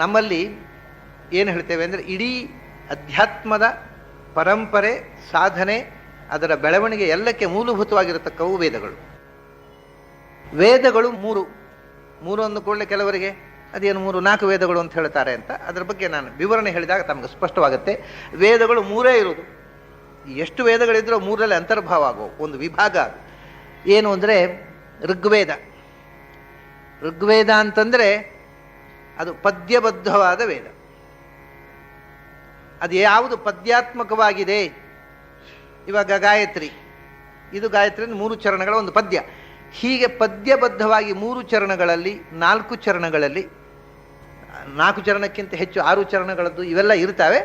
ನಮ್ಮಲ್ಲಿ ಏನು ಹೇಳ್ತೇವೆ ಅಂದರೆ ಇಡೀ ಅಧ್ಯಾತ್ಮದ ಪರಂಪರೆ, ಸಾಧನೆ, ಅದರ ಬೆಳವಣಿಗೆ ಎಲ್ಲಕ್ಕೆ ಮೂಲಭೂತವಾಗಿರತಕ್ಕವು ವೇದಗಳು. ವೇದಗಳು ಮೂರು ಅಂದ ಕೂಡಲೇ ಕೆಲವರಿಗೆ ಅದೇನು 3-4 ವೇದಗಳು ಅಂತ ಹೇಳ್ತಾರೆ ಅಂತ, ಅದರ ಬಗ್ಗೆ ನಾನು ವಿವರಣೆ ಹೇಳಿದಾಗ ತಮಗೆ ಸ್ಪಷ್ಟವಾಗುತ್ತೆ. ವೇದಗಳು 3 ಇರೋದು. ಎಷ್ಟು ವೇದಗಳಿದ್ರೂ 3ರಲ್ಲಿ ಅಂತರ್ಭಾವ ಆಗೋ ಒಂದು ವಿಭಾಗ ಏನು ಅಂದರೆ ಋಗ್ವೇದ. ಋಗ್ವೇದ ಅಂತಂದರೆ ಅದು ಪದ್ಯಬದ್ಧವಾದ ವೇದ. ಅದು ಯಾವುದು ಪದ್ಯಾತ್ಮಕವಾಗಿದೆ. ಇವಾಗ ಗಾಯತ್ರಿ, ಇದು ಗಾಯತ್ರಿ 3 ಚರಣಗಳ ಒಂದು ಪದ್ಯ. ಹೀಗೆ ಪದ್ಯಬದ್ಧವಾಗಿ 3 ಚರಣಗಳಲ್ಲಿ 4 ಚರಣಗಳಲ್ಲಿ 4 ಚರಣಕ್ಕಿಂತ ಹೆಚ್ಚು 6 ಚರಣಗಳದ್ದು ಇವೆಲ್ಲ ಇರ್ತವೆ.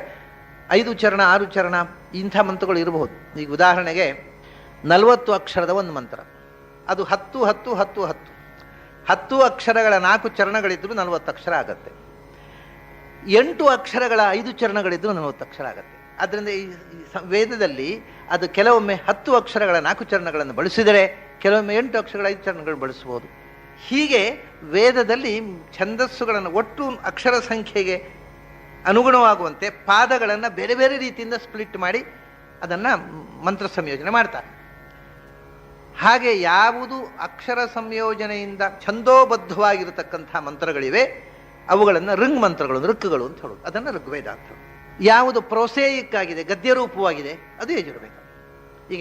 5 ಚರಣ 6 ಚರಣ ಇಂಥ ಮಂತ್ರಗಳು ಇರಬಹುದು. ಈಗ ಉದಾಹರಣೆಗೆ 40 ಅಕ್ಷರದ ಒಂದು ಮಂತ್ರ, ಅದು 10 10 10 10 10 ಅಕ್ಷರಗಳ 4 ಚರಣಗಳಿದ್ರೂ 40 ಅಕ್ಷರ ಆಗತ್ತೆ. 8 ಅಕ್ಷರಗಳ 5 ಚರಣಗಳಿದ್ರೂ 40 ಅಕ್ಷರ ಆಗತ್ತೆ. ಆದ್ದರಿಂದ ಈ ವೇದದಲ್ಲಿ ಅದು ಕೆಲವೊಮ್ಮೆ 10 ಅಕ್ಷರಗಳ 4 ಚರಣಗಳನ್ನು ಬಳಸಿದರೆ ಕೆಲವೊಮ್ಮೆ 8 ಅಕ್ಷರಗಳ 5 ಚರಣಗಳನ್ನು ಬಳಸಬಹುದು. ಹೀಗೆ ವೇದದಲ್ಲಿ ಛಂದಸ್ಸುಗಳನ್ನು ಒಟ್ಟು ಅಕ್ಷರ ಸಂಖ್ಯೆಗೆ ಅನುಗುಣವಾಗುವಂತೆ ಪಾದಗಳನ್ನು ಬೇರೆ ಬೇರೆ ರೀತಿಯಿಂದ ಸ್ಪ್ಲಿಟ್ ಮಾಡಿ ಅದನ್ನು ಮಂತ್ರ ಸಂಯೋಜನೆ ಮಾಡ್ತಾರೆ. ಹಾಗೆ ಯಾವುದು ಅಕ್ಷರ ಸಂಯೋಜನೆಯಿಂದ ಛಂದೋಬದ್ಧವಾಗಿರತಕ್ಕಂಥ ಮಂತ್ರಗಳಿವೆ ಅವುಗಳನ್ನು ಋಂಗ್ ಮಂತ್ರಗಳು, ಋಕ್ಕುಗಳು ಅಂತ ಹೇಳೋದು. ಅದನ್ನು ಋಗ್ವೇದ ಅಂತ ಹೇಳೋದು. ಯಾವುದು ಪ್ರೋಸೇಯಿಕ್ ಆಗಿದೆ, ಗದ್ಯರೂಪವಾಗಿದೆ, ಅದು ಯಜುರ್ವೇದ. ಈಗ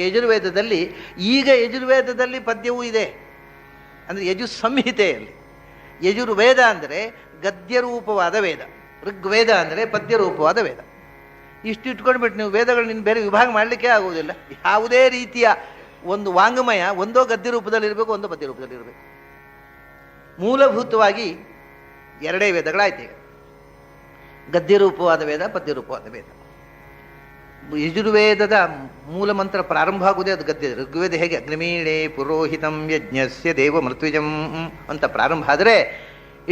ಯಜುರ್ವೇದದಲ್ಲಿ ಪದ್ಯವೂ ಇದೆ, ಅಂದರೆ ಯಜು ಸಂಹಿತೆಯಲ್ಲಿ. ಯಜುರ್ವೇದ ಅಂದರೆ ಗದ್ಯರೂಪವಾದ ವೇದ, ಋಗ್ವೇದ ಅಂದರೆ ಪದ್ಯರೂಪವಾದ ವೇದ. ಇಷ್ಟು ಇಟ್ಕೊಂಡ್ಬಿಟ್ಟು ನೀವು ವೇದಗಳನ್ನ ಬೇರೆ ವಿಭಾಗ ಮಾಡಲಿಕ್ಕೆ ಆಗುವುದಿಲ್ಲ. ಯಾವುದೇ ರೀತಿಯ ಒಂದು ವಾಂಗ್ಮಯ ಒಂದೋ ಗದ್ಯ ರೂಪದಲ್ಲಿರಬೇಕು, ಒಂದೋ ಪದ್ಯ ರೂಪದಲ್ಲಿರಬೇಕು. ಮೂಲಭೂತವಾಗಿ 2 ವೇದಗಳಾಯ್ತು. ಈಗ ಗದ್ಯರೂಪವಾದ ವೇದ, ಪದ್ಯರೂಪವಾದ ವೇದ. ಯಜುರ್ವೇದದ ಮೂಲ ಮಂತ್ರ ಪ್ರಾರಂಭ ಆಗುವುದೇ ಅದು ಗದ್ಯ. ಋಗ್ವೇದ ಹೇಗೆ ಅಗ್ನಿಮೀಳೆ ಪುರೋಹಿತಂ ಯಜ್ಞಸ್ಯ ದೇವ ಮೃತ್ಯುಜಂ ಅಂತ ಪ್ರಾರಂಭ ಆದರೆ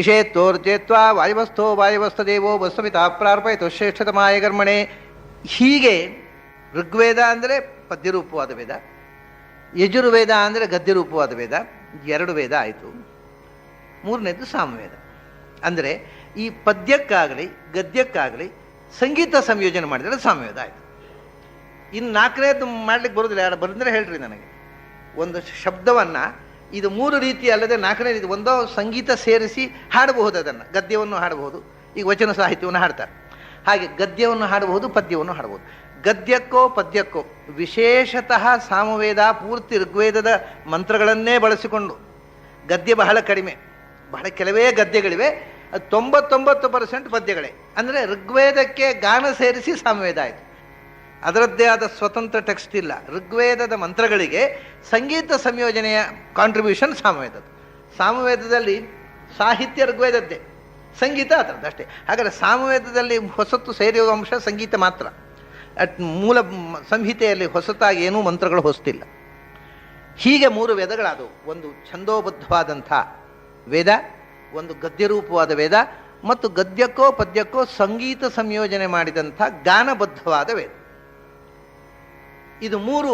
ಇಷೇತ್ತೋರ್ಜೇತ್ವಾ ವಾಯುವಸ್ಥೋ ವಾಯುವಸ್ಥ ದೇವೋ ವಸ್ವಮಿತಾ ಪ್ರಾರ್ಪಯಿತು ಶ್ರೇಷ್ಠತಮಾಯ ಕರ್ಮಣೆ. ಹೀಗೆ ಋಗ್ವೇದ ಅಂದರೆ ಪದ್ಯರೂಪವಾದ ವೇದ, ಯಜುರ್ವೇದ ಅಂದರೆ ಗದ್ಯರೂಪವಾದ ವೇದ. 2 ವೇದ ಆಯಿತು. 3ನೇದು ಸಾಮವೇದ. ಅಂದರೆ ಈ ಪದ್ಯಕ್ಕಾಗಲಿ ಗದ್ಯಕ್ಕಾಗಲಿ ಸಂಗೀತ ಸಂಯೋಜನೆ ಮಾಡಿದರೆ ಸಾಮವೇದ ಆಯಿತು. ಇನ್ನು 4ನೇದು ಮಾಡ್ಲಿಕ್ಕೆ ಬರೋದಿಲ್ಲ. ಯಾರು ಬಂದರೆ ಹೇಳ್ರಿ ನನಗೆ. ಒಂದು ಶಬ್ದವನ್ನು ಇದು 3 ರೀತಿ ಅಲ್ಲದೆ 4ನೇ ರೀತಿ ಒಂದೋ ಸಂಗೀತ ಸೇರಿಸಿ ಹಾಡಬಹುದು. ಅದನ್ನು ಗದ್ಯವನ್ನು ಹಾಡಬಹುದು. ಈಗ ವಚನ ಸಾಹಿತ್ಯವನ್ನು ಹಾಡ್ತಾರೆ. ಹಾಗೆ ಗದ್ಯವನ್ನು ಹಾಡಬಹುದು, ಪದ್ಯವನ್ನು ಹಾಡಬಹುದು. ಗದ್ಯಕ್ಕೋ ಪದ್ಯಕ್ಕೋ ವಿಶೇಷತಃ ಸಾಮವೇದ ಪೂರ್ತಿ ಋಗ್ವೇದದ ಮಂತ್ರಗಳನ್ನೇ ಬಳಸಿಕೊಂಡು, ಗದ್ಯ ಬಹಳ ಕಡಿಮೆ, ಬಹಳ ಕೆಲವೇ ಗದ್ಯಗಳಿವೆ. 99% ಪದ್ಯಗಳೇ. ಅಂದರೆ ಋಗ್ವೇದಕ್ಕೆ ಗಾನ ಸೇರಿಸಿ ಸಾಮವೇದ ಆಯಿತು. ಅದರದ್ದೇ ಆದ ಸ್ವತಂತ್ರ ಟೆಕ್ಸ್ಟ್ ಇಲ್ಲ. ಋಗ್ವೇದದ ಮಂತ್ರಗಳಿಗೆ ಸಂಗೀತ ಸಂಯೋಜನೆಯ ಕಾಂಟ್ರಿಬ್ಯೂಷನ್ ಸಾಮವೇದದ್ದು. ಸಾಮವೇದದಲ್ಲಿ ಸಾಹಿತ್ಯ ಋಗ್ವೇದದ್ದೇ, ಸಂಗೀತ ಅದರದ್ದಷ್ಟೇ. ಹಾಗಾದರೆ ಸಾಮವೇದದಲ್ಲಿ ಹೊಸತು ಸೇರಿರುವ ಅಂಶ ಸಂಗೀತ ಮಾತ್ರ. ಮೂಲ ಸಂಹಿತೆಯಲ್ಲಿ ಹೊಸತಾಗಿ ಏನೂ ಮಂತ್ರಗಳು ಹೊಸತಿಲ್ಲ. ಹೀಗೆ 3 ವೇದಗಳಾದವು. ಒಂದು ಛಂದೋಬದ್ಧವಾದಂಥ ವೇದ, ಒಂದು ಗದ್ಯರೂಪವಾದ ವೇದ, ಮತ್ತು ಗದ್ಯಕ್ಕೋ ಪದ್ಯಕ್ಕೋ ಸಂಗೀತ ಸಂಯೋಜನೆ ಮಾಡಿದಂಥ ಗಾನಬದ್ಧವಾದ ವೇದ. ಇದು 3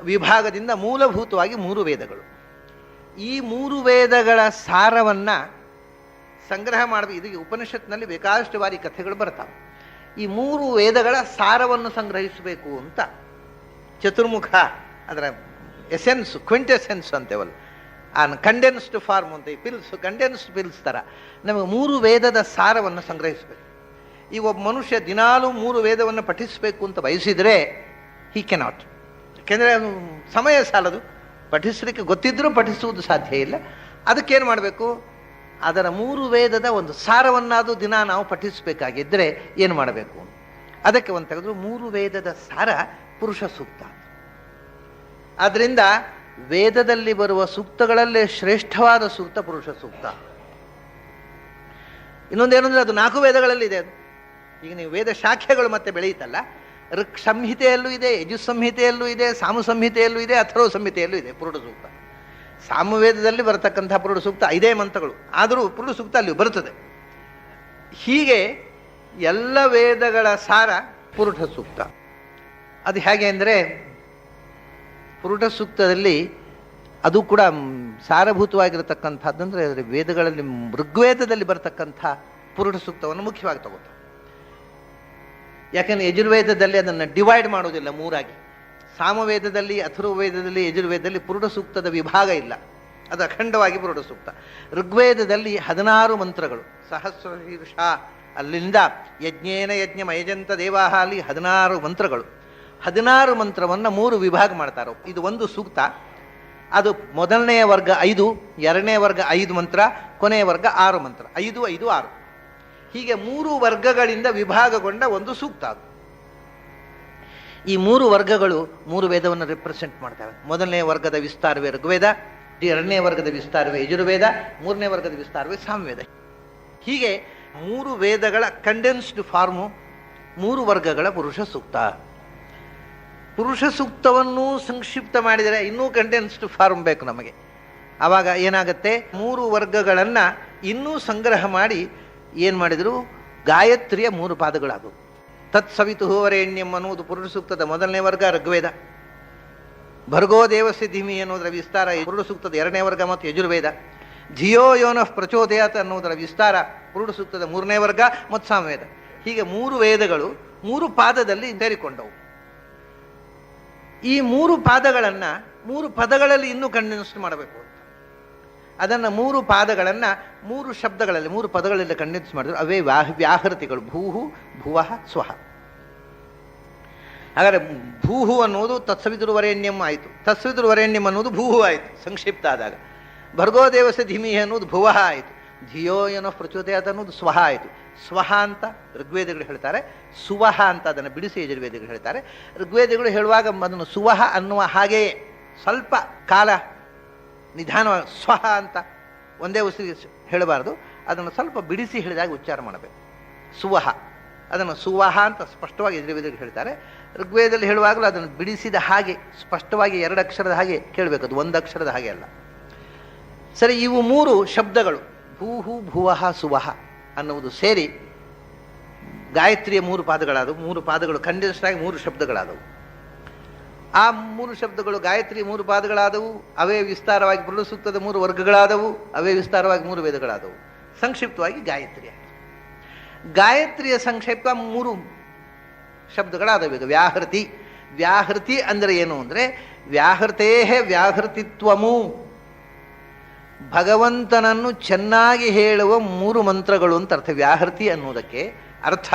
ವಿಭಾಗದಿಂದ ಮೂಲಭೂತವಾಗಿ 3 ವೇದಗಳು. ಈ 3 ವೇದಗಳ ಸಾರವನ್ನು ಸಂಗ್ರಹ ಮಾಡಬೇಕು. ಇದಕ್ಕೆ ಉಪನಿಷತ್ನಲ್ಲಿ ಬೇಕಾದಷ್ಟು ಬಾರಿ ಕಥೆಗಳು ಬರ್ತಾವೆ. ಈ 3 ವೇದಗಳ ಸಾರವನ್ನು ಸಂಗ್ರಹಿಸಬೇಕು ಅಂತ ಚತುರ್ಮುಖ, ಅದರ ಎಸೆನ್ಸ್, ಕ್ವಿಂಟೆಸೆನ್ಸ್ ಅಂತೇವಲ್ಲ, ಕಂಡೆನ್ಸ್ಡ್ ಫಾರ್ಮ್ ಅಂತ, ಈ ಕಂಡೆನ್ಸ್ಡ್ ಪಿಲ್ಸ್ ಥರ ನಮಗೆ 3 ವೇದದ ಸಾರವನ್ನು ಸಂಗ್ರಹಿಸಬೇಕು. ಈ ಒಬ್ಬ ಮನುಷ್ಯ ದಿನಾಲೂ 3 ವೇದವನ್ನು ಪಠಿಸಬೇಕು ಅಂತ ಬಯಸಿದರೆ ಹಿ ಕೆನಾಟ್. ಯಾಕೆಂದರೆ ಸಮಯ ಸಾಲದು. ಪಠಿಸಲಿಕ್ಕೆ ಗೊತ್ತಿದ್ದರೂ ಪಠಿಸುವುದು ಸಾಧ್ಯ ಇಲ್ಲ. ಅದಕ್ಕೇನು ಮಾಡಬೇಕು? ಅದರ 3 ವೇದದ ಒಂದು ಸಾರವನ್ನಾದರೂ ದಿನ ನಾವು ಪಠಿಸಬೇಕಾಗಿದ್ದರೆ ಏನು ಮಾಡಬೇಕು? ಅದಕ್ಕೆ ಒಂದು ತೆಗೆದ್ರು 3 ವೇದದ ಸಾರ ಪುರುಷ ಸೂಕ್ತ. ಆದ್ದರಿಂದ ವೇದದಲ್ಲಿ ಬರುವ ಸೂಕ್ತಗಳಲ್ಲೇ ಶ್ರೇಷ್ಠವಾದ ಸೂಕ್ತ ಪುರುಷ ಸೂಕ್ತ. ಇನ್ನೊಂದೇನು ಅಂದರೆ ಅದು 4 ವೇದಗಳಲ್ಲಿದೆ. ಅದು ಈಗ ನೀವು ವೇದ ಶಾಖೆಗಳು ಮತ್ತೆ ಬೆಳೆಯುತ್ತಲ್ಲ, ಋಕ್ ಸಂಹಿತೆಯಲ್ಲೂ ಇದೆ, ಯಜು ಸಂಹಿತೆಯಲ್ಲೂ ಇದೆ, ಸಾಮು ಸಂಹಿತೆಯಲ್ಲೂ ಇದೆ, ಅಥರ್ವ ಸಂಹಿತೆಯಲ್ಲೂ ಇದೆ ಪುರುಷ ಸೂಕ್ತ. ಸಾಮವೇದದಲ್ಲಿ ಬರತಕ್ಕಂಥ ಪುರುಷ ಸೂಕ್ತ 5 ಮಂತ್ರಗಳು, ಆದರೂ ಪುರುಷ ಸೂಕ್ತ ಅಲ್ಲಿ ಬರುತ್ತದೆ. ಹೀಗೆ ಎಲ್ಲ ವೇದಗಳ ಸಾರ ಪುರುಷ ಸೂಕ್ತ. ಅದು ಹೇಗೆ ಅಂದರೆ ಪುರುಷ ಸೂಕ್ತದಲ್ಲಿ ಅದು ಕೂಡ ಸಾರಭೂತವಾಗಿರತಕ್ಕಂಥದ್ದಂದರೆ ವೇದಗಳಲ್ಲಿ ಋಗ್ವೇದದಲ್ಲಿ ಬರತಕ್ಕಂಥ ಪುರುಷ ಸೂಕ್ತವನ್ನು ಮುಖ್ಯವಾಗಿ ತಗೋತಾರೆ. ಯಾಕೆಂದರೆ ಯಜುರ್ವೇದದಲ್ಲಿ ಅದನ್ನು ಡಿವೈಡ್ ಮಾಡೋದಿಲ್ಲ ಮೂರಾಗಿ. ಸಾಮವೇದದಲ್ಲಿ, ಅಥರ್ವವೇದದಲ್ಲಿ, ಯಜುರ್ವೇದದಲ್ಲಿ ಪುರುಷ ಸೂಕ್ತದ ವಿಭಾಗ ಇಲ್ಲ, ಅದು ಅಖಂಡವಾಗಿ ಪುರುಷ ಸೂಕ್ತ. ಋಗ್ವೇದದಲ್ಲಿ 16 ಮಂತ್ರಗಳು, ಸಹಸ್ರಶೀರ್ಷ, ಅಲ್ಲಿಂದ ಯಜ್ಞೇನ ಯಜ್ಞ ಮಯಜಂತ ದೇವಾಹ, ಅಲ್ಲಿ 16 ಮಂತ್ರಗಳು. 16 ಮಂತ್ರವನ್ನು 3 ವಿಭಾಗ ಮಾಡ್ತಾರೆ. ಇದು ಒಂದು ಸೂಕ್ತ, ಅದು ಮೊದಲನೆಯ ವರ್ಗ 5, ಎರಡನೇ ವರ್ಗ 5 ಮಂತ್ರ, ಕೊನೆಯ ವರ್ಗ 6 ಮಂತ್ರ, 5, 5, 6. ಹೀಗೆ 3 ವರ್ಗಗಳಿಂದ ವಿಭಾಗಗೊಂಡ ಒಂದು ಸೂಕ್ತ ಅದು. ಈ 3 ವರ್ಗಗಳು 3 ವೇದವನ್ನು ರಿಪ್ರೆಸೆಂಟ್ ಮಾಡ್ತವೆ. ಮೊದಲನೇ ವರ್ಗದ ವಿಸ್ತಾರವೇ ಋಗ್ವೇದ, ಎರಡನೇ ವರ್ಗದ ವಿಸ್ತಾರವೇ ಯಜುರ್ವೇದ, ಮೂರನೇ ವರ್ಗದ ವಿಸ್ತಾರವೇ ಸಾಮವೇದ. ಹೀಗೆ 3 ವೇದಗಳ ಕಂಡೆನ್ಸ್ಡ್ ಫಾರ್ಮು 3 ವರ್ಗಗಳ ಪುರುಷ ಸೂಕ್ತ. ಪುರುಷ ಸೂಕ್ತವನ್ನು ಸಂಕ್ಷಿಪ್ತ ಮಾಡಿದರೆ ಇನ್ನೂ ಕಂಡೆನ್ಸ್ಡ್ ಫಾರ್ಮ್ ಬೇಕು ನಮಗೆ. ಆವಾಗ ಏನಾಗುತ್ತೆ, 3 ವರ್ಗಗಳನ್ನು ಇನ್ನೂ ಸಂಗ್ರಹ ಮಾಡಿ ಏನು ಮಾಡಿದರು, ಗಾಯತ್ರಿಯ 3 ಪಾದಗಳಾದವು. ತತ್ಸವಿತು ವರೇಣ್ಯಂ ಅನ್ನುವುದು ಪುರುಷ ಸೂಕ್ತದ ಮೊದಲನೇ ವರ್ಗ ಋಗ್ವೇದ. ಭರ್ಗೋ ದೇವಸ್ಯ ಧಿಮಿ ಅನ್ನೋದರ ವಿಸ್ತಾರ ಪುರುಷ ಸೂಕ್ತದ ಎರಡನೇ ವರ್ಗ ಮತ್ತು ಯಜುರ್ವೇದ. ಧಿಯೋ ಯೋನಃ ಪ್ರಚೋದಯಾತ್ ಅನ್ನೋದರ ವಿಸ್ತಾರ ಪುರುಷ ಸೂಕ್ತದ 3ನೇ ವರ್ಗ ಮತ್ತು ಸಾಮವೇದ. ಹೀಗೆ 3 ವೇದಗಳು 3 ಪಾದದಲ್ಲಿ ಸೇರಿಕೊಂಡವು. ಈ 3 ಪಾದಗಳನ್ನು 3 ಪದಗಳಲ್ಲಿ ಇನ್ನೂ ಕಂಡೆನ್ಸ್ ಮಾಡಬೇಕು ಅಂತ ಅದನ್ನು 3 ಪಾದಗಳನ್ನು 3 ಶಬ್ದಗಳಲ್ಲಿ 3 ಪದಗಳಲ್ಲಿ ಕಂಡೆನ್ಸ್ ಮಾಡಿದ್ರು. ಅವೇ ವ್ಯಾಹೃತಿಗಳು, ಭೂಹು, ಭುವಃ, ಸ್ವಹ. ಹಾಗಾದರೆ ಭೂಹು ಅನ್ನೋದು ತತ್ಸವಿತುರ್ವರೇಣ್ಯಂ ಆಯಿತು, ತತ್ಸವಿತುರ್ವರೇಣ್ಯಂ ಅನ್ನೋದು ಭೂಹು ಆಯಿತು ಸಂಕ್ಷಿಪ್ತ ಆದಾಗ. ಭರ್ಗೋ ದೇವಸ್ಯ ಧಿಮಿ ಅನ್ನೋದು ಭುವಃ ಆಯಿತು. ಧಿಯೋ ಏನೋ ಪ್ರಚೋದಯಾತ್ ಅನ್ನೋದು ಸ್ವಹ ಆಯಿತು. ಸ್ವಹ ಅಂತ ಋಗ್ವೇದಗಳು ಹೇಳ್ತಾರೆ, ಸುವಹ ಅಂತ ಅದನ್ನು ಬಿಡಿಸಿ ಯಜುರ್ವೇದಗಳು ಹೇಳ್ತಾರೆ. ಋಗ್ವೇದಗಳು ಹೇಳುವಾಗ ಅದನ್ನು ಸುವಹ ಅನ್ನುವ ಹಾಗೆಯೇ ಸ್ವಲ್ಪ ಕಾಲ ನಿಧಾನವಾಗಿ ಸ್ವಹ ಅಂತ ಒಂದೇ ಉಸಿರಿ ಹೇಳಬಾರ್ದು, ಅದನ್ನು ಸ್ವಲ್ಪ ಬಿಡಿಸಿ ಹೇಳಿದಾಗ ಉಚ್ಚಾರ ಮಾಡಬೇಕು. ಸುವಹ, ಅದನ್ನು ಸುವಹ ಅಂತ ಸ್ಪಷ್ಟವಾಗಿ ಯಜುರ್ವೇದಗಳು ಹೇಳ್ತಾರೆ. ಋಗ್ವೇದದಲ್ಲಿ ಹೇಳುವಾಗಲೂ ಅದನ್ನು ಬಿಡಿಸಿದ ಹಾಗೆ ಸ್ಪಷ್ಟವಾಗಿ 2 ಅಕ್ಷರದ ಹಾಗೆ ಕೇಳಬೇಕು, ಅದು 1 ಅಕ್ಷರದ ಹಾಗೆ ಅಲ್ಲ. ಸರಿ, ಇವು 3 ಶಬ್ದಗಳು ಭೂಹು, ಭುವಃ, ಸುವಹ ಅನ್ನುವುದು ಸೇರಿ ಗಾಯತ್ರಿಯ 3 ಪಾದಗಳಾದವು. 3 ಪಾದಗಳು ಕಂಡೆನ್ಸ್ಡ್ ಆಗಿ 3 ಶಬ್ದಗಳಾದವು. ಆ 3 ಶಬ್ದಗಳು ಗಾಯತ್ರಿ 3 ಪಾದಗಳಾದವು. ಅವೇ ವಿಸ್ತಾರವಾಗಿ ಪುರುಷ ಸೂಕ್ತದ 3 ವರ್ಗಗಳಾದವು. ಅವೇ ವಿಸ್ತಾರವಾಗಿ 3 ವೇದಗಳಾದವು. ಸಂಕ್ಷಿಪ್ತವಾಗಿ ಗಾಯತ್ರಿ. ಗಾಯತ್ರಿಯ ಸಂಕ್ಷೇಪ 3 ಶಬ್ದಗಳಾದವು. ಈಗ ವ್ಯಾಹೃತಿ. ವ್ಯಾಹೃತಿ ಅಂದರೆ ಏನು ಅಂದರೆ ವ್ಯಾಹೃತೇ ವ್ಯಾಹೃತಿತ್ವಮು, ಭಗವಂತನನ್ನು ಚೆನ್ನಾಗಿ ಹೇಳುವ 3 ಮಂತ್ರಗಳು ಅಂತ ಅರ್ಥ. ವ್ಯಾಹೃತಿ ಅನ್ನುವುದಕ್ಕೆ ಅರ್ಥ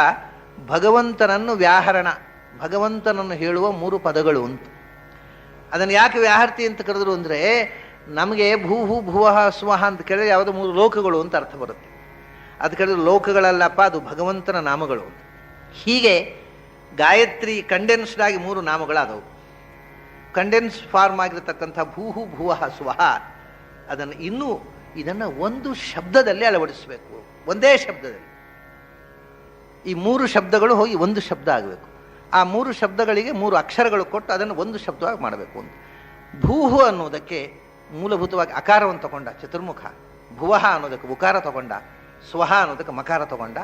ಭಗವಂತನನ್ನು ವ್ಯಾಹರಣ, ಭಗವಂತನನ್ನು ಹೇಳುವ 3 ಪದಗಳು ಅಂತ. ಅದನ್ನು ಯಾಕೆ ವ್ಯಾಹೃತಿ ಅಂತ ಕರೆದ್ರು ಅಂದರೆ ನಮಗೆ ಭೂಹು, ಭುವಃ, ಸ್ವಹ ಅಂತ ಕೇಳಿದ್ರೆ ಯಾವುದೋ 3 ಲೋಕಗಳು ಅಂತ ಅರ್ಥ ಬರುತ್ತೆ. ಅದು ಕೇಳಿದ್ರೆ ಲೋಕಗಳಲ್ಲಪ್ಪ, ಅದು ಭಗವಂತನ ನಾಮಗಳು ಅಂತ. ಹೀಗೆ ಗಾಯತ್ರಿ ಕಂಡೆನ್ಸ್ಡ್ ಆಗಿ 3 ನಾಮಗಳಾದವು. ಕಂಡೆನ್ಸ್ ಫಾರ್ಮ್ ಆಗಿರತಕ್ಕಂಥ ಭೂಹು, ಭುವಃ, ಸ್ವಹ ಅದನ್ನು ಇದನ್ನು ಒಂದು ಶಬ್ದದಲ್ಲಿ ಅಳವಡಿಸಬೇಕು. ಒಂದೇ ಶಬ್ದದಲ್ಲಿ ಈ 3 ಶಬ್ದಗಳು ಹೋಗಿ ಒಂದು ಶಬ್ದ ಆಗಬೇಕು. ಆ 3 ಶಬ್ದಗಳಿಗೆ 3 ಅಕ್ಷರಗಳು ಕೊಟ್ಟು ಅದನ್ನು ಒಂದು ಶಬ್ದವಾಗಿ ಮಾಡಬೇಕು ಅಂತ. ಭೂಹು ಅನ್ನೋದಕ್ಕೆ ಮೂಲಭೂತವಾಗಿ ಅಕಾರವನ್ನು ತಗೊಂಡ ಚತುರ್ಮುಖ, ಭುವಃ ಅನ್ನೋದಕ್ಕೆ ಉಕಾರ ತಗೊಂಡ, ಸ್ವಹ ಅನ್ನೋದಕ್ಕೆ ಮಕಾರ ತಗೊಂಡ,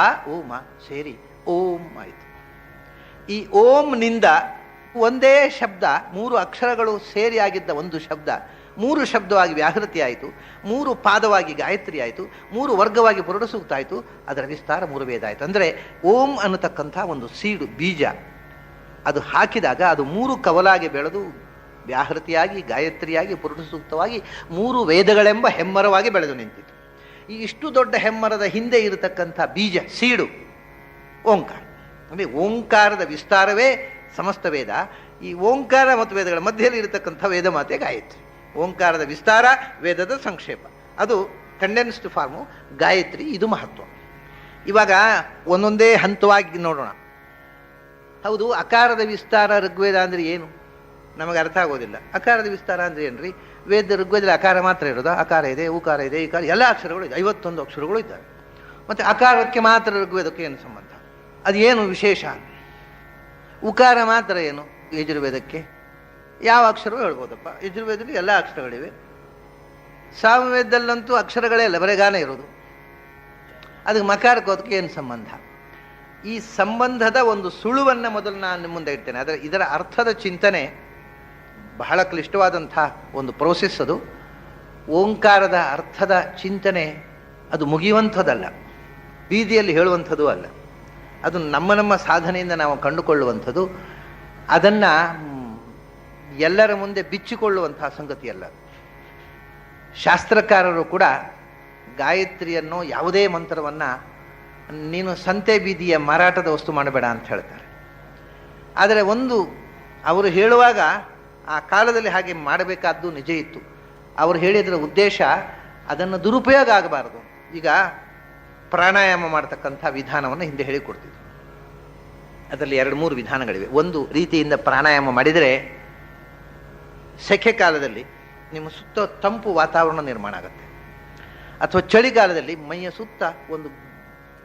ಆ ಓಮ ಸೇರಿ ಓಂ ಆಯಿತು. ಈ ಓಂನಿಂದ ಒಂದೇ ಶಬ್ದ 3 ಅಕ್ಷರಗಳು ಸೇರಿ ಆಗಿದ್ದ ಒಂದು ಶಬ್ದ 3 ಶಬ್ದವಾಗಿ ವ್ಯಾಹೃತಿ ಆಯಿತು, 3 ಪಾದವಾಗಿ ಗಾಯತ್ರಿ ಆಯಿತು, 3 ವರ್ಗವಾಗಿ ಪುರುಷ ಸೂಕ್ತ ಆಯಿತು. ಅದರ ವಿಸ್ತಾರ 3 ವೇದ ಆಯಿತು. ಅಂದರೆ ಓಂ ಅನ್ನತಕ್ಕಂಥ ಒಂದು ಸೀಡು, ಬೀಜ, ಅದು ಹಾಕಿದಾಗ ಅದು 3 ಕವಲಾಗಿ ಬೆಳೆದು ವ್ಯಾಹೃತಿಯಾಗಿ, ಗಾಯತ್ರಿಯಾಗಿ, ಪುರುಷ ಸೂಕ್ತವಾಗಿ 3 ವೇದಗಳೆಂಬ ಹೆಮ್ಮರವಾಗಿ ಬೆಳೆದು ನಿಂತಿತು. ಈ ಇಷ್ಟು ದೊಡ್ಡ ಹೆಮ್ಮರದ ಹಿಂದೆ ಇರತಕ್ಕಂಥ ಬೀಜ, ಸೀಡು ಓಂಕಾರ. ಅಂದರೆ ಓಂಕಾರದ ವಿಸ್ತಾರವೇ ಸಮಸ್ತ ವೇದ. ಈ ಓಂಕಾರ ಮತ್ತು ವೇದಗಳ ಮಧ್ಯದಲ್ಲಿ ಇರತಕ್ಕಂಥ ವೇದ ಮಾತೆ ಗಾಯತ್ರಿ. ಓಂಕಾರದ ವಿಸ್ತಾರ, ವೇದದ ಸಂಕ್ಷೇಪ, ಅದು ಕಂಡೆನ್ಸ್ಡ್ ಫಾರ್ಮು ಗಾಯತ್ರಿ. ಇದು ಮಹತ್ವ. ಇವಾಗ ಒಂದೊಂದೇ ಹಂತವಾಗಿ ನೋಡೋಣ. ಹೌದು, ಅಕಾರದ ವಿಸ್ತಾರ ಋಗ್ವೇದ ಅಂದರೆ ಏನು ನಮಗೆ ಅರ್ಥ ಆಗೋದಿಲ್ಲ. ಅಕಾರದ ವಿಸ್ತಾರ ಅಂದರೆ ಏನ್ರಿ? ಋಗ್ವೇದದಲ್ಲಿ ಅಕಾರ ಮಾತ್ರ ಇರೋದು? ಅಕಾರ ಇದೆ, ಉಕಾರ ಇದೆ, ಈಕಾರ, ಎಲ್ಲ ಅಕ್ಷರಗಳು ಇದೆ, 51 ಅಕ್ಷರಗಳು ಇದ್ದಾವೆ. ಮತ್ತು ಅಕಾರಕ್ಕೆ ಮಾತ್ರ ಋಗ್ವೇದಕ್ಕೆ ಏನು ಸಂಬಂಧ? ಅದು ಏನು ವಿಶೇಷ? ಉಕಾರ ಮಾತ್ರ ಏನು ಯಜುರ್ವೇದಕ್ಕೆ? ಯಾವ ಅಕ್ಷರವೂ ಹೇಳ್ಬೋದಪ್ಪ. ಯಜುರ್ವೇದದಲ್ಲಿ ಎಲ್ಲ ಅಕ್ಷರಗಳಿವೆ. ಸಾಮವೇದದಲ್ಲಂತೂ ಅಕ್ಷರಗಳೇ ಇಲ್ಲ, ಬರೆಗಾನ ಇರೋದು. ಅದಕ್ಕೆ ಮಕಾರಕ್ಕೆ ಅದಕ್ಕೆ ಏನು ಸಂಬಂಧ? ಈ ಸಂಬಂಧದ ಒಂದು ಸುಳುವನ್ನು ಮೊದಲು ನಾನು ನಿಮ್ಮ ಮುಂದೆ ಇಡ್ತೇನೆ. ಆದರೆ ಇದರ ಅರ್ಥದ ಚಿಂತನೆ ಬಹಳ ಕ್ಲಿಷ್ಟವಾದಂಥ ಒಂದು ಪ್ರೋಸೆಸ್ ಅದು. ಓಂಕಾರದ ಅರ್ಥದ ಚಿಂತನೆ ಅದು ಮುಗಿಯುವಂಥದ್ದಲ್ಲ. ಬೀದಿಯಲ್ಲಿ ಹೇಳುವಂಥದ್ದು ಅಲ್ಲ. ಅದು ನಮ್ಮ ನಮ್ಮ ಸಾಧನೆಯಿಂದ ನಾವು ಕಂಡುಕೊಳ್ಳುವಂಥದ್ದು. ಅದನ್ನು ಎಲ್ಲರ ಮುಂದೆ ಬಿಚ್ಚಿಕೊಳ್ಳುವಂತಹ ಸಂಗತಿಯಲ್ಲ. ಶಾಸ್ತ್ರಕಾರರು ಕೂಡ ಗಾಯತ್ರಿಯನ್ನು ಯಾವುದೇ ಮಂತ್ರವನ್ನು ನೀನು ಸಂತೆ ಬೀದಿಯ ಮಾರಾಟದ ವಸ್ತು ಮಾಡಬೇಡ ಅಂತ ಹೇಳ್ತಾರೆ. ಆದರೆ ಒಂದು ಅವರು ಹೇಳುವಾಗ ಆ ಕಾಲದಲ್ಲಿ ಹಾಗೆ ಮಾಡಬೇಕಾದ್ದು ನಿಜ ಇತ್ತು. ಅವರು ಹೇಳಿದ್ರ ಉದ್ದೇಶ ಅದನ್ನು ದುರುಪಯೋಗ ಆಗಬಾರದು. ಈಗ ಪ್ರಾಣಾಯಾಮ ಮಾಡ್ತಕ್ಕಂಥ ವಿಧಾನವನ್ನು ಹಿಂದೆ ಹೇಳಿಕೊಡ್ತಿದ್ರು. ಅದರಲ್ಲಿ 2-3 ವಿಧಾನಗಳಿವೆ. ಒಂದು ರೀತಿಯಿಂದ ಪ್ರಾಣಾಯಾಮ ಮಾಡಿದರೆ ಸೆಕೆ ಕಾಲದಲ್ಲಿ ನಿಮ್ಮ ಸುತ್ತ ತಂಪು ವಾತಾವರಣ ನಿರ್ಮಾಣ ಆಗುತ್ತೆ. ಅಥವಾ ಚಳಿಗಾಲದಲ್ಲಿ ಮೈಯ ಸುತ್ತ ಒಂದು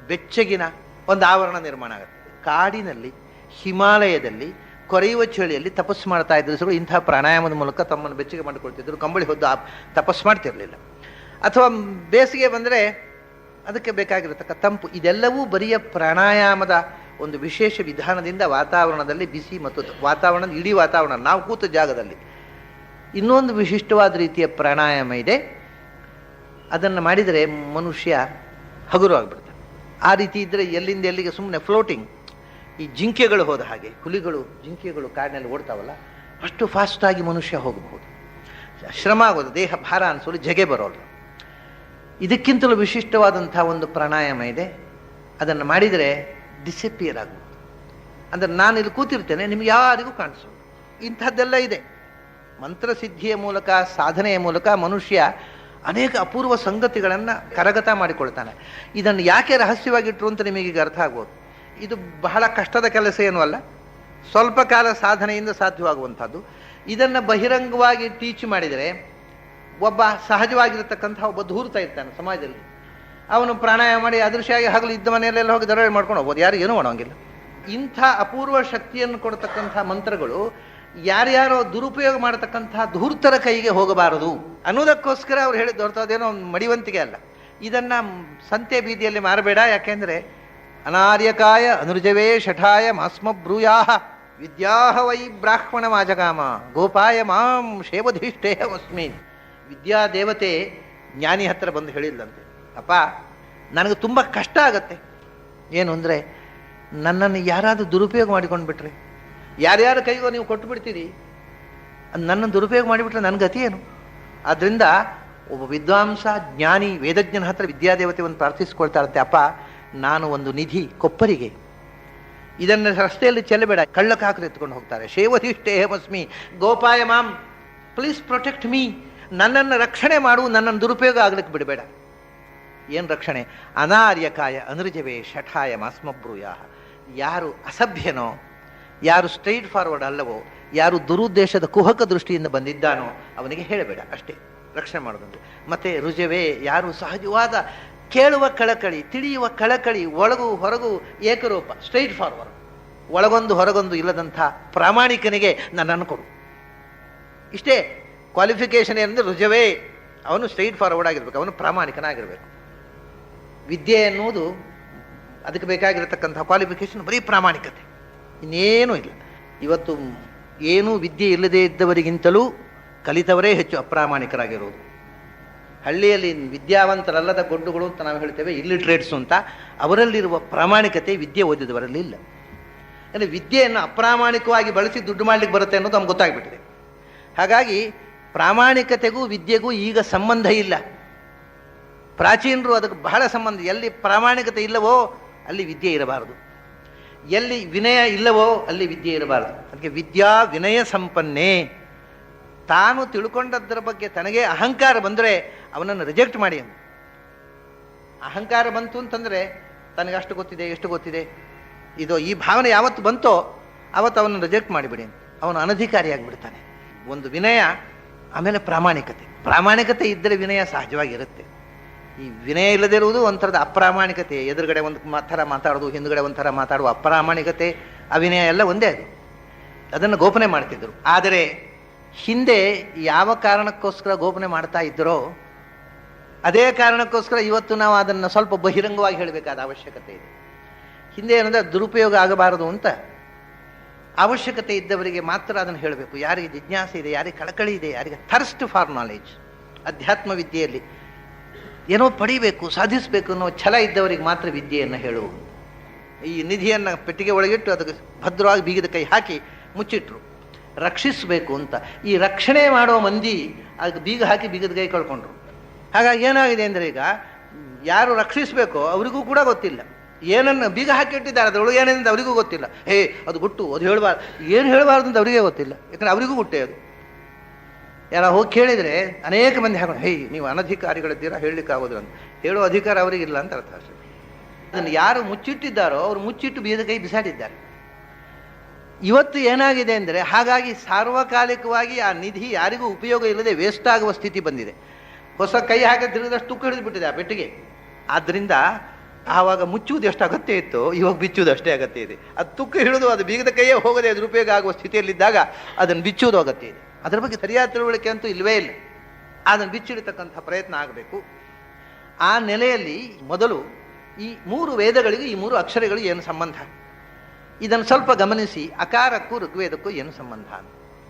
ಬೆಚ್ಚಗಿನ ಒಂದು ಆವರಣ ನಿರ್ಮಾಣ ಆಗುತ್ತೆ. ಕಾಡಿನಲ್ಲಿ, ಹಿಮಾಲಯದಲ್ಲಿ ಕೊರೆಯುವ ಚಳಿಯಲ್ಲಿ ತಪಸ್ಸು ಮಾಡ್ತಾ ಇದ್ರು ಇಂತಹ ಪ್ರಾಣಾಯಾಮದ ಮೂಲಕ ತಮ್ಮನ್ನು ಬೆಚ್ಚಗೆ ಮಾಡಿಕೊಳ್ತಿದ್ರು. ಕಂಬಳಿ ಹೊದ್ದು ತಪಸ್ಸು ಮಾಡ್ತಿರಲಿಲ್ಲ. ಅಥವಾ ಬೇಸಿಗೆ ಬಂದರೆ ಅದಕ್ಕೆ ಬೇಕಾಗಿರತಕ್ಕ ತಂಪು. ಇದೆಲ್ಲವೂ ಬರಿಯ ಪ್ರಾಣಾಯಾಮದ ಒಂದು ವಿಶೇಷ ವಿಧಾನದಿಂದ ವಾತಾವರಣದಲ್ಲಿ ಬಿಸಿ ಮತ್ತು ವಾತಾವರಣದ ಇಡೀ ವಾತಾವರಣ ನಾವು ಕೂತ ಜಾಗದಲ್ಲಿ ಇನ್ನೊಂದು ವಿಶಿಷ್ಟವಾದ ರೀತಿಯ ಪ್ರಾಣಾಯಾಮ ಇದೆ. ಅದನ್ನು ಮಾಡಿದರೆ ಮನುಷ್ಯ ಹಗುರು ಆಗಿಬಿಡ್ತಾನೆ. ಆ ರೀತಿ ಇದ್ದರೆ ಎಲ್ಲಿಂದ ಎಲ್ಲಿಗೆ ಸುಮ್ಮನೆ ಫ್ಲೋಟಿಂಗ್. ಈ ಜಿಂಕೆಗಳು ಹೋದ ಹಾಗೆ, ಹುಲಿಗಳು ಜಿಂಕೆಗಳು ಕಾಡಿನಲ್ಲಿ ಓಡ್ತಾವಲ್ಲ, ಅಷ್ಟು ಫಾಸ್ಟಾಗಿ ಮನುಷ್ಯ ಹೋಗಬಹುದು. ಶ್ರಮ ಆಗೋದು, ದೇಹ ಭಾರ ಅನಿಸೋದು, ಜಗೆ ಬರೋಲ್ಲ. ಇದಕ್ಕಿಂತಲೂ ವಿಶಿಷ್ಟವಾದಂಥ ಒಂದು ಪ್ರಾಣಾಯಾಮ ಇದೆ. ಅದನ್ನು ಮಾಡಿದರೆ ಡಿಸಪಿಯರ್ ಆಗ್ಬೋದು. ಅಂದರೆ ನಾನು ಇಲ್ಲಿ ಕೂತಿರ್ತೇನೆ, ನಿಮ್ಗೆ ಯಾರಿಗೂ ಕಾಣಿಸೋದು. ಇಂಥದ್ದೆಲ್ಲ ಇದೆ. ಮಂತ್ರಸಿದ್ಧಿಯ ಮೂಲಕ, ಸಾಧನೆಯ ಮೂಲಕ ಮನುಷ್ಯ ಅನೇಕ ಅಪೂರ್ವ ಸಂಗತಿಗಳನ್ನು ಕರಗತ ಮಾಡಿಕೊಳ್ತಾನೆ. ಇದನ್ನು ಯಾಕೆ ರಹಸ್ಯವಾಗಿಟ್ಟರು ಅಂತ ನಿಮಗೀಗ ಅರ್ಥ ಆಗ್ಬೋದು. ಇದು ಬಹಳ ಕಷ್ಟದ ಕೆಲಸ ಏನೂ ಅಲ್ಲ, ಸ್ವಲ್ಪ ಕಾಲ ಸಾಧನೆಯಿಂದ ಸಾಧ್ಯವಾಗುವಂಥದ್ದು. ಇದನ್ನು ಬಹಿರಂಗವಾಗಿ ಟೀಚ್ ಮಾಡಿದರೆ ಒಬ್ಬ ಸಹಜವಾಗಿರತಕ್ಕಂಥ ಒಬ್ಬ ಧೂರ್ತ ಇರ್ತಾನೆ ಸಮಾಜದಲ್ಲಿ. ಅವನು ಪ್ರಾಣಾಯಾಮ ಮಾಡಿ ಅದೃಶ್ಯಾಗಿ ಹಗಲು ಇದ್ದ ಮನೆಯಲ್ಲೆಲ್ಲ ಹೋಗಿ ದರೋಡೆ ಮಾಡ್ಕೊಂಡು ಹೋಗ್ಬೋದು, ಯಾರು ಏನೂ ಮಾಡೋಂಗಿಲ್ಲ. ಇಂಥ ಅಪೂರ್ವ ಶಕ್ತಿಯನ್ನು ಕೊಡತಕ್ಕಂಥ ಮಂತ್ರಗಳು ಯಾರ್ಯಾರೋ ದುರುಪಯೋಗ ಮಾಡತಕ್ಕಂಥ ಧೂರ್ತರ ಕೈಗೆ ಹೋಗಬಾರದು ಅನ್ನೋದಕ್ಕೋಸ್ಕರ ಅವ್ರು ಹೇಳಿದ್ದು ಹೊರತು ಅದೇನೋ ಮಡಿವಂತಿಗೆ ಅಲ್ಲ. ಇದನ್ನು ಸಂತೆ ಬೀದಿಯಲ್ಲಿ ಮಾರಬೇಡ. ಯಾಕೆಂದರೆ ಅನಾರ್ಯಕಾಯ ಅನುರ್ಜವೇ ಶಠಾಯ ಮಾಸ್ಮ ಬ್ರೂಯಾಹ ವಿದ್ಯಾಹ ವೈ ಬ್ರಾಹ್ಮಣ ಮಾಜಗಾಮ ಗೋಪಾಯ ಮಾಂ ಶೇವಧಿಷ್ಠೇಹಮಸ್ಮಿ. ವಿದ್ಯಾದೇವತೆ ಜ್ಞಾನಿ ಹತ್ರ ಬಂದು ಹೇಳಿಲ್ಲಂತೆ, ಅಪ್ಪ ನನಗೆ ತುಂಬ ಕಷ್ಟ ಆಗತ್ತೆ. ಏನು ಅಂದರೆ ನನ್ನನ್ನು ಯಾರಾದರೂ ದುರುಪಯೋಗ ಮಾಡಿಕೊಂಡು ಬಿಟ್ರೆ, ಯಾರ್ಯಾರ ಕೈಗೋ ನೀವು ಕೊಟ್ಟು ಬಿಡ್ತೀರಿ, ನನ್ನನ್ನು ದುರುಪಯೋಗ ಮಾಡಿಬಿಟ್ರೆ ನನ್ನ ಗತಿ ಏನು? ಆದ್ದರಿಂದ ಒಬ್ಬ ವಿದ್ವಾಂಸ, ಜ್ಞಾನಿ, ವೇದಜ್ಞನ ಹತ್ರ ವಿದ್ಯಾದೇವತೆ ಒಂದು ಪ್ರಾರ್ಥಿಸ್ಕೊಳ್ತಾರಂತೆ, ಅಪ್ಪ ನಾನು ಒಂದು ನಿಧಿ ಕೊಪ್ಪರಿಗೆ, ಇದನ್ನು ರಸ್ತೆಯಲ್ಲಿ ಚೆಲ್ಲಬೇಡ, ಕಳ್ಳಕ್ಕೆ ಹಾಕಿ ಎತ್ಕೊಂಡು ಹೋಗ್ತಾರೆ. ಶೇವಧಿಷ್ಠೇಹಮಸ್ಮಿ ಗೋಪಾಯ ಮಾಂ, ಪ್ಲೀಸ್ ಪ್ರೊಟೆಕ್ಟ್ ಮೀ, ನನ್ನನ್ನು ರಕ್ಷಣೆ ಮಾಡು, ನನ್ನನ್ನು ದುರುಪಯೋಗ ಆಗ್ಲಿಕ್ಕೆ ಬಿಡಬೇಡ. ಏನು ರಕ್ಷಣೆ? ಅನಾರ್ಯಕಾಯ ಅನುರ್ಜವೇ ಶಠಾಯ ಮಾಸ್ಮಬ್ರೂಯಾಹ. ಯಾರು ಅಸಭ್ಯನೋ, ಯಾರು ಸ್ಟ್ರೈಟ್ ಫಾರ್ವರ್ಡ್ ಅಲ್ಲವೋ, ಯಾರು ದುರುದ್ದೇಶದ ಕುಹಕ ದೃಷ್ಟಿಯಿಂದ ಬಂದಿದ್ದಾನೋ ಅವನಿಗೆ ಹೇಳಬೇಡ, ಅಷ್ಟೇ ರಕ್ಷಣೆ ಮಾಡೋದಂತೆ. ಮತ್ತೆ ರುಜವೇ, ಯಾರು ಸಹಜವಾದ ಕೇಳುವ ಕಳಕಳಿ, ತಿಳಿಯುವ ಕಳಕಳಿ, ಒಳಗು ಹೊರಗು ಏಕರೂಪ, ಸ್ಟ್ರೈಟ್ ಫಾರ್ವರ್ಡ್, ಒಳಗೊಂದು ಹೊರಗೊಂದು ಇಲ್ಲದಂಥ ಪ್ರಾಮಾಣಿಕನಿಗೆ ನನ್ನನ್ನು ಕೊಡು. ಇಷ್ಟೇ ಕ್ವಾಲಿಫಿಕೇಶನ್ ಏನಂದರೆ ರುಜವೇ, ಅವನು ಸ್ಟ್ರೈಟ್ ಫಾರ್ವರ್ಡ್ ಆಗಿರ್ಬೇಕು, ಅವನು ಪ್ರಾಮಾಣಿಕನಾಗಿರ್ಬೇಕು. ವಿದ್ಯೆ ಎನ್ನುವುದು ಅದಕ್ಕೆ ಬೇಕಾಗಿರತಕ್ಕಂಥ ಕ್ವಾಲಿಫಿಕೇಶನ್ ಬರೀ ಪ್ರಾಮಾಣಿಕತೆ, ಇನ್ನೇನೂ ಇಲ್ಲ. ಇವತ್ತು ಏನೂ ವಿದ್ಯೆ ಇಲ್ಲದೇ ಇದ್ದವರಿಗಿಂತಲೂ ಕಲಿತವರೇ ಹೆಚ್ಚು ಅಪ್ರಾಮಾಣಿಕರಾಗಿರುವುದು. ಹಳ್ಳಿಯಲ್ಲಿ ವಿದ್ಯಾವಂತರಲ್ಲದ ಗೊಡ್ಡುಗಳು ಅಂತ ನಾವು ಹೇಳ್ತೇವೆ, ಇಲ್ಲಿಟ್ರೇಟ್ಸು ಅಂತ, ಅವರಲ್ಲಿರುವ ಪ್ರಾಮಾಣಿಕತೆ ವಿದ್ಯೆ ಓದಿದವರಲ್ಲಿ ಇಲ್ಲ. ಅಂದರೆ ವಿದ್ಯೆಯನ್ನು ಅಪ್ರಾಮಾಣಿಕವಾಗಿ ಬಳಸಿ ದುಡ್ಡು ಮಾಡಲಿಕ್ಕೆ ಬರುತ್ತೆ ಅನ್ನೋದು ನಮ್ಗೆ ಗೊತ್ತಾಗ್ಬಿಟ್ಟಿದೆ. ಹಾಗಾಗಿ ಪ್ರಾಮಾಣಿಕತೆಗೂ ವಿದ್ಯೆಗೂ ಈಗ ಸಂಬಂಧ ಇಲ್ಲ. ಪ್ರಾಚೀನರು ಅದಕ್ಕೆ ಬಹಳ ಸಂಬಂಧ. ಎಲ್ಲಿ ಪ್ರಾಮಾಣಿಕತೆ ಇಲ್ಲವೋ ಅಲ್ಲಿ ವಿದ್ಯೆ ಇರಬಾರದು, ಎಲ್ಲಿ ವಿನಯ ಇಲ್ಲವೋ ಅಲ್ಲಿ ವಿದ್ಯೆ ಇರಬಾರದು. ಅದಕ್ಕೆ ವಿದ್ಯಾ ವಿನಯ ಸಂಪನ್ನೇ. ತಾನು ತಿಳ್ಕೊಂಡದ್ದರ ಬಗ್ಗೆ ತನಗೆ ಅಹಂಕಾರ ಬಂದರೆ ಅವನನ್ನು ರಿಜೆಕ್ಟ್ ಮಾಡಿ. ಅಹಂಕಾರ ಬಂತು ಅಂತಂದರೆ ತನಗೆ ಅಷ್ಟು ಗೊತ್ತಿದೆ, ಎಷ್ಟು ಗೊತ್ತಿದೆ, ಇದು ಈ ಭಾವನೆ ಯಾವತ್ತು ಬಂತೋ ಆವತ್ತು ಅವನನ್ನು ರಿಜೆಕ್ಟ್ ಮಾಡಿಬಿಡಿ, ಅವನು ಅನಧಿಕಾರಿಯಾಗಿಬಿಡ್ತಾನೆ. ಒಂದು ವಿನಯ, ಆಮೇಲೆ ಪ್ರಾಮಾಣಿಕತೆ. ಪ್ರಾಮಾಣಿಕತೆ ಇದ್ದರೆ ವಿನಯ ಸಹಜವಾಗಿರುತ್ತೆ. ಈ ವಿನಯ ಇಲ್ಲದೇ ಇರುವುದು ಒಂಥರದ ಅಪ್ರಾಮಾಣಿಕತೆ. ಎದುರುಗಡೆ ಒಂದು ಥರ ಮಾತಾಡೋದು, ಹಿಂದುಗಡೆ ಒಂಥರ ಮಾತಾಡುವ ಅಪ್ರಾಮಾಣಿಕತೆ, ಅವಿನಯ ಎಲ್ಲ ಒಂದೇ. ಅದನ್ನು ಗೋಪನೆ ಮಾಡ್ತಿದ್ರು. ಆದರೆ ಹಿಂದೆ ಯಾವ ಕಾರಣಕ್ಕೋಸ್ಕರ ಗೋಪನೆ ಮಾಡ್ತಾ ಇದ್ದರೋ ಅದೇ ಕಾರಣಕ್ಕೋಸ್ಕರ ಇವತ್ತು ನಾವು ಅದನ್ನು ಸ್ವಲ್ಪ ಬಹಿರಂಗವಾಗಿ ಹೇಳಬೇಕಾದ ಅವಶ್ಯಕತೆ ಇದೆ. ಹಿಂದೆ ಏನಂದರೆ ದುರುಪಯೋಗ ಆಗಬಾರದು ಅಂತ ಅವಶ್ಯಕತೆ ಇದ್ದವರಿಗೆ ಮಾತ್ರ ಅದನ್ನು ಹೇಳಬೇಕು. ಯಾರಿಗೆ ಜಿಜ್ಞಾಸೆ ಇದೆ, ಯಾರಿಗೆ ಕಳಕಳಿ ಇದೆ, ಯಾರಿಗೆ ಥರ್ಸ್ಟ್ ಫಾರ್ ನಾಲೆಡ್ಜ್, ಅಧ್ಯಾತ್ಮ ವಿದ್ಯೆಯಲ್ಲಿ ಏನೋ ಪಡಿಬೇಕು, ಸಾಧಿಸಬೇಕು ಅನ್ನೋ ಛಲ ಇದ್ದವರಿಗೆ ಮಾತ್ರ ವಿದ್ಯೆಯನ್ನು ಹೇಳುವುದು. ಈ ನಿಧಿಯನ್ನು ಪೆಟ್ಟಿಗೆ ಒಳಗಿಟ್ಟು ಅದಕ್ಕೆ ಭದ್ರವಾಗಿ ಬೀಗದ ಕೈ ಹಾಕಿ ಮುಚ್ಚಿಟ್ರು, ರಕ್ಷಿಸಬೇಕು ಅಂತ. ಈ ರಕ್ಷಣೆ ಮಾಡೋ ಮಂದಿ ಅದಕ್ಕೆ ಬೀಗ ಹಾಕಿ ಬೀಗದ ಕೈ ಕಳ್ಕೊಂಡ್ರು. ಹಾಗಾಗಿ ಏನಾಗಿದೆ ಅಂದರೆ ಈಗ ಯಾರು ರಕ್ಷಿಸಬೇಕೋ ಅವರಿಗೂ ಕೂಡ ಗೊತ್ತಿಲ್ಲ, ಏನನ್ನು ಬೀಗ ಹಾಕಿಟ್ಟಿದ್ದಾರೆ ಅದರೊಳಗೆ ಏನೇನಿಂದ ಅವರಿಗೂ ಗೊತ್ತಿಲ್ಲ. ಅದು ಗುಟ್ಟು, ಅದು ಹೇಳಬಾರ್ದು, ಏನು ಹೇಳಬಾರ್ದು ಅಂತ ಅವರಿಗೆ ಗೊತ್ತಿಲ್ಲ, ಯಾಕಂದರೆ ಅವರಿಗೂ ಗುಟ್ಟೆ ಅದು. ಯಾರು ಹೋಗಿ ಕೇಳಿದರೆ ಅನೇಕ ಮಂದಿ ಹಾಕೊಂಡು ನೀವು ಅನಧಿಕಾರಿಗಳಿದ್ದೀರಾ, ಹೇಳಲಿಕ್ಕಾಗೋದಿಲ್ಲ ಅಂತ. ಹೇಳೋ ಅಧಿಕಾರ ಅವರಿಗಿಲ್ಲ ಅಂತ ಅರ್ಥ ಅಷ್ಟೇ. ಅದನ್ನು ಯಾರು ಮುಚ್ಚಿಟ್ಟಿದ್ದಾರೋ ಅವರು ಮುಚ್ಚಿಟ್ಟು ಬೀಗದ ಕೈ ಬಿಸಾಡಿದ್ದಾರೆ. ಇವತ್ತು ಏನಾಗಿದೆ ಅಂದರೆ ಹಾಗಾಗಿ ಸಾರ್ವಕಾಲಿಕವಾಗಿ ಆ ನಿಧಿ ಯಾರಿಗೂ ಉಪಯೋಗ ಇಲ್ಲದೆ ವೇಸ್ಟ್ ಆಗುವ ಸ್ಥಿತಿ ಬಂದಿದೆ. ಹೊಸ ಕೈ ಹಾಕಿ ತಿರುಗಿದಷ್ಟು ತುಕ್ಕು ಹಿಡಿದು ಬಿಟ್ಟಿದೆ ಆ ಪೆಟ್ಟಿಗೆ. ಆದ್ದರಿಂದ ಆವಾಗ ಮುಚ್ಚುವುದು ಎಷ್ಟು ಅಗತ್ಯ ಇತ್ತು, ಇವಾಗ ಬಿಚ್ಚುವುದು ಅಷ್ಟೇ ಅಗತ್ಯ ಇದೆ. ಅದು ತುಕ್ಕು ಹಿಡಿದು ಅದು ಬೀಗದ ಕೈಯೇ ಹೋಗದೆ ದುರುಪಯೋಗ ಆಗುವ ಸ್ಥಿತಿಯಲ್ಲಿದ್ದಾಗ ಅದನ್ನು ಬಿಚ್ಚುವುದು ಅಗತ್ಯ ಇದೆ. ಅದರ ಬಗ್ಗೆ ಸರಿಯಾದ ತಿಳುವಳಿಕೆ ಅಂತೂ ಇಲ್ಲವೇ ಇಲ್ಲ. ಅದನ್ನು ಬಿಚ್ಚಿಡತಕ್ಕಂಥ ಪ್ರಯತ್ನ ಆಗಬೇಕು. ಆ ನೆಲೆಯಲ್ಲಿ ಮೊದಲು ಈ 3 ವೇದಗಳಿಗೆ ಈ 3 ಅಕ್ಷರಗಳಿಗೆ ಏನು ಸಂಬಂಧ, ಇದನ್ನು ಸ್ವಲ್ಪ ಗಮನಿಸಿ. ಅಕಾರಕ್ಕೂ ಋಗ್ವೇದಕ್ಕೂ ಏನು ಸಂಬಂಧ,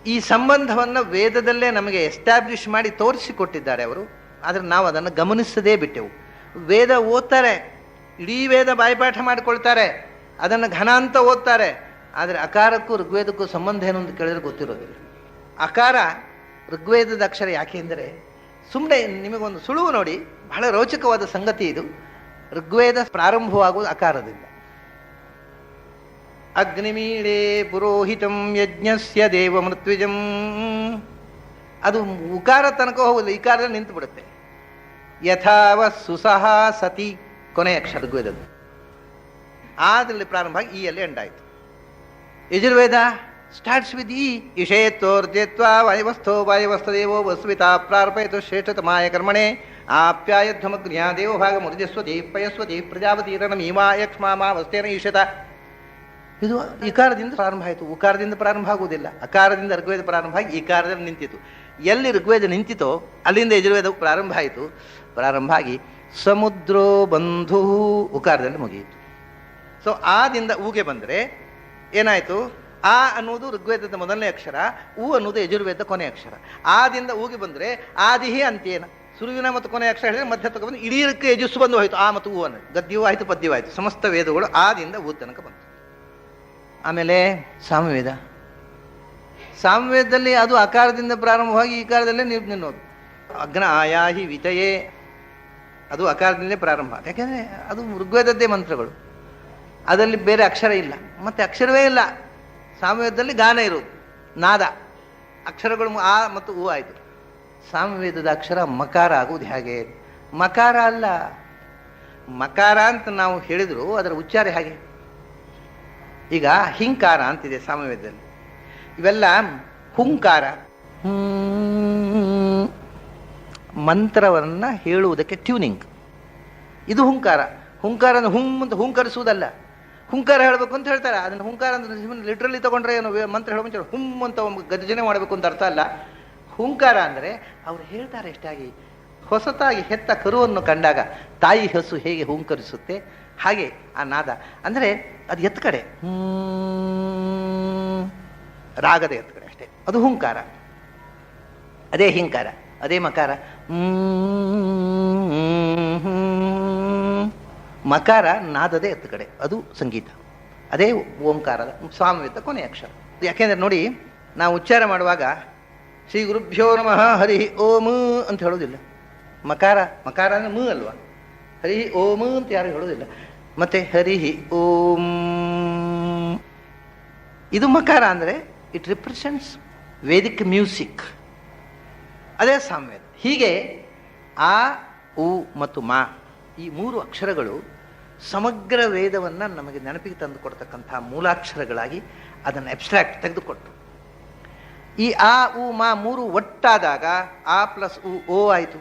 ಈ ಸಂಬಂಧವನ್ನು ವೇದದಲ್ಲೇ ನಮಗೆ ಎಸ್ಟಾಬ್ಲಿಷ್ ಮಾಡಿ ತೋರಿಸಿಕೊಟ್ಟಿದ್ದಾರೆ ಅವರು. ಆದರೆ ನಾವು ಅದನ್ನು ಗಮನಿಸದೇ ಬಿಟ್ಟೆವು. ವೇದ ಓದ್ತಾರೆ, ಇಡೀ ವೇದ ಬಾಯಿಪಾಠ ಮಾಡಿಕೊಳ್ತಾರೆ, ಅದನ್ನು ಘನ ಅಂತ ಓದ್ತಾರೆ. ಆದರೆ ಅಕಾರಕ್ಕೂ ಋಗ್ವೇದಕ್ಕೂ ಸಂಬಂಧ ಏನು ಅಂತ ಕೇಳಿದ್ರೆ ಗೊತ್ತಿರೋದಿಲ್ಲ. ಅಕಾರ ಋಗ್ವೇದದ ಅಕ್ಷರ ಯಾಕೆ ಅಂದರೆ, ಸುಮ್ಮನೆ ನಿಮಗೊಂದು ಸುಳುವು ನೋಡಿ, ಬಹಳ ರೋಚಕವಾದ ಸಂಗತಿ ಇದು. ಋಗ್ವೇದ ಪ್ರಾರಂಭವಾಗುವುದು ಅಕಾರದಿಂದ. ಅಗ್ನಿಮೀಳೇ ಪುರೋಹಿತಂ ಯಜ್ಞಸ್ಯ ದೇವ ಮೃತ್ವಿಜಂ. ಅದು ಉಕಾರ ತನಕ ಹೋಗುದಿಲ್ಲ, ಇಕಾರದಲ್ಲಿ ನಿಂತು ಬಿಡುತ್ತೆ. ಯಥಾವ ಸುಸಹ ಸತಿ ಕೊನೆಯ ಅಕ್ಷರ ಋಗ್ವೇದದ್ದು. ಆದಲ್ಲಿ ಪ್ರಾರಂಭ ಆಗಿ ಈ ಅಲ್ಲಿ ಎಂಡಾಯಿತು. ಯಜುರ್ವೇದ ಸ್ಟಾರ್ಟ್ಸ್ ವಿತ್ ಈ ಇಷೇತ್ವೋರ್ಜೇತ್ವಾ ವಾಯುವಸ್ಥೋ ವಾಯುವಸ್ಥದೇವೋ ವಸ್ವಿತಾ ಪ್ರಾರ್ಪಯತು ಶ್ರೇಷ್ಠತಮಾಯ ಕರ್ಮಣೆ ಆಪ್ಯಾಯಧ್ವಮಗ್ನ್ಯಾ ದೇವೋ ಭಾಗ ಮುರ್ಜಸ್ವತಿ ಪಯಸ್ವತಿ ಪ್ರಜಾಪತಿರನಮೀಮಾ ಯಕ್ಷ್ಮಾಮಾ ವಸ್ತೇನ ಈಶತ. ಇದು ಇಕಾರದಿಂದ ಪ್ರಾರಂಭ ಆಯಿತು, ಉಕಾರದಿಂದ ಪ್ರಾರಂಭ ಆಗುವುದಿಲ್ಲ. ಅಕಾರದಿಂದ ಋಗ್ವೇದ ಪ್ರಾರಂಭ ಆಗಿ ಇಕಾರದಲ್ಲಿ ನಿಂತಿತು. ಎಲ್ಲಿ ಋಗ್ವೇದ ನಿಂತಿತೋ ಅಲ್ಲಿಂದ ಯಜುರ್ವೇದ ಪ್ರಾರಂಭ ಆಯಿತು. ಪ್ರಾರಂಭ ಆಗಿ ಸಮುದ್ರೋ ಬಂಧು ಉಕಾರದಲ್ಲಿ ಮುಗಿಯಿತು. ಸೊ ಆದಿಂದ ಊಗೆ ಬಂದರೆ ಏನಾಯಿತು, ಆ ಅನ್ನುವುದು ಋಗ್ವೇದದ ಮೊದಲನೇ ಅಕ್ಷರ, ಊ ಅನ್ನುವುದು ಯಜುರ್ವೇದ ಕೊನೆಯ ಅಕ್ಷರ. ಆದಿಂದ ಊಗೆ ಬಂದರೆ ಆದಿಹಿ ಅಂತ್ಯೇನ, ಸುರುವಿನ ಮತ್ತು ಕೊನೆಯ ಅಕ್ಷರ ಹೇಳಿದ್ರೆ ಮಧ್ಯ ತನಕ ಬಂದು ಇಡೀಕ್ಕೆ ಯಜಸ್ಸು ಬಂದು ಹೋಯಿತು. ಆ ಮತ್ತು ಊ ಅನ್ನೋದು ಗದ್ಯವೂ ಆಯಿತು ಪದ್ಯವೂ ಆಯಿತು. ಸಮಸ್ತ ವೇದಗಳು ಆದಿಂದ ಊ ತನಕ ಬಂತು. ಆಮೇಲೆ ಸಾಮವೇದ. ಸಾಮವೇದದಲ್ಲಿ ಅದು ಅಕಾರದಿಂದ ಪ್ರಾರಂಭವಾಗಿ ಈ ಕಾಲದಲ್ಲೇ ನಿನ್ನೋದು. ಅಗ್ನ ಆಯಾಹಿ ವಿತಯೇ ಅದು ಅಕಾರದಿಂದಲೇ ಪ್ರಾರಂಭ. ಯಾಕೆಂದರೆ ಅದು ಋಗ್ವೇದದ್ದೇ ಮಂತ್ರಗಳು, ಅದರಲ್ಲಿ ಬೇರೆ ಅಕ್ಷರ ಇಲ್ಲ, ಮತ್ತು ಅಕ್ಷರವೇ ಇಲ್ಲ. ಸಾಮವೇದದಲ್ಲಿ ಗಾನ ಇರುವುದು, ನಾದ, ಅಕ್ಷರಗಳು ಆ ಮತ್ತು ಊ ಆಯಿತು. ಸಾಮವೇದದ ಅಕ್ಷರ ಮಕಾರ ಆಗುವುದು ಹೇಗೆ? ಮಕಾರ ಅಲ್ಲ, ಮಕಾರ ಅಂತ ನಾವು ಹೇಳಿದ್ರು ಅದರ ಉಚ್ಚಾರ ಹಾಗೆ. ಈಗ ಹಿಂಕಾರ ಅಂತಿದೆ ಸಾಮವೇದದಲ್ಲಿ, ಇವೆಲ್ಲ ಹುಂಕಾರ. ಮಂತ್ರವನ್ನು ಹೇಳುವುದಕ್ಕೆ ಟ್ಯೂನಿಂಗ್, ಇದು ಹುಂಕಾರ. ಹುಂಕಾರ ಅಂತ ಹುಂಕರಿಸುವುದಲ್ಲ, ಹುಂಕಾರ ಹೇಳಬೇಕು ಅಂತ ಹೇಳ್ತಾರೆ. ಅದನ್ನು ಹುಂಕಾರ ಅಂತ ಲಿಟ್ರಲಿ ತಗೊಂಡ್ರೆ ಏನು ಮಂತ್ರ ಹೇಳೋ ಮುಂಚೆ ಅಂತ ಗರ್ಜನೆ ಮಾಡಬೇಕು ಅಂತ ಅರ್ಥ ಅಲ್ಲ. ಹುಂಕಾರ ಅಂದರೆ ಅವರು ಹೇಳ್ತಾರೆ ಎಷ್ಟಾಗಿ, ಹೊಸತಾಗಿ ಹೆತ್ತ ಕರುವನ್ನು ಕಂಡಾಗ ತಾಯಿ ಹಸು ಹೇಗೆ ಹುಂಕರಿಸುತ್ತೆ ಹಾಗೆ ಆ ನಾದ. ಅಂದರೆ ಅದು ಎತ್ತ ಕಡೆ, ರಾಗದ ಎತ್ತ ಕಡೆ ಅಷ್ಟೇ, ಅದು ಹುಂಕಾರ. ಅದೇ ಹಿಂಕಾರ, ಅದೇ ಮಕಾರ. ಮಕಾರ ನಾದದೇ ಎತ್ತ ಕಡೆ, ಅದು ಸಂಗೀತ. ಅದೇ ಓಂಕಾರದ ಸಾಮವೇದ ಕೊನೆಯ ಅಕ್ಷರ. ಯಾಕೆಂದ್ರೆ ನೋಡಿ, ನಾವು ಉಚ್ಚಾರ ಮಾಡುವಾಗ ಶ್ರೀ ಗುರುಭ್ಯೋ ನಮಃ ಹರಿ ಓಂ ಅಂತ ಹೇಳೋದಿಲ್ಲ. ಮಕಾರ ಅಂದರೆ ಮ ಅಲ್ವಾ, ಹರಿ ಓಂ ಅಂತ ಯಾರು ಹೇಳೋದಿಲ್ಲ. ಮತ್ತೆ ಹರಿ ಓಂ, ಇದು ಮಕಾರ ಅಂದರೆ ಇಟ್ ರಿಪ್ರೆಸೆಂಟ್ಸ್ ವೇದಿಕ್ ಮ್ಯೂಸಿಕ್. ಅದೇ ಸಾಮವೇದ. ಹೀಗೆ ಆ ಉ ಮತ್ತು ಮಾ ಈ 3 ಅಕ್ಷರಗಳು ಸಮಗ್ರ ವೇದವನ್ನು ನಮಗೆ ನೆನಪಿಗೆ ತಂದು ಕೊಡ್ತಕ್ಕಂಥ ಮೂಲಾಕ್ಷರಗಳಾಗಿ ಅದನ್ನು ಅಬ್ಸ್ಟ್ರಾಕ್ಟ್ ತೆಗೆದುಕೊಟ್ಟು, ಈ ಆ ಉ ಮಾ 3 ಒಟ್ಟಾದಾಗ ಆ ಪ್ಲಸ್ ಉ ಓ ಆಯಿತು,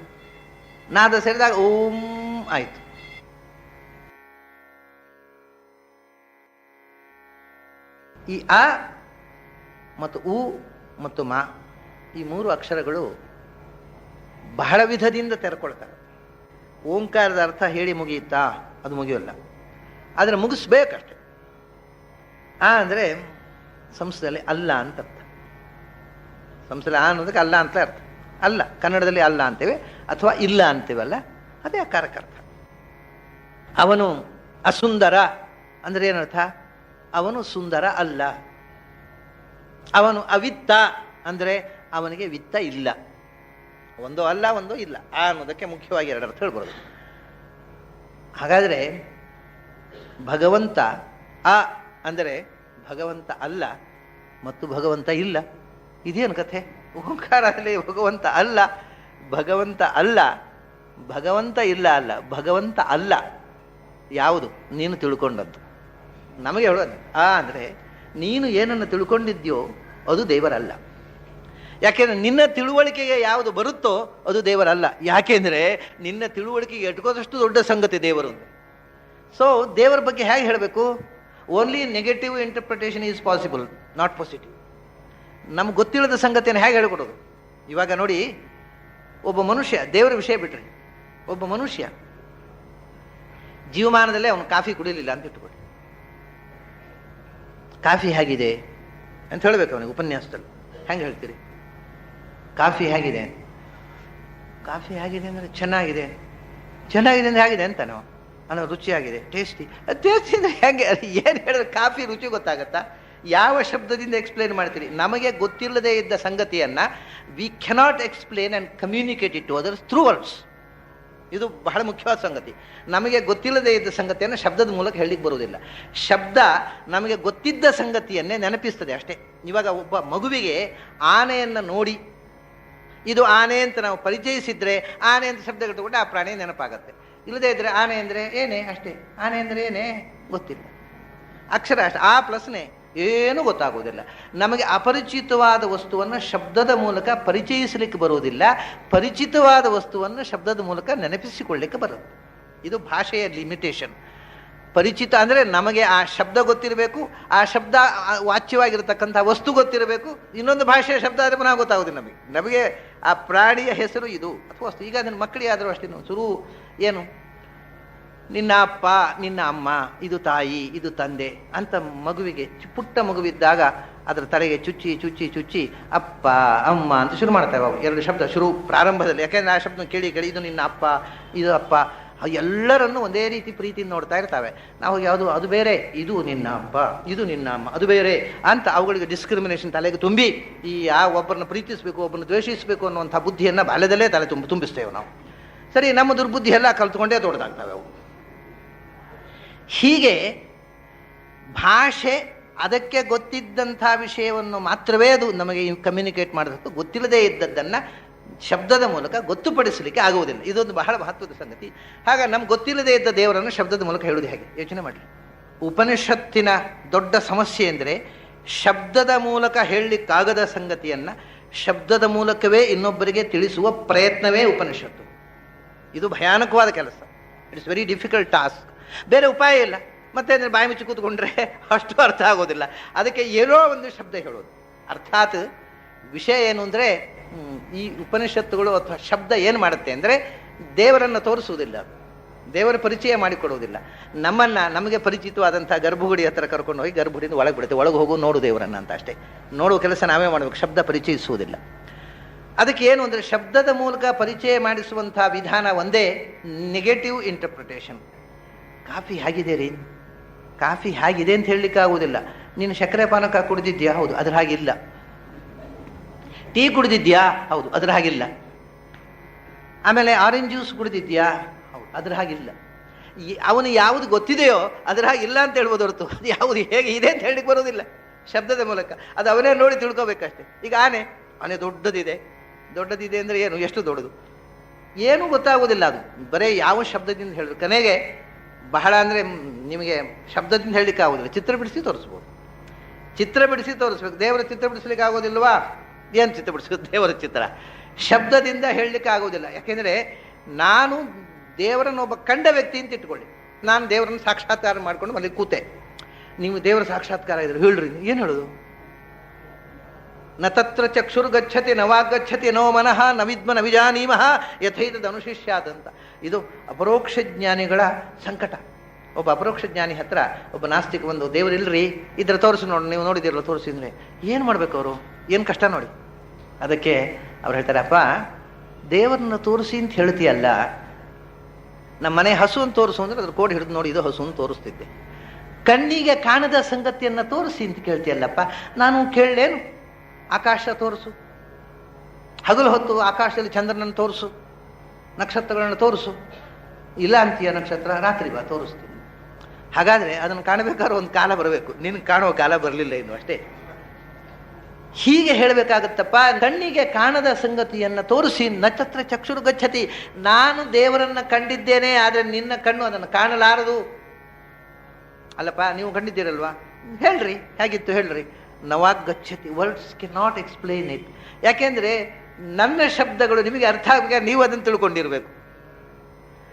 ನಾದ ಸೇರಿದಾಗ ಓಂ ಆಯಿತು. ಈ ಆ ಮತ್ತು ಉ ಮತ್ತು ಮಾ ಈ 3 ಅಕ್ಷರಗಳು ಬಹಳ ವಿಧದಿಂದ ತೆರೆಕೊಳ್ತಾರೆ. ಓಂಕಾರದ ಅರ್ಥ ಹೇಳಿ ಮುಗಿಯುತ್ತಾ? ಅದು ಮುಗಿಯೋಲ್ಲ, ಆದರೆ ಮುಗಿಸ್ಬೇಕಷ್ಟೆ. ಆ ಅಂದರೆ ಸಂಸ್ಕೃತದಲ್ಲಿ ಅಲ್ಲ ಅಂತ ಅರ್ಥ. ಸಂಸ್ಕೃತದಲ್ಲಿ ಆ ಅನ್ನೋದಕ್ಕೆ ಅಲ್ಲ ಅಂತ ಅರ್ಥ. ಅಲ್ಲ ಕನ್ನಡದಲ್ಲಿ ಅಲ್ಲ ಅಂತೇವೆ ಅಥವಾ ಇಲ್ಲ ಅಂತೇವಲ್ಲ, ಅದೇ ಅಕಾರಕ್ಕೆ ಅರ್ಥ. ಅವನು ಅಸುಂದರ ಅಂದರೆ ಏನರ್ಥ? ಅವನು ಸುಂದರ ಅಲ್ಲ. ಅವನು ಅವಿತ್ತ ಅಂದರೆ ಅವನಿಗೆ ವಿತ್ತ ಇಲ್ಲ. ಒಂದು ಅಲ್ಲ, ಒಂದು ಇಲ್ಲ ಅನ್ನೋದಕ್ಕೆ ಮುಖ್ಯವಾಗಿ ಎರಡು ಅರ್ಥ ಹೇಳ್ಬಾರ್ದು. ಹಾಗಾದರೆ ಭಗವಂತ ಅ ಅಂದರೆ ಭಗವಂತ ಅಲ್ಲ ಮತ್ತು ಭಗವಂತ ಇಲ್ಲ. ಇದೇನು ಕಥೆ? ಓಂಕಾರದಲ್ಲಿ ಭಗವಂತ ಅಲ್ಲ, ಭಗವಂತ ಅಲ್ಲ, ಭಗವಂತ ಇಲ್ಲ ಅಲ್ಲ, ಭಗವಂತ ಅಲ್ಲ. ಯಾವುದು? ನೀನು ತಿಳ್ಕೊಂಡದ್ದು. ನಮಗೆ ಹೇಳೋದು ಆ ಅಂದರೆ ನೀನು ಏನನ್ನು ತಿಳ್ಕೊಂಡಿದ್ಯೋ ಅದು ದೇವರಲ್ಲ. ಯಾಕೆಂದರೆ ನಿನ್ನ ತಿಳುವಳಿಕೆಗೆ ಯಾವುದು ಬರುತ್ತೋ ಅದು ದೇವರಲ್ಲ. ಯಾಕೆಂದರೆ ನಿನ್ನ ತಿಳುವಳಿಕೆಗೆ ಎಟ್ಕೋದಷ್ಟು ದೊಡ್ಡ ಸಂಗತಿ ದೇವರು. ಸೊ ದೇವರ ಬಗ್ಗೆ ಹೇಗೆ ಹೇಳಬೇಕು? Only negative interpretation is possible, not positive. ನಮ್ಗೆ ಗೊತ್ತಿಲ್ಲದ ಸಂಗತಿಯನ್ನು ಹೇಗೆ ಹೇಳ್ಕೊಡೋದು? ಇವಾಗ ನೋಡಿ, ಒಬ್ಬ ಮನುಷ್ಯ, ದೇವರ ವಿಷಯ ಬಿಟ್ರಿ, ಒಬ್ಬ ಮನುಷ್ಯ ಜೀವಮಾನದಲ್ಲೇ ಅವನು ಕಾಫಿ ಕುಡಿಲಿಲ್ಲ ಅಂತ ಇಟ್ಕೊಳ್ಳಿ. ಕಾಫಿ ಹೇಗಿದೆ ಅಂತ ಹೇಳಬೇಕು ಅವನಿಗೆ ಉಪನ್ಯಾಸದಲ್ಲಿ. ಹೆಂಗೆ ಹೇಳ್ತೀರಿ? ಕಾಫಿ ಹೇಗಿದೆ? ಕಾಫಿ ಹೇಗಿದೆ ಅಂದರೆ ಚೆನ್ನಾಗಿದೆ. ಚೆನ್ನಾಗಿದೆ ಅಂದರೆ ಹೇಗಿದೆ ಅಂತ ನಾವು ಅನ್ನೋ ರುಚಿಯಾಗಿದೆ, ಟೇಸ್ಟಿ. ಟೇಸ್ಟಿ ಅಂದರೆ ಹೆಂಗೆ? ಏನು ಹೇಳಿದ್ರೆ ಕಾಫಿ ರುಚಿ ಗೊತ್ತಾಗತ್ತಾ? ಯಾವ ಶಬ್ದದಿಂದ ಎಕ್ಸ್ಪ್ಲೇನ್ ಮಾಡ್ತೀರಿ? ನಮಗೆ ಗೊತ್ತಿಲ್ಲದೆ ಇದ್ದ ಸಂಗತಿಯನ್ನು we cannot explain and communicate it to others through words. ಇದು ಬಹಳ ಮುಖ್ಯವಾದ ಸಂಗತಿ. ನಮಗೆ ಗೊತ್ತಿಲ್ಲದೆ ಇದ್ದ ಸಂಗತಿಯನ್ನು ಶಬ್ದದ ಮೂಲಕ ಹೇಳಲಿಕ್ಕೆ ಬರುವುದಿಲ್ಲ. ಶಬ್ದ ನಮಗೆ ಗೊತ್ತಿದ್ದ ಸಂಗತಿಯನ್ನೇ ನೆನಪಿಸ್ತದೆ ಅಷ್ಟೇ. ಇವಾಗ ಒಬ್ಬ ಮಗುವಿಗೆ ಆನೆಯನ್ನು ನೋಡಿ ಇದು ಆನೆ ಅಂತ ನಾವು ಪರಿಚಯಿಸಿದ್ರೆ ಆನೆ ಅಂತ ಶಬ್ದ ಕಟ್ಟಿಕೊಂಡು ಆ ಪ್ರಾಣಿ ನೆನಪಾಗತ್ತೆ. ಇಲ್ಲದೇ ಇದ್ರೆ ಆನೆ ಅಂದರೆ ಏನೇ ಅಷ್ಟೇ, ಆನೆ ಅಂದರೆ ಏನೇ ಗೊತ್ತಿಲ್ಲ, ಅಕ್ಷರ ಅಷ್ಟೇ, ಆ ಪ್ಲಸ್ನೇ, ಏನೂ ಗೊತ್ತಾಗುವುದಿಲ್ಲ. ನಮಗೆ ಅಪರಿಚಿತವಾದ ವಸ್ತುವನ್ನು ಶಬ್ದದ ಮೂಲಕ ಪರಿಚಯಿಸಲಿಕ್ಕೆ ಬರುವುದಿಲ್ಲ, ಪರಿಚಿತವಾದ ವಸ್ತುವನ್ನು ಶಬ್ದದ ಮೂಲಕ ನೆನಪಿಸಿಕೊಳ್ಳಲಿಕ್ಕೆ ಬರುತ್ತೆ. ಇದು ಭಾಷೆಯ ಲಿಮಿಟೇಷನ್. ಪರಿಚಿತ ಅಂದರೆ ನಮಗೆ ಆ ಶಬ್ದ ಗೊತ್ತಿರಬೇಕು, ಆ ಶಬ್ದ ವಾಚ್ಯವಾಗಿರತಕ್ಕಂಥ ವಸ್ತು ಗೊತ್ತಿರಬೇಕು. ಇನ್ನೊಂದು ಭಾಷೆಯ ಶಬ್ದ ಆದರೆ ಪುನಃ ಗೊತ್ತಾಗೋದಿಲ್ಲ ನಮಗೆ ಆ ಪ್ರಾಣಿಯ ಹೆಸರು ಇದು ಅಥವಾ ವಸ್ತು. ಈಗ ಅದನ್ನು ಮಕ್ಕಳಿಗೆ ಆದರೂ ಅಷ್ಟೇ ಶುರು ಏನು, ನಿನ್ನ ಅಪ್ಪ, ನಿನ್ನ ಅಮ್ಮ, ಇದು ತಾಯಿ, ಇದು ತಂದೆ ಅಂತ ಮಗುವಿಗೆ, ಪುಟ್ಟ ಮಗುವಿದ್ದಾಗ ಅದರ ತಲೆಗೆ ಚುಚ್ಚಿ ಚುಚ್ಚಿ ಚುಚ್ಚಿ ಅಪ್ಪ ಅಮ್ಮ ಅಂತ ಶುರು ಮಾಡ್ತೇವೆ. ಅವು ಎರಡು ಶಬ್ದ ಶುರು ಪ್ರಾರಂಭದಲ್ಲಿ. ಯಾಕೆಂದರೆ ಆ ಶಬ್ದ ಕೇಳಿ ಕೇಳಿ ಇದು ನಿನ್ನ ಅಪ್ಪ, ಇದು ಅಪ್ಪ, ಎಲ್ಲರನ್ನು ಒಂದೇ ರೀತಿ ಪ್ರೀತಿಯಿಂದ ನೋಡ್ತಾ ಇರ್ತಾವೆ. ನಾವು ಯಾವುದು ಅದು ಬೇರೆ, ಇದು ನಿನ್ನ ಅಪ್ಪ, ಇದು ನಿನ್ನ ಅಮ್ಮ, ಅದು ಬೇರೆ ಅಂತ ಅವುಗಳಿಗೆ ಡಿಸ್ಕ್ರಿಮಿನೇಷನ್ ತಲೆಗೆ ತುಂಬಿ ಈ ಒಬ್ಬರನ್ನ ಪ್ರೀತಿಸಬೇಕು, ಒಬ್ಬರನ್ನ ದ್ವೇಷಿಸಬೇಕು ಅನ್ನುವಂಥ ಬುದ್ಧಿಯನ್ನು ಬಾಲ್ಯದಲ್ಲೇ ತಲೆ ತುಂಬಿಸ್ತೇವೆ ನಾವು. ಸರಿ, ನಮ್ಮ ದುರ್ಬುದ್ಧಿ ಎಲ್ಲ ಕಲ್ತ್ಕೊಂಡೇ ದೊಡ್ಡದಾಗ್ತವೆ ಅವು. ಹೀಗೆ ಭಾಷೆ ಅದಕ್ಕೆ ಗೊತ್ತಿದ್ದಂಥ ವಿಷಯವನ್ನು ಮಾತ್ರವೇ ಅದು ನಮಗೆ ಕಮ್ಯುನಿಕೇಟ್ ಮಾಡಬೇಕು. ಗೊತ್ತಿಲ್ಲದೇ ಇದ್ದದ್ದನ್ನು ಶಬ್ದದ ಮೂಲಕ ಗೊತ್ತುಪಡಿಸಲಿಕ್ಕೆ ಆಗುವುದಿಲ್ಲ. ಇದೊಂದು ಬಹಳ ಮಹತ್ವದ ಸಂಗತಿ. ಹಾಗೆ ನಮ್ಗೆ ಗೊತ್ತಿಲ್ಲದೇ ಇದ್ದ ದೇವರನ್ನು ಶಬ್ದದ ಮೂಲಕ ಹೇಳುವುದು ಹೇಗೆ? ಯೋಚನೆ ಮಾಡಿ. ಉಪನಿಷತ್ತಿನ ದೊಡ್ಡ ಸಮಸ್ಯೆ ಅಂದರೆ ಶಬ್ದದ ಮೂಲಕ ಹೇಳಲಿಕ್ಕಾಗದ ಸಂಗತಿಯನ್ನು ಶಬ್ದದ ಮೂಲಕವೇ ಇನ್ನೊಬ್ಬರಿಗೆ ತಿಳಿಸುವ ಪ್ರಯತ್ನವೇ ಉಪನಿಷತ್ತು. ಇದು ಭಯಾನಕವಾದ ಕೆಲಸ. It's very difficult task. ಬೇರೆ ಉಪಾಯ ಇಲ್ಲ. ಮತ್ತೆ ಅಂದರೆ ಬಾಯಿ ಮುಚ್ಚಿ ಕೂತ್ಕೊಂಡ್ರೆ ಅಷ್ಟು ಅರ್ಥ ಆಗೋದಿಲ್ಲ. ಅದಕ್ಕೆ ಏನೋ ಒಂದು ಶಬ್ದ ಹೇಳೋದು. ಅರ್ಥಾತ್ ವಿಷಯ ಏನು ಅಂದರೆ, ಈ ಉಪನಿಷತ್ತುಗಳು ಅಥವಾ ಶಬ್ದ ಏನು ಮಾಡುತ್ತೆ ಅಂದರೆ ದೇವರನ್ನು ತೋರಿಸುವುದಿಲ್ಲ, ದೇವರ ಪರಿಚಯ ಮಾಡಿಕೊಡುವುದಿಲ್ಲ. ನಮಗೆ ಪರಿಚಿತವಾದಂಥ ಗರ್ಭಗುಡಿ ಹತ್ರ ಕರ್ಕೊಂಡು ಹೋಗಿ ಗರ್ಭಗುಡಿಯಿಂದ ಒಳಗೆ ಬಿಡುತ್ತೆ, ಒಳಗೆ ಹೋಗು ನೋಡು ದೇವರನ್ನು ಅಂತ ಅಷ್ಟೇ. ನೋಡುವ ಕೆಲಸ ನಾವೇ ಮಾಡಬೇಕು, ಶಬ್ದ ಪರಿಚಯಿಸುವುದಿಲ್ಲ. ಅದಕ್ಕೆ ಏನು ಅಂದರೆ ಶಬ್ದದ ಮೂಲಕ ಪರಿಚಯ ಮಾಡಿಸುವಂಥ ವಿಧಾನ ಒಂದೇ, ನೆಗೆಟಿವ್ ಇಂಟರ್ಪ್ರಿಟೇಷನ್. ಕಾಫಿ ಹೇಗಿದೆ ರೀ, ಕಾಫಿ ಹೇಗಿದೆ ಅಂತ ಹೇಳಲಿಕ್ಕೆ ಆಗುವುದಿಲ್ಲ. ನೀನು ಸಕ್ಕರೆ ಪಾನಕ ಕುಡಿದಿದ್ಯಾ? ಹೌದು, ಅದ್ರ ಹಾಗಿಲ್ಲ. ಟೀ ಕುಡಿದಿದ್ಯಾ? ಹೌದು, ಅದ್ರ ಹಾಗಿಲ್ಲ. ಆಮೇಲೆ ಆರೆಂಜ್ ಜ್ಯೂಸ್ ಕುಡಿದಿದ್ಯಾ? ಹೌದು, ಅದ್ರ ಹಾಗಿಲ್ಲ. ಅವನು ಯಾವುದು ಗೊತ್ತಿದೆಯೋ ಅದ್ರ ಹಾಗಿಲ್ಲ ಅಂತ ಹೇಳ್ಬೋದು ಹೊರತು ಅದು ಯಾವುದು ಹೇಗೆ ಇದೆ ಅಂತ ಹೇಳಲಿಕ್ಕೆ ಬರೋದಿಲ್ಲ ಶಬ್ದದ ಮೂಲಕ. ಅದು ಅವನೇ ನೋಡಿ ತಿಳ್ಕೋಬೇಕಷ್ಟೆ. ಈಗ ಆನೆ ದೊಡ್ಡದಿದೆ. ದೊಡ್ಡದಿದೆ ಅಂದರೆ ಏನು, ಎಷ್ಟು ದೊಡ್ಡದು, ಏನೂ ಗೊತ್ತಾಗೋದಿಲ್ಲ. ಅದು ಬರೀ ಯಾವ ಶಬ್ದದಿಂದ ಹೇಳಿದ್ರು. ಕೊನೆಗೆ ಬಹಳ ಅಂದರೆ ನಿಮಗೆ ಶಬ್ದದಿಂದ ಹೇಳಲಿಕ್ಕೆ ಆಗೋದಿಲ್ಲ, ಚಿತ್ರ ಬಿಡಿಸಿ ತೋರಿಸ್ಬೋದು. ಚಿತ್ರ ಬಿಡಿಸಿ ತೋರಿಸ್ಬೇಕು. ದೇವರ ಚಿತ್ರ ಬಿಡಿಸ್ಲಿಕ್ಕೆ ಆಗೋದಿಲ್ವಾ? ಏನು ಚಿತ್ರ ಬಿಡಿಸ್ಬೇಕು? ದೇವರ ಚಿತ್ರ ಶಬ್ದದಿಂದ ಹೇಳಲಿಕ್ಕೆ ಆಗೋದಿಲ್ಲ. ಯಾಕೆಂದರೆ ನಾನು ದೇವರನ್ನೊಬ್ಬ ಕಂಡ ವ್ಯಕ್ತಿ ಅಂತ ಇಟ್ಕೊಳ್ಳಿ. ನಾನು ದೇವರನ್ನು ಸಾಕ್ಷಾತ್ಕಾರ ಮಾಡ್ಕೊಂಡು ಮನೇಲಿ ಕೂತೆ. ನೀವು ದೇವರ ಸಾಕ್ಷಾತ್ಕಾರ ಇದ್ರೆ ಹೇಳ್ರಿ, ಏನು ಹೇಳೋದು? ನ ತತ್ರ ಚಕ್ಷುರ್ಗಚ್ಚತಿ ನ ವಾಗ್ಗಚ್ಚತಿ ನೋ ಮನಃ ನ ವಿದ್ಮ ನ ವಿಜಾನೀಮಃ ಯಥೈತದ್ ಅನುಶಿಷ್ಯಾತ್ ಅಂತ. ಇದು ಅಪರೋಕ್ಷ ಜ್ಞಾನಿಗಳ ಸಂಕಟ. ಒಬ್ಬ ಅಪರೋಕ್ಷ ಜ್ಞಾನಿ ಹತ್ರ ಒಬ್ಬ ನಾಸ್ತಿಕ ಬಂದು ದೇವರಿಲ್ರಿ ಇದ್ರ ತೋರಿಸಿ ನೋಡಿ, ನೀವು ನೋಡಿದಿರಲ್ಲ ತೋರಿಸಿದ್ರೆ ಏನು ಮಾಡ್ಬೇಕು ಅವರು? ಏನು ಕಷ್ಟ ನೋಡಿ. ಅದಕ್ಕೆ ಅವ್ರು ಹೇಳ್ತಾರೆ, ಅಪ್ಪ ದೇವರನ್ನ ತೋರಿಸಿ ಅಂತ ಹೇಳ್ತೀಯಲ್ಲ, ನಮ್ಮ ಮನೆ ಹಸು ಅಂತ ತೋರಿಸು ಅಂದ್ರೆ ಅದ್ರ ಕೋಡ್ ಹಿಡಿದು ನೋಡಿ ಇದು ಹಸು ಅಂತ ತೋರಿಸ್ತಿದ್ದೆ. ಕಣ್ಣಿಗೆ ಕಾಣದ ಸಂಗತಿಯನ್ನು ತೋರಿಸಿ ಅಂತ ಕೇಳ್ತೀಯಲ್ಲಪ್ಪ. ನಾನು ಕೇಳಲೇನು? ಆಕಾಶ ತೋರಿಸು, ಹಗಲು ಹೊತ್ತು ಆಕಾಶದಲ್ಲಿ ಚಂದ್ರನನ್ನು ತೋರಿಸು, ನಕ್ಷತ್ರಗಳನ್ನು ತೋರಿಸು. ಇಲ್ಲ ಅಂತೀಯ ನಕ್ಷತ್ರ, ರಾತ್ರಿ ಬಾ ತೋರಿಸ್ತೀನಿ. ಹಾಗಾದರೆ ಅದನ್ನು ಕಾಣಬೇಕಾದ್ರೆ ಒಂದು ಕಾಲ ಬರಬೇಕು. ನಿನಗೆ ಕಾಣುವ ಕಾಲ ಬರಲಿಲ್ಲ ಇನ್ನು, ಅಷ್ಟೇ. ಹೀಗೆ ಹೇಳಬೇಕಾಗತ್ತಪ್ಪ. ಕಣ್ಣಿಗೆ ಕಾಣದ ಸಂಗತಿಯನ್ನು ತೋರಿಸಿ ನಕ್ಷತ್ರ ಚಕ್ಷುರು ಗಚ್ಚತಿ. ನಾನು ದೇವರನ್ನು ಕಂಡಿದ್ದೇನೆ, ಆದರೆ ನಿನ್ನ ಕಣ್ಣು ಅದನ್ನು ಕಾಣಲಾರದು. ಅಲ್ಲಪ್ಪ, ನೀವು ಕಂಡಿದ್ದೀರಲ್ವಾ? ಹೇಳ್ರಿ, ಹೇಗಿತ್ತು ಹೇಳ್ರಿ. ನವಾಗ್ ಗಚ್ಚತಿ. Words can not explain it. ಯಾಕೆಂದರೆ ನನ್ನ ಶಬ್ದಗಳು ನಿಮಗೆ ಅರ್ಥ ಆಗಬೇಕಾದ್ರೆ ನೀವು ಅದನ್ನು ತಿಳ್ಕೊಂಡಿರಬೇಕು.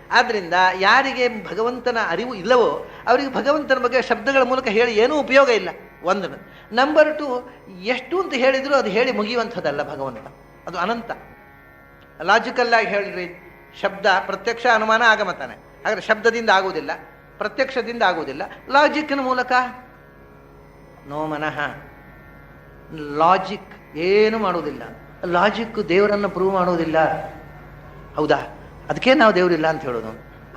ಆದ್ದರಿಂದ ಯಾರಿಗೆ ಭಗವಂತನ ಅರಿವು ಇಲ್ಲವೋ ಅವರಿಗೆ ಭಗವಂತನ ಬಗ್ಗೆ ಶಬ್ದಗಳ ಮೂಲಕ ಹೇಳಿ ಏನೂ ಉಪಯೋಗ ಇಲ್ಲ. ಒಂದು. ನಂಬರ್ 2, ಎಷ್ಟು ಅಂತ ಹೇಳಿದರೂ ಅದು ಹೇಳಿ ಮುಗಿಯುವಂಥದ್ದಲ್ಲ ಭಗವಂತ. ಅದು ಅನಂತ. ಲಾಜಿಕಲ್ ಆಗಿ ಹೇಳಿದ್ರಿ, ಶಬ್ದ ಪ್ರತ್ಯಕ್ಷ ಅನುಮಾನ ಆಗಮತಾನೆ. ಹಾಗಾದ್ರೆ ಶಬ್ದದಿಂದ ಆಗುವುದಿಲ್ಲ, ಪ್ರತ್ಯಕ್ಷದಿಂದ ಆಗುವುದಿಲ್ಲ. ಲಾಜಿಕ್ನ ಮೂಲಕ ನೋ ಮನಃ. ಲಾಜಿಕ್ ಏನು ಮಾಡುವುದಿಲ್ಲ. ಲಾಜಿಕ್ ದೇವರನ್ನು ಪ್ರೂವ್ ಮಾಡುವುದಿಲ್ಲ. ಹೌದಾ? ಅದಕ್ಕೆ ನಾವು ದೇವರಿಲ್ಲ ಅಂತ ಹೇಳೋದು.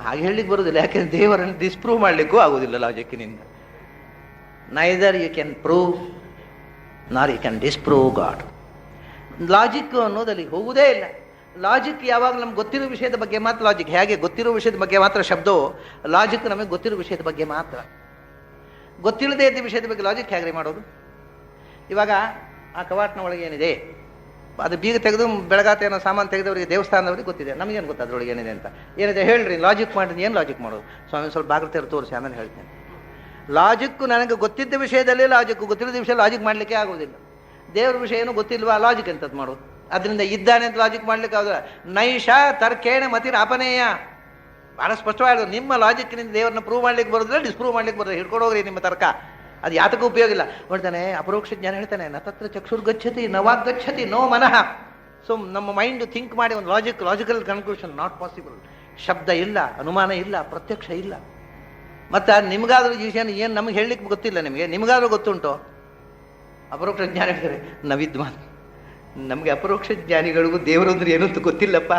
ಹಾಗೆ ಹೇಳಲಿಕ್ಕೆ ಬರುವುದಿಲ್ಲ. ಯಾಕೆಂದ್ರೆ ದೇವರನ್ನು ಡಿಸ್ಪ್ರೂವ್ ಮಾಡಲಿಕ್ಕೂ ಆಗುವುದಿಲ್ಲ ಲಾಜಿಕ್ಕಿನಿಂದ. Neither you can prove nor you can disprove God. Logic ಅನ್ನೋದಲ್ಲಿ ಹೋಗುವುದೇ ಇಲ್ಲ. ಲಾಜಿಕ್ ಯಾವಾಗ ನಮ್ಗೆ ಗೊತ್ತಿರೋ ವಿಷಯದ ಬಗ್ಗೆ ಮಾತ್ರ ಲಾಜಿಕ್. ಹೇಗೆ ಗೊತ್ತಿರೋ ವಿಷಯದ ಬಗ್ಗೆ ಮಾತ್ರ ಶಬ್ದವು, ಲಾಜಿಕ್ ನಮಗೆ ಗೊತ್ತಿರೋ ವಿಷಯದ ಬಗ್ಗೆ ಮಾತ್ರ. ಗೊತ್ತಿಲ್ಲದೇ ಇದ್ದ ವಿಷಯದ ಬಗ್ಗೆ ಲಾಜಿಕ್ ಹೇಗೆ ಮಾಡೋದು? ಇವಾಗ ಆ ಕವಾಟಿನ ಒಳಗೆ ಏನಿದೆ, ಅದು ಬೀಗ ತೆಗೆದು ಬೆಳಗಾತೇನೋ ಸಾಮಾನು ತೆಗೆದವರಿಗೆ ದೇವಸ್ಥಾನದವರಿಗೆ ಗೊತ್ತಿದೆ. ನಮಗೇನು ಗೊತ್ತು ಅದ್ರೊಳಗೆ ಏನಿದೆ ಅಂತ? ಏನಿದೆ ಹೇಳ್ರಿ, ಲಾಜಿಕ್ ಮಾಡಿದ್ರೆ ಏನು ಲಾಜಿಕ್ ಮಾಡೋದು? ಸ್ವಾಮಿ ಸ್ವಲ್ಪ ಬಾಗಿಲು ತೋರಿಸಿ, ಆಮೇಲೆ ಹೇಳ್ತೇನೆ. ಲಾಜಿಕ್ಕು ನನಗೆ ಗೊತ್ತಿದ್ದ ವಿಷಯದಲ್ಲಿ ಲಾಜಿಕ್ಕು, ಗೊತ್ತಿಲ್ಲದ ವಿಷಯ ಲಾಜಿಕ್ ಮಾಡಲಿಕ್ಕೆ ಆಗೋದಿಲ್ಲ. ದೇವ್ರ ವಿಷಯ ಏನು ಗೊತ್ತಿಲ್ವಾ, ಲಾಜಿಕ್ ಎಂತದ್ದು ಮಾಡೋದು? ಅದರಿಂದ ಇದ್ದಾನೆ ಅಂತ ಲಾಜಿಕ್ ಮಾಡ್ಲಿಕ್ಕೆ ಆಗೋದಿಲ್ಲ. ನೈಷ ತರ್ಕೇಣ ಮತಿರ ಅಪನೇಯ. ಬಹಳ ಸ್ಪಷ್ಟವಾಗಿ ನಿಮ್ಮ ಲಾಜಿಕ್ನಿಂದ ದೇವರನ್ನ ಪ್ರೂವ್ ಮಾಡ್ಲಿಕ್ಕೆ ಬರೋದಿಲ್ಲ, ಡಿಸ್ಪ್ರೂವ್ ಮಾಡ್ಲಿಕ್ಕೆ ಬರೋದು. ಹಿಡ್ಕೊಂಡು ಹೋಗ್ರಿ ನಿಮ್ಮ ತರ್ಕ, ಅದು ಯಾತಕ್ಕೂ ಉಪಯೋಗ ಇಲ್ಲ. ನೋಡ್ತಾನೆ ಅಪರೋಕ್ಷ ಜ್ಞಾನ ಹೇಳ್ತಾನೆ, ನ ತತ್ರ ಚಕ್ಷುರ್ ಗಚ್ಚತಿ ನವಾಗ್ ಗಚ್ಚತಿ ನೋ ಮನಃ. ಸೊ ನಮ್ಮ ಮೈಂಡ್ ಥಿಂಕ್ ಮಾಡಿ ಒಂದು ಲಾಜಿಕಲ್ ಕನ್ಕ್ಲೂಷನ್ ನಾಟ್ ಪಾಸಿಬಲ್. ಶಬ್ದ ಇಲ್ಲ, ಅನುಮಾನ ಇಲ್ಲ, ಪ್ರತ್ಯಕ್ಷ ಇಲ್ಲ. ಮತ್ತು ನಿಮಗಾದ್ರೂ ಈ ವಿಷಯ ಏನು ನಮಗೆ ಹೇಳಲಿಕ್ಕೆ ಗೊತ್ತಿಲ್ಲ. ನಿಮಗಾದ್ರೂ ಗೊತ್ತುಂಟು? ಅಪರೋಕ್ಷ ಜ್ಞಾನ ಹೇಳ್ತಾರೆ ನವಿದ್ವಾನ್. ನಮಗೆ ಅಪರೋಕ್ಷ ಜ್ಞಾನಿಗಳಿಗೂ ದೇವರು ಅಂದ್ರೆ ಏನು ಅಂತ ಗೊತ್ತಿಲ್ಲಪ್ಪ.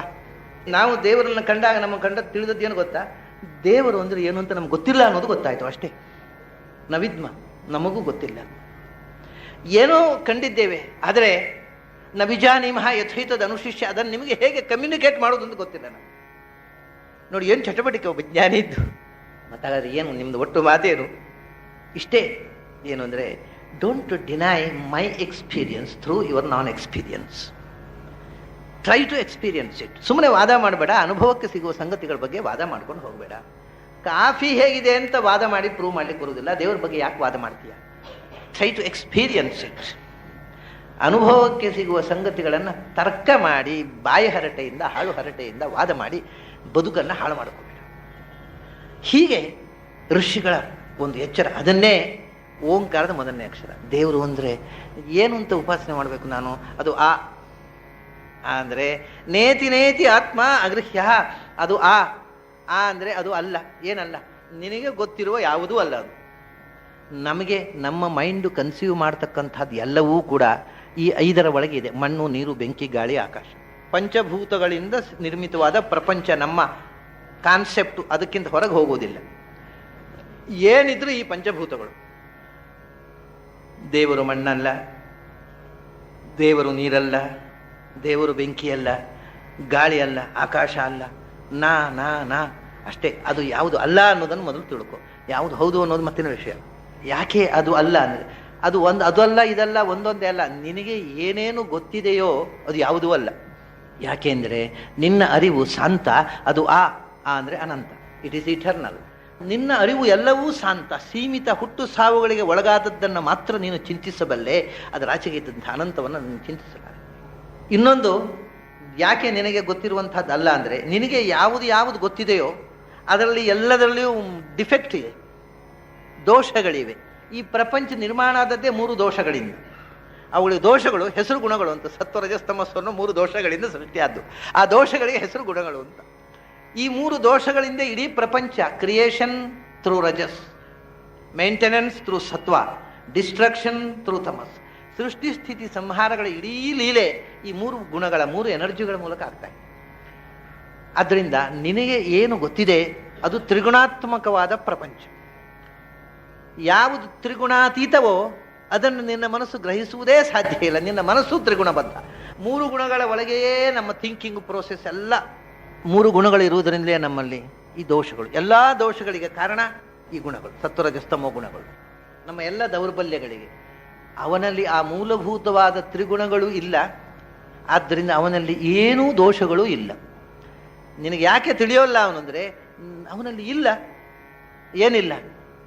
ನಾವು ದೇವರನ್ನು ಕಂಡಾಗ ನಮಗೆ ತಿಳಿದದ್ದು ಏನು ಗೊತ್ತಾ? ದೇವರು ಅಂದ್ರೆ ಏನು ಅಂತ ನಮ್ಗೆ ಗೊತ್ತಿಲ್ಲ ಅನ್ನೋದು ಗೊತ್ತಾಯ್ತು, ಅಷ್ಟೇ. ನವಿದ್ಮ, ನಮಗೂ ಗೊತ್ತಿಲ್ಲ. ಏನೋ ಕಂಡಿದ್ದೇವೆ, ಆದರೆ ನವಿಜಾನೀಮಃ ಯಥೈತದ ಅನುಶಿಷ್ಯ. ಅದನ್ನು ನಿಮಗೆ ಹೇಗೆ ಕಮ್ಯುನಿಕೇಟ್ ಮಾಡೋದು ಅಂತ ಗೊತ್ತಿಲ್ಲ ನನಗೆ. ನೋಡಿ ಏನು ಚಟಪಟಿಕೆ ಒಬ್ಬ ಜ್ಞಾನಿ ಇದ್ದು. ಮಾತಾಡಿದ್ರೆ ಏನು ನಿಮ್ದು ಒಟ್ಟು ಮಾತೇನು? ಇಷ್ಟೇ. ಏನು ಅಂದರೆ, don't deny my experience through your non experience. Try to experience it. ಸುಮ್ಮನೆ ವಾದ ಮಾಡಬೇಡ. ಅನುಭವಕ್ಕೆ ಸಿಗುವ ಸಂಗತಿಗಳ ಬಗ್ಗೆ ವಾದ ಮಾಡ್ಕೊಂಡು ಹೋಗಬೇಡ. ಕಾಫಿ ಹೇಗಿದೆ ಅಂತ ವಾದ ಮಾಡಿ ಪ್ರೂವ್ ಮಾಡ್ಲಿಕ್ಕೆ ಬರುವುದಿಲ್ಲ. ದೇವ್ರ ಬಗ್ಗೆ ಯಾಕೆ ವಾದ ಮಾಡ್ತೀಯ? Try to experience it. ಅನುಭವಕ್ಕೆ ಸಿಗುವ ಸಂಗತಿಗಳನ್ನು ತರ್ಕ ಮಾಡಿ, ಬಾಯಿ ಹರಟೆಯಿಂದ, ಹಾಳು ಹರಟೆಯಿಂದ ವಾದ ಮಾಡಿ ಬದುಕನ್ನು ಹಾಳು ಮಾಡಿಕೊಬೇಡ. ಹೀಗೆ ಋಷಿಗಳ ಒಂದು ಎಚ್ಚರ. ಅದನ್ನೇ ಓಂಕಾರದ ಮೊದಲನೇ ಅಕ್ಷರ. ದೇವರು ಅಂದರೆ ಏನು ಅಂತ ಉಪಾಸನೆ ಮಾಡಬೇಕು ನಾನು? ಅದು ಆ ಅಂದರೆ ನೇತಿ ನೇತಿ ಆತ್ಮ ಅಗೃಹ್ಯ. ಅದು ಆ ಅಂದರೆ ಅದು ಅಲ್ಲ, ಏನಲ್ಲ, ನಿನಗೆ ಗೊತ್ತಿರುವ ಯಾವುದೂ ಅಲ್ಲ ಅದು. ನಮಗೆ ನಮ್ಮ ಮೈಂಡು ಕನ್ಸೀವ್ ಮಾಡ್ತಕ್ಕಂಥದ್ದು ಎಲ್ಲವೂ ಕೂಡ ಈ 5ರ ಒಳಗೆ ಇದೆ. ಮಣ್ಣು, ನೀರು, ಬೆಂಕಿ, ಗಾಳಿ, ಆಕಾಶ. ಪಂಚಭೂತಗಳಿಂದ ನಿರ್ಮಿತವಾದ ಪ್ರಪಂಚ ನಮ್ಮ ಕಾನ್ಸೆಪ್ಟು. ಅದಕ್ಕಿಂತ ಹೊರಗೆ ಹೋಗುವುದಿಲ್ಲ. ಏನಿದ್ರು ಈ ಪಂಚಭೂತಗಳು. ದೇವರು ಮಣ್ಣಲ್ಲ, ದೇವರು ನೀರಲ್ಲ, ದೇವರು ಬೆಂಕಿಯಲ್ಲ, ಗಾಳಿ ಅಲ್ಲ, ಆಕಾಶ ಅಲ್ಲ, ನಾ ನಾ ನಾ ಅಷ್ಟೇ. ಅದು ಯಾವುದು ಅಲ್ಲ ಅನ್ನೋದನ್ನು ಮೊದಲು ತಿಳ್ಕೊ. ಯಾವುದು ಹೌದು ಅನ್ನೋದು ಮತ್ತಿನ ವಿಷಯ. ಯಾಕೆ ಅದು ಅಲ್ಲ ಅಂದರೆ, ಅದು ಅಲ್ಲ, ಇದಲ್ಲ, ಒಂದೊಂದೇ ಅಲ್ಲ. ನಿನಗೆ ಏನೇನು ಗೊತ್ತಿದೆಯೋ ಅದು ಯಾವುದೂ ಅಲ್ಲ. ಯಾಕೆಂದರೆ ನಿನ್ನ ಅರಿವು ಶಾಂತ. ಅದು ಆ ಅಂದರೆ ಅನಂತ. It is eternal. ನಿನ್ನ ಅರಿವು ಎಲ್ಲವೂ ಶಾಂತ, ಸೀಮಿತ. ಹುಟ್ಟು ಸಾವುಗಳಿಗೆ ಒಳಗಾದದ್ದನ್ನು ಮಾತ್ರ ನೀನು ಚಿಂತಿಸಬಲ್ಲೆ. ಅದರ ಆಚೆಗೆ ಇದ್ದಂಥ ಅನಂತವನ್ನು ನೀನು ಚಿಂತಿಸಲಾರೆ. ಇನ್ನೊಂದು, ಯಾಕೆ ನಿನಗೆ ಗೊತ್ತಿರುವಂಥದ್ದು ಅಲ್ಲ ಅಂದರೆ, ನಿನಗೆ ಯಾವುದು ಗೊತ್ತಿದೆಯೋ ಅದರಲ್ಲಿ ಎಲ್ಲದರಲ್ಲಿಯೂ ಡಿಫೆಕ್ಟ್ ಇದೆ, ದೋಷಗಳಿವೆ. ಈ ಪ್ರಪಂಚ ನಿರ್ಮಾಣ ಆದದ್ದೇ 3 ದೋಷಗಳಿಂದ. ಅವುಗಳಿಗೆ ದೋಷಗಳು ಹೆಸರು ಗುಣಗಳು ಅಂತ. ಸತ್ವ ರಜಸ್ತಮಸ್ಸನ್ನು 3 ದೋಷಗಳಿಂದ ಸೃಷ್ಟಿಯಾದ್ದು. ಆ ದೋಷಗಳಿಗೆ ಹೆಸರು ಗುಣಗಳು ಅಂತ. ಈ 3 ದೋಷಗಳಿಂದ ಇಡೀ ಪ್ರಪಂಚ. ಕ್ರಿಯೇಷನ್ ಥ್ರೂ ರಜಸ್, ಮೇಂಟೆನೆನ್ಸ್ ಥ್ರೂ ಸತ್ವ, ಡಿಸ್ಟ್ರಕ್ಷನ್ ಥ್ರೂ ತಮಸ್. ಸೃಷ್ಟಿ ಸ್ಥಿತಿ ಸಂಹಾರಗಳ ಇಡೀ ಲೀಲೆ ಈ 3 ಗುಣಗಳ, 3 ಎನರ್ಜಿಗಳ ಮೂಲಕ ಆಗ್ತಾ ಇದೆ. ಆದ್ದರಿಂದ ನಿನಗೆ ಏನು ಗೊತ್ತಿದೆ ಅದು ತ್ರಿಗುಣಾತ್ಮಕವಾದ ಪ್ರಪಂಚ. ಯಾವುದು ತ್ರಿಗುಣಾತೀತವೋ ಅದನ್ನು ನಿನ್ನ ಮನಸ್ಸು ಗ್ರಹಿಸುವುದೇ ಸಾಧ್ಯ ಇಲ್ಲ. ನಿನ್ನ ಮನಸ್ಸು ತ್ರಿಗುಣಬದ್ಧ. 3 ಗುಣಗಳ ಒಳಗೆಯೇ ನಮ್ಮ ಥಿಂಕಿಂಗ್ ಪ್ರೋಸೆಸ್ ಎಲ್ಲ. 3 ಗುಣಗಳಿರುವುದರಿಂದಲೇ ನಮ್ಮಲ್ಲಿ ಈ ದೋಷಗಳು. ಎಲ್ಲ ದೋಷಗಳಿಗೆ ಕಾರಣ ಈ ಗುಣಗಳು, ಸತ್ವರಜಸ್ತಮೋ ಗುಣಗಳು. ನಮ್ಮ ಎಲ್ಲ ದೌರ್ಬಲ್ಯಗಳಿಗೆ ಅವನಲ್ಲಿ ಆ ಮೂಲಭೂತವಾದ ತ್ರಿಗುಣಗಳು ಇಲ್ಲ. ಆದ್ದರಿಂದ ಅವನಲ್ಲಿ ಏನೂ ದೋಷಗಳು ಇಲ್ಲ. ನಿನಗೆ ಯಾಕೆ ತಿಳಿಯೋಲ್ಲ ಅವನಂದರೆ ಅವನಲ್ಲಿ ಇಲ್ಲ, ಏನಿಲ್ಲ,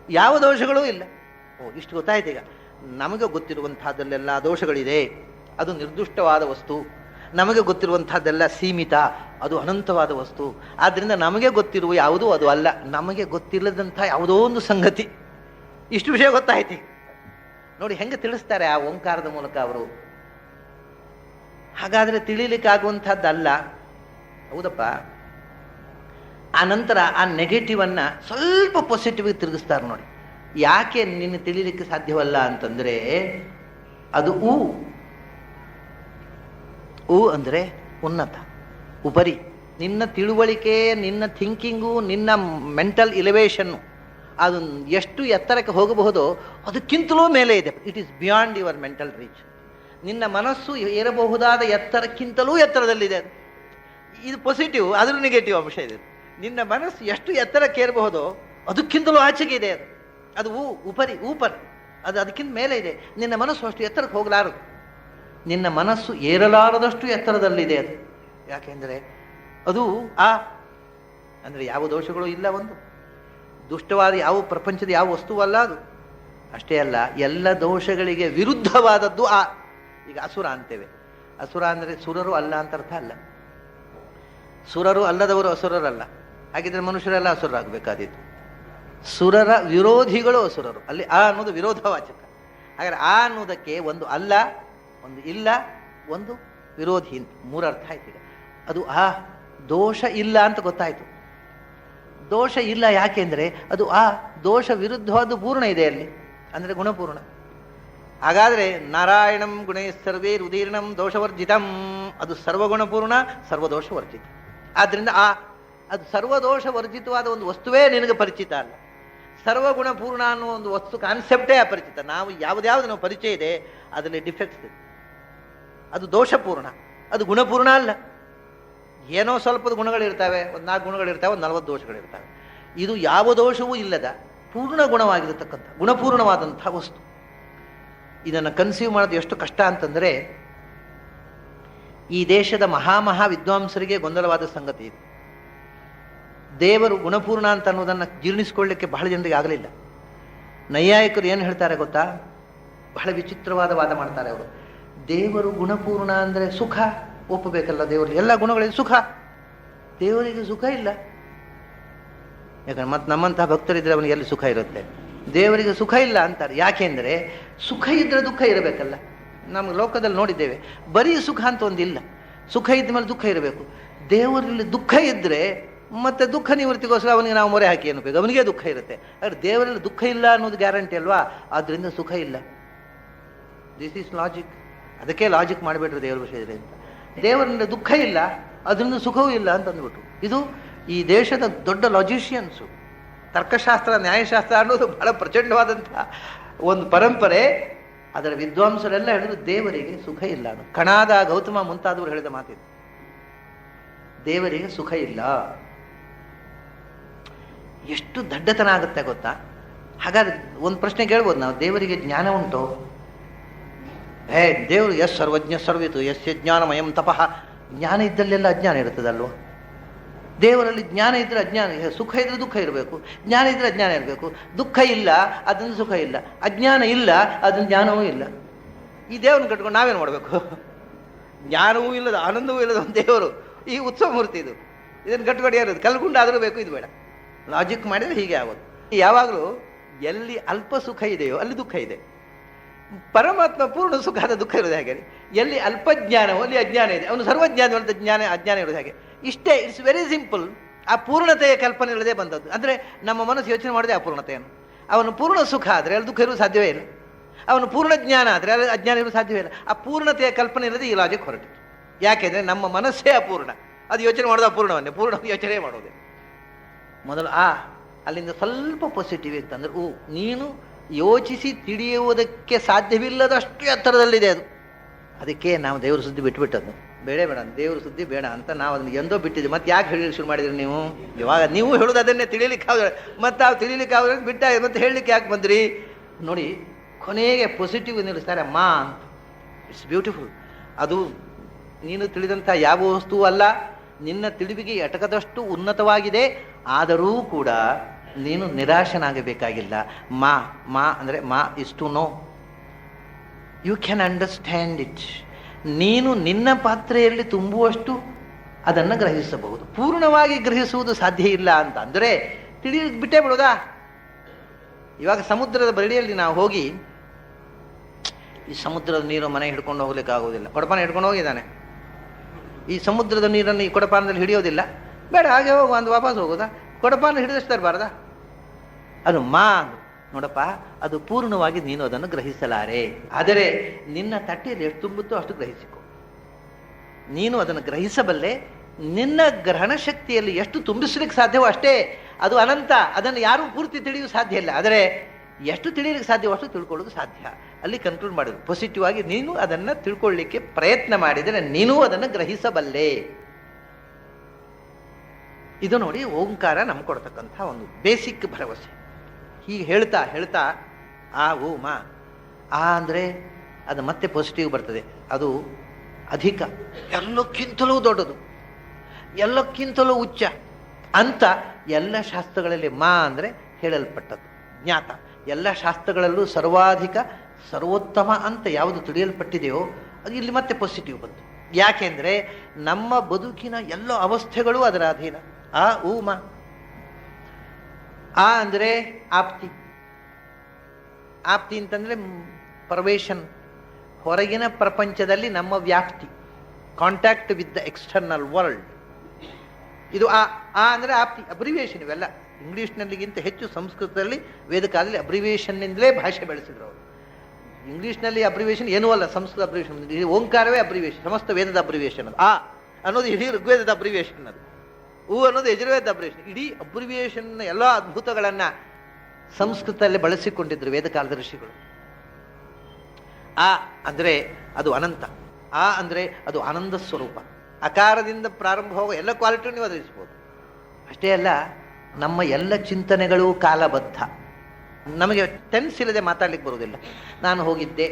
ಯಾವ ದೋಷಗಳೂ ಇಲ್ಲ. ಇಷ್ಟು ಗೊತ್ತಾಯ್ತು. ಈಗ ನಮಗೆ ಗೊತ್ತಿರುವಂಥದ್ದಲ್ಲೆಲ್ಲ ದೋಷಗಳಿದೆ, ಅದು ನಿರ್ದುಷ್ಟವಾದ ವಸ್ತು. ನಮಗೆ ಗೊತ್ತಿರುವಂಥದ್ದೆಲ್ಲ ಸೀಮಿತ, ಅದು ಅನಂತವಾದ ವಸ್ತು. ಆದ್ದರಿಂದ ನಮಗೆ ಗೊತ್ತಿರುವ ಯಾವುದೂ ಅದು ಅಲ್ಲ, ನಮಗೆ ಗೊತ್ತಿಲ್ಲದಂಥ ಯಾವುದೋ ಒಂದು ಸಂಗತಿ. ಇಷ್ಟು ವಿಷಯ ಗೊತ್ತಾಯ್ತು. ನೋಡಿ ಹೆಂಗೆ ತಿಳಿಸ್ತಾರೆ ಆ ಓಂಕಾರದ ಮೂಲಕ ಅವರು. ಹಾಗಾದರೆ ತಿಳಿಲಿಕ್ಕಾಗುವಂಥದ್ದಲ್ಲ. ಹೌದಪ್ಪ. ಆ ನಂತರ ಆ ನೆಗೆಟಿವನ್ನು ಸ್ವಲ್ಪ ಪಾಸಿಟಿವ್ ತಿರುಗಿಸ್ತಾರೆ ನೋಡಿ. ಯಾಕೆ ನಿನ್ನ ತಿಳಿಲಿಕ್ಕೆ ಸಾಧ್ಯವಲ್ಲ ಅಂತಂದರೆ ಅದು ಊ ಅಂದರೆ ಉನ್ನತ, ಉಪರಿ. ನಿನ್ನ ತಿಳುವಳಿಕೆ, ನಿನ್ನ ಥಿಂಕಿಂಗು, ನಿನ್ನ ಮೆಂಟಲ್ ಇಲಿವೇಶನ್ನು ಅದು ಎಷ್ಟು ಎತ್ತರಕ್ಕೆ ಹೋಗಬಹುದೋ ಅದಕ್ಕಿಂತಲೂ ಮೇಲೆ ಇದೆ. It is beyond your mental reach. ನಿನ್ನ ಮನಸ್ಸು ಏರಬಹುದಾದ ಎತ್ತರಕ್ಕಿಂತಲೂ ಎತ್ತರದಲ್ಲಿದೆ ಅದು. ಇದು ಪಾಸಿಟಿವ್, ಅದ್ರ ನೆಗೆಟಿವ್ ಅಂಶ ಇದೆ. ನಿನ್ನ ಮನಸ್ಸು ಎಷ್ಟು ಎತ್ತರಕ್ಕೆ ಏರಬಹುದೋ ಅದಕ್ಕಿಂತಲೂ ಆಚೆಗೆ ಇದೆ ಅದು. ಅದು ಉಪರಿ, ಅದು ಅದಕ್ಕಿಂತ ಮೇಲೆ ಇದೆ. ನಿನ್ನ ಮನಸ್ಸು ಅಷ್ಟು ಎತ್ತರಕ್ಕೆ ಹೋಗಲಾರದು. ನಿನ್ನ ಮನಸ್ಸು ಏರಲಾರದಷ್ಟು ಎತ್ತರದಲ್ಲಿದೆ ಅದು. ಯಾಕೆಂದರೆ ಅದು ಅಂದರೆ ಯಾವ ದೋಷಗಳು ಇಲ್ಲ. ಒಂದು ದುಷ್ಟವಾದ ಯಾವ ಪ್ರಪಂಚದ ಯಾವ ವಸ್ತುವಲ್ಲ ಅದು. ಅಷ್ಟೇ ಅಲ್ಲ, ಎಲ್ಲ ದೋಷಗಳಿಗೆ ವಿರುದ್ಧವಾದದ್ದು ಈಗ ಅಸುರ ಅಂತೇವೆ. ಅಸುರ ಅಂದರೆ ಸುರರು ಅಲ್ಲ ಅಂತ ಅರ್ಥ ಅಲ್ಲ. ಸುರರು ಅಲ್ಲದವರು ಅಸುರರಲ್ಲ. ಹಾಗಿದ್ರೆ ಮನುಷ್ಯರೆಲ್ಲ ಅಸುರರಾಗಬೇಕಾದಿತ್ತು. ಸುರರ ವಿರೋಧಿಗಳು ಅಸುರರು. ಅಲ್ಲಿ ಅನ್ನೋದು ವಿರೋಧವಾಚಕ. ಹಾಗಾದ್ರೆ ಅನ್ನೋದಕ್ಕೆ ಒಂದು ಅಲ್ಲ, ಒಂದು ಇಲ್ಲ, ಒಂದು ವಿರೋಧಿ ಅಂತ 3 ಅರ್ಥ ಆಯ್ತು. ಈಗ ಅದು ದೋಷ ಇಲ್ಲ ಅಂತ ಗೊತ್ತಾಯ್ತು. ದೋಷ ಇಲ್ಲ ಯಾಕೆಂದರೆ ಅದು ದೋಷ ವಿರುದ್ಧವಾದ ಪೂರ್ಣ ಇದೆ ಅಲ್ಲಿ, ಅಂದರೆ ಗುಣಪೂರ್ಣ. ಹಾಗಾದರೆ ನಾರಾಯಣಂ ಗುಣೇ ಸರ್ವೇ ರುದೀರ್ಣಂ ದೋಷವರ್ಜಿತಂ, ಅದು ಸರ್ವಗುಣಪೂರ್ಣ, ಸರ್ವದೋಷವರ್ಜಿತ. ಆದ್ದರಿಂದ ಅದು ಸರ್ವದೋಷವರ್ಜಿತವಾದ ಒಂದು ವಸ್ತುವೇ ನಿನಗೆ ಪರಿಚಿತ ಅಲ್ಲ. ಸರ್ವಗುಣಪೂರ್ಣ ಅನ್ನೋ ಒಂದು ವಸ್ತು ಕಾನ್ಸೆಪ್ಟೇ ಅಪರಿಚಿತ. ನಾವು ಯಾವುದ್ಯಾವುದು ನಾವು ಪರಿಚಯ ಇದೆ ಅದರಲ್ಲಿ ಡಿಫೆಕ್ಟ್ಸ್ ಇದೆ. ಅದು ದೋಷಪೂರ್ಣ, ಅದು ಗುಣಪೂರ್ಣ ಅಲ್ಲ. ಏನೋ ಸ್ವಲ್ಪದ ಗುಣಗಳಿರ್ತವೆ, ಒಂದು 4 ಗುಣಗಳಿರ್ತವೆ, ಒಂದು 40 ದೋಷಗಳಿರ್ತವೆ. ಇದು ಯಾವ ದೋಷವೂ ಇಲ್ಲದ ಪೂರ್ಣ ಗುಣವಾಗಿರತಕ್ಕಂಥ ಗುಣಪೂರ್ಣವಾದಂಥ ವಸ್ತು. ಇದನ್ನು ಕನ್ಸೀವ್ ಮಾಡೋದು ಎಷ್ಟು ಕಷ್ಟ ಅಂತಂದರೆ ಈ ದೇಶದ ಮಹಾ ವಿದ್ವಾಂಸರಿಗೆ ಗೊಂದಲವಾದ ಸಂಗತಿ ಇದು. ದೇವರು ಗುಣಪೂರ್ಣ ಅಂತ ಅನ್ನೋದನ್ನು ಜೀರ್ಣಿಸ್ಕೊಳ್ಳಿಕ್ಕೆ ಬಹಳ ಜನರಿಗೆ ಆಗಲಿಲ್ಲ. ನೈಯಾಯಿಕರು ಏನು ಹೇಳ್ತಾರೆ ಗೊತ್ತಾ? ಬಹಳ ವಿಚಿತ್ರವಾದ ವಾದ ಮಾಡ್ತಾರೆ ಅವರು. ದೇವರು ಗುಣಪೂರ್ಣ ಅಂದರೆ ಸುಖ ಒಪ್ಪಬೇಕಲ್ಲ. ದೇವರಲ್ಲಿ ಎಲ್ಲ ಗುಣಗಳಿದೆ, ಸುಖ. ದೇವರಿಗೆ ಸುಖ ಇಲ್ಲ. ಯಾಕಂದ್ರೆ ಮತ್ತೆ ನಮ್ಮಂತಹ ಭಕ್ತರಿದ್ರೆ ಅವನಿಗೆ ಎಲ್ಲಿ ಸುಖ ಇರುತ್ತೆ? ದೇವರಿಗೆ ಸುಖ ಇಲ್ಲ ಅಂತಾರೆ. ಯಾಕೆಂದರೆ ಸುಖ ಇದ್ರೆ ದುಃಖ ಇರಬೇಕಲ್ಲ. ನಮ್ಮ ಲೋಕದಲ್ಲಿ ನೋಡಿದ್ದೇವೆ, ಬರೀ ಸುಖ ಅಂತ ಒಂದಿಲ್ಲ. ಸುಖ ಇದ್ದ ಮೇಲೆ ದುಃಖ ಇರಬೇಕು. ದೇವರಲ್ಲಿ ದುಃಖ ಇದ್ದರೆ ಮತ್ತೆ ದುಃಖ ನಿವೃತ್ತಿಗೋಸ್ಕರ ಅವನಿಗೆ ನಾವು ಮೊರೆ ಹಾಕಿ ಅನ್ಬೇಕು, ಅವನಿಗೆ ದುಃಖ ಇರುತ್ತೆ. ಆದರೆ ದೇವರಲ್ಲಿ ದುಃಖ ಇಲ್ಲ ಅನ್ನೋದು ಗ್ಯಾರಂಟಿ ಅಲ್ವಾ? ಆದ್ದರಿಂದ ಸುಖ ಇಲ್ಲ. This is logic. ಅದಕ್ಕೆ ಲಾಜಿಕ್ ಮಾಡಿಬಿಟ್ರು ದೇವರ ವಿಷಯದಲ್ಲಿ ಅಂತ. ದೇವರಲ್ಲಿ ದುಃಖ ಇಲ್ಲ, ಅದರಿಂದ ಸುಖವೂ ಇಲ್ಲ ಅಂತ ಅಂದ್ಬಿಟ್ರು. ಇದು ಈ ದೇಶದ ದೊಡ್ಡ ಲಾಜಿಷಿಯನ್ಸು. ತರ್ಕಶಾಸ್ತ್ರ, ನ್ಯಾಯಶಾಸ್ತ್ರ ಅನ್ನೋದು ಬಹಳ ಪ್ರಚಂಡವಾದಂಥ ಒಂದು ಪರಂಪರೆ. ಅದರ ವಿದ್ವಾಂಸರೆಲ್ಲ ಹೇಳಿದ್ರು ದೇವರಿಗೆ ಸುಖ ಇಲ್ಲ. ಕಣಾದ, ಗೌತಮ ಮುಂತಾದವರು ಹೇಳಿದ ಮಾತಿದೆ, ದೇವರಿಗೆ ಸುಖ ಇಲ್ಲ. ಎಷ್ಟು ದಡ್ಡತನ ಆಗುತ್ತೆ ಗೊತ್ತಾ? ಹಾಗಾದ್ರೆ ಒಂದು ಪ್ರಶ್ನೆ ಕೇಳ್ಬೋದು ನಾವು, ದೇವರಿಗೆ ಜ್ಞಾನ ಉಂಟು? ದೇವರು ಎಸ್ ಸರ್ವಜ್ಞ ಸರ್ವಿತು ಯಸ್ಯ ಜ್ಞಾನಮಯಂ ತಪಃ. ಜ್ಞಾನ ಇದ್ದಲ್ಲೆಲ್ಲ ಅಜ್ಞಾನ ಇರ್ತದಲ್ವ? ದೇವರಲ್ಲಿ ಜ್ಞಾನ ಇದ್ರೆ ಅಜ್ಞಾನ, ಸುಖ ಇದ್ರೆ ದುಃಖ ಇರಬೇಕು, ಜ್ಞಾನ ಇದ್ರೆ ಅಜ್ಞಾನ ಇರಬೇಕು. ದುಃಖ ಇಲ್ಲ, ಅದನ್ನು ಸುಖ ಇಲ್ಲ. ಅಜ್ಞಾನ ಇಲ್ಲ, ಅದನ್ನು ಜ್ಞಾನವೂ ಇಲ್ಲ. ಈ ದೇವರನ್ನು ಕಟ್ಕೊಂಡು ನಾವೇನು ಮಾಡಬೇಕು? ಜ್ಞಾನವೂ ಇಲ್ಲದ, ಆನಂದವೂ ಇಲ್ಲದ ಒಂದು ದೇವರು, ಈ ಉತ್ಸವ ಮೂರ್ತಿ ಇದು. ಇದನ್ನು ಕಟ್ಕೊಂಡು ಯಾರು ಕಲ್ಗುಂಡಾದರೂ ಬೇಕು, ಇದು ಬೇಡ. ಲಾಜಿಕ್ ಮಾಡಿದರೆ ಹೀಗೆ ಆಗೋದು. ಯಾವಾಗಲೂ ಎಲ್ಲಿ ಅಲ್ಪ ಸುಖ ಇದೆಯೋ ಅಲ್ಲಿ ದುಃಖ ಇದೆ. ಪರಮಾತ್ಮ ಪೂರ್ಣ ಸುಖ, ಆದ ದುಃಖ ಇರೋದು ಹಾಗೆ. ಎಲ್ಲಿ ಅಲ್ಪಜ್ಞಾನವೋ ಅಲ್ಲಿ ಅಜ್ಞಾನ ಇದೆ. ಅವನು ಸರ್ವಜ್ಞಾನವಂತ ಅಜ್ಞಾನ ಇರೋದು ಹಾಗೆ. ಇಷ್ಟೇ, ಇಟ್ಸ್ ವೆರಿ ಸಿಂಪಲ್. ಆ ಪೂರ್ಣತೆಯ ಕಲ್ಪನೆ ಇಲ್ಲದೆ ಬಂದದ್ದು. ಅಂದರೆ ನಮ್ಮ ಮನಸ್ಸು ಯೋಚನೆ ಮಾಡಿದೆ ಆ ಪೂರ್ಣತೆಯನ್ನು. ಅವನು ಪೂರ್ಣ ಸುಖ ಆದರೆ ಅಲ್ಲಿ ದುಃಖ ಇರೋದು ಸಾಧ್ಯವೇ ಇಲ್ಲ. ಅವನು ಪೂರ್ಣ ಜ್ಞಾನ ಆದರೆ ಅಲ್ಲಿ ಅಜ್ಞಾನ ಇರೋದು ಸಾಧ್ಯವೇ ಇಲ್ಲ. ಆ ಪೂರ್ಣತೆಯ ಕಲ್ಪನೆ ಇಲ್ಲದೆ ಈ ಲಾಜಿಕ್ ಹೊರಟಿತ್ತು. ಯಾಕೆಂದರೆ ನಮ್ಮ ಮನಸ್ಸೇ ಅಪೂರ್ಣ. ಅದು ಯೋಚನೆ ಮಾಡೋದು ಅಪೂರ್ಣವನ್ನೇ, ಪೂರ್ಣ ಯೋಚನೆ ಮಾಡೋದೆ. ಮೊದಲು ಅಲ್ಲಿಂದ ಸ್ವಲ್ಪ ಪಾಸಿಟಿವ್ ಇತ್ತಂದ್ರೆ ನೀನು ಯೋಚಿಸಿ ತಿಳಿಯುವುದಕ್ಕೆ ಸಾಧ್ಯವಿಲ್ಲದಷ್ಟು ಎತ್ತರದಲ್ಲಿದೆ ಅದು. ಅದಕ್ಕೆ ನಾವು ದೇವ್ರ ಸುದ್ದಿ ಬಿಟ್ಬಿಟ್ಟದ್ದು, ಬೇಡ ದೇವ್ರ ಸುದ್ದಿ ಬೇಡ ಅಂತ ನಾವು ಅದನ್ನು ಎಂದೋ ಬಿಟ್ಟಿದ್ವಿ. ಮತ್ತೆ ಯಾಕೆ ಹೇಳಿ ಶುರು ಮಾಡಿದ್ರಿ ನೀವು? ಇವಾಗ ನೀವು ಹೇಳೋದು ಅದನ್ನೇ ತಿಳಿಲಿಕ್ಕೆ ಆಗೋದು, ಮತ್ತೆ ಆ ತಿಳಿಲಿಕ್ಕೆ ಆಗೋದು ಬಿಟ್ಟ ಮತ್ತೆ ಹೇಳಲಿಕ್ಕೆ ಯಾಕೆ ಬಂದ್ರಿ? ನೋಡಿ, ಕೊನೆಗೆ ಪಾಸಿಟಿವ್ ನಿಲ್ಲಿಸ್ತಾರೆ ಮಾ ಅಂತ. It's beautiful. ಅದು ನೀನು ತಿಳಿದಂಥ ಯಾವ ವಸ್ತುವು ಅಲ್ಲ, ನಿನ್ನ ತಿಳಿವಿಗೆ ಎಟಕದಷ್ಟು ಉನ್ನತವಾಗಿದೆ. ಆದರೂ ಕೂಡ ನೀನು ನಿರಾಶನಾಗಬೇಕಾಗಿಲ್ಲ. ಮಾ ಮಾ ಅಂದರೆ ಮಾ is to know, you can understand it. ನೀನು ನಿನ್ನ ಪಾತ್ರೆಯಲ್ಲಿ ತುಂಬುವಷ್ಟು ಅದನ್ನು ಗ್ರಹಿಸಬಹುದು, ಪೂರ್ಣವಾಗಿ ಗ್ರಹಿಸುವುದು ಸಾಧ್ಯ ಇಲ್ಲ ಅಂತ ಅಂದರೆ ಬಿಟ್ಟೇ ಬಿಡೋದಾ? ಇವಾಗ ಸಮುದ್ರದ ಬಳಿಯಲ್ಲಿ ನಾವು ಹೋಗಿ, ಈ ಸಮುದ್ರದ ನೀರು ಮನೆ ಹಿಡ್ಕೊಂಡು ಹೋಗ್ಲಿಕ್ಕೆ ಆಗೋದಿಲ್ಲ, ಕೊಡಪಾನ ಹಿಡ್ಕೊಂಡು ಹೋಗಿದ್ದಾನೆ. ಈ ಸಮುದ್ರದ ನೀರನ್ನು ಈ ಕೊಡಪಾನದಲ್ಲಿ ಹಿಡಿಯೋದಿಲ್ಲ, ಬೇಡ ಹಾಗೆ ಹೋಗುವ ಒಂದು ವಾಪಸ್ ಹೋಗೋದಾ? ಕೊಡಪಾನ ಹಿಡಿದಷ್ಟು ತರಬಾರ್ದ? ಅದು ಮಾ ನೋಡಪ್ಪ, ಅದು ಪೂರ್ಣವಾಗಿ ನೀನು ಅದನ್ನು ಗ್ರಹಿಸಲಾರೆ. ಆದರೆ ನಿನ್ನ ತಟ್ಟೆಯಲ್ಲಿ ಎಷ್ಟು ತುಂಬುತ್ತೋ ಅಷ್ಟು ಗ್ರಹಿಸಿಕೊ. ನೀನು ಅದನ್ನು ಗ್ರಹಿಸಬಲ್ಲೆ. ನಿನ್ನ ಗ್ರಹಣ ಶಕ್ತಿಯಲ್ಲಿ ಎಷ್ಟು ತುಂಬಿಸ್ಲಿಕ್ಕೆ ಸಾಧ್ಯವೋ ಅಷ್ಟೇ. ಅದು ಅನಂತ, ಅದನ್ನು ಯಾರೂ ಪೂರ್ತಿ ತಿಳಿಯಲು ಸಾಧ್ಯ ಇಲ್ಲ. ಆದರೆ ಎಷ್ಟು ತಿಳಿಯಲಿಕ್ಕೆ ಸಾಧ್ಯವೋ ಅಷ್ಟು ತಿಳ್ಕೊಳ್ಳೋದು ಸಾಧ್ಯ. ಅಲ್ಲಿ ಕನ್ಕ್ಲೂಡ್ ಮಾಡಿದ್ರು, ಪಾಸಿಟಿವ್ ಆಗಿ ನೀನು ಅದನ್ನು ತಿಳ್ಕೊಳ್ಳಿಕ್ಕೆ ಪ್ರಯತ್ನ ಮಾಡಿದರೆ ನೀನು ಅದನ್ನು ಗ್ರಹಿಸಬಲ್ಲೆ. ಇದು ನೋಡಿ ಓಂಕಾರ ನಮ್ಗೆ ಕೊಡ್ತಕ್ಕಂಥ ಒಂದು ಬೇಸಿಕ್ ಭರವಸೆ. ಹೀಗೆ ಹೇಳ್ತಾ ಹೇಳ್ತಾ ಮಾ ಅಂದರೆ ಅದು ಮತ್ತೆ ಪಾಸಿಟಿವ್ ಬರ್ತದೆ. ಅದು ಅಧಿಕ, ಎಲ್ಲಕ್ಕಿಂತಲೂ ದೊಡ್ಡದು, ಎಲ್ಲಕ್ಕಿಂತಲೂ ಉಚ್ಚ ಅಂತ ಎಲ್ಲ ಶಾಸ್ತ್ರಗಳಲ್ಲಿ ಮಾ ಅಂದರೆ ಹೇಳಲ್ಪಟ್ಟದ್ದು. ಜ್ಞಾತ ಎಲ್ಲ ಶಾಸ್ತ್ರಗಳಲ್ಲೂ ಸರ್ವಾಧಿಕ ಸರ್ವೋತ್ತಮ ಅಂತ ಯಾವುದು ತಿಳಿಯಲ್ಪಟ್ಟಿದೆಯೋ ಅದು ಇಲ್ಲಿ ಮತ್ತೆ ಪಾಸಿಟಿವ್ ಬಂತು. ಯಾಕೆಂದರೆ ನಮ್ಮ ಬದುಕಿನ ಎಲ್ಲ ಅವಸ್ಥೆಗಳು ಅದರ ಅಧೀನ. ಮಾ ಅಂದರೆ ಆಪ್ತಿ. ಆಪ್ತಿ ಅಂತಂದರೆ ಪರ್ವೇಷನ್, ಹೊರಗಿನ ಪ್ರಪಂಚದಲ್ಲಿ ನಮ್ಮ ವ್ಯಾಪ್ತಿ, contact with the external world. ಇದು ಅಂದರೆ ಆಪ್ತಿ. ಅಬ್ರಿವೇಷನ್ ಇವೆಲ್ಲ ಇಂಗ್ಲೀಷ್ನಲ್ಲಿಗಿಂತ ಹೆಚ್ಚು ಸಂಸ್ಕೃತದಲ್ಲಿ ವೇದಕಾಲದಲ್ಲಿ ಅಬ್ರಿವೇಷನ್ನಿಂದಲೇ ಭಾಷೆ ಬೆಳೆಸಿದ್ರು ಅವರು. ಇಂಗ್ಲೀಷ್ನಲ್ಲಿ ಅಬ್ರಿವೇಷನ್ ಏನೂ ಅಲ್ಲ, ಸಂಸ್ಕೃತ ಅಬ್ರಿವೇಷನ್. ಓಂಕಾರವೇ ಅಬ್ರಿವೇಷನ್, ಸಮಸ್ತ ವೇದದ ಅಬ್ರಿವೇಷನ್ ಅದು. ಅನ್ನೋದು ಇಡೀ ಋಗ್ವೇದದ ಅಬ್ರಿವೇಷನ್, ಅದು ಅನ್ನೋದು ಯಜುರ್ವೇದ ಅಬ್ರಿವೇಷನ್. ಇಡೀ ಅಬ್ರಿವೇಷನ್ ಎಲ್ಲ ಅದ್ಭುತಗಳನ್ನು ಸಂಸ್ಕೃತದಲ್ಲಿ ಬಳಸಿಕೊಂಡಿದ್ರು ವೇದಕಾಲದ ಋಷಿಗಳು. ಅಂದರೆ ಅದು ಅನಂತ, ಅಂದರೆ ಅದು ಆನಂದ ಸ್ವರೂಪ. ಅಕಾರದಿಂದ ಪ್ರಾರಂಭ ಹೋಗೋ ಎಲ್ಲ ಕ್ವಾಲಿಟಿ ನೀವು ಒದಗಿಸ್ಬೋದು. ಅಷ್ಟೇ ಅಲ್ಲ, ನಮ್ಮ ಎಲ್ಲ ಚಿಂತನೆಗಳು ಕಾಲಬದ್ಧ. ನಮಗೆ ಟೆನ್ಸ್ ಇಲ್ಲದೆ ಮಾತಾಡ್ಲಿಕ್ಕೆ ಬರೋದಿಲ್ಲ. ನಾನು ಹೋಗಿದ್ದೆ,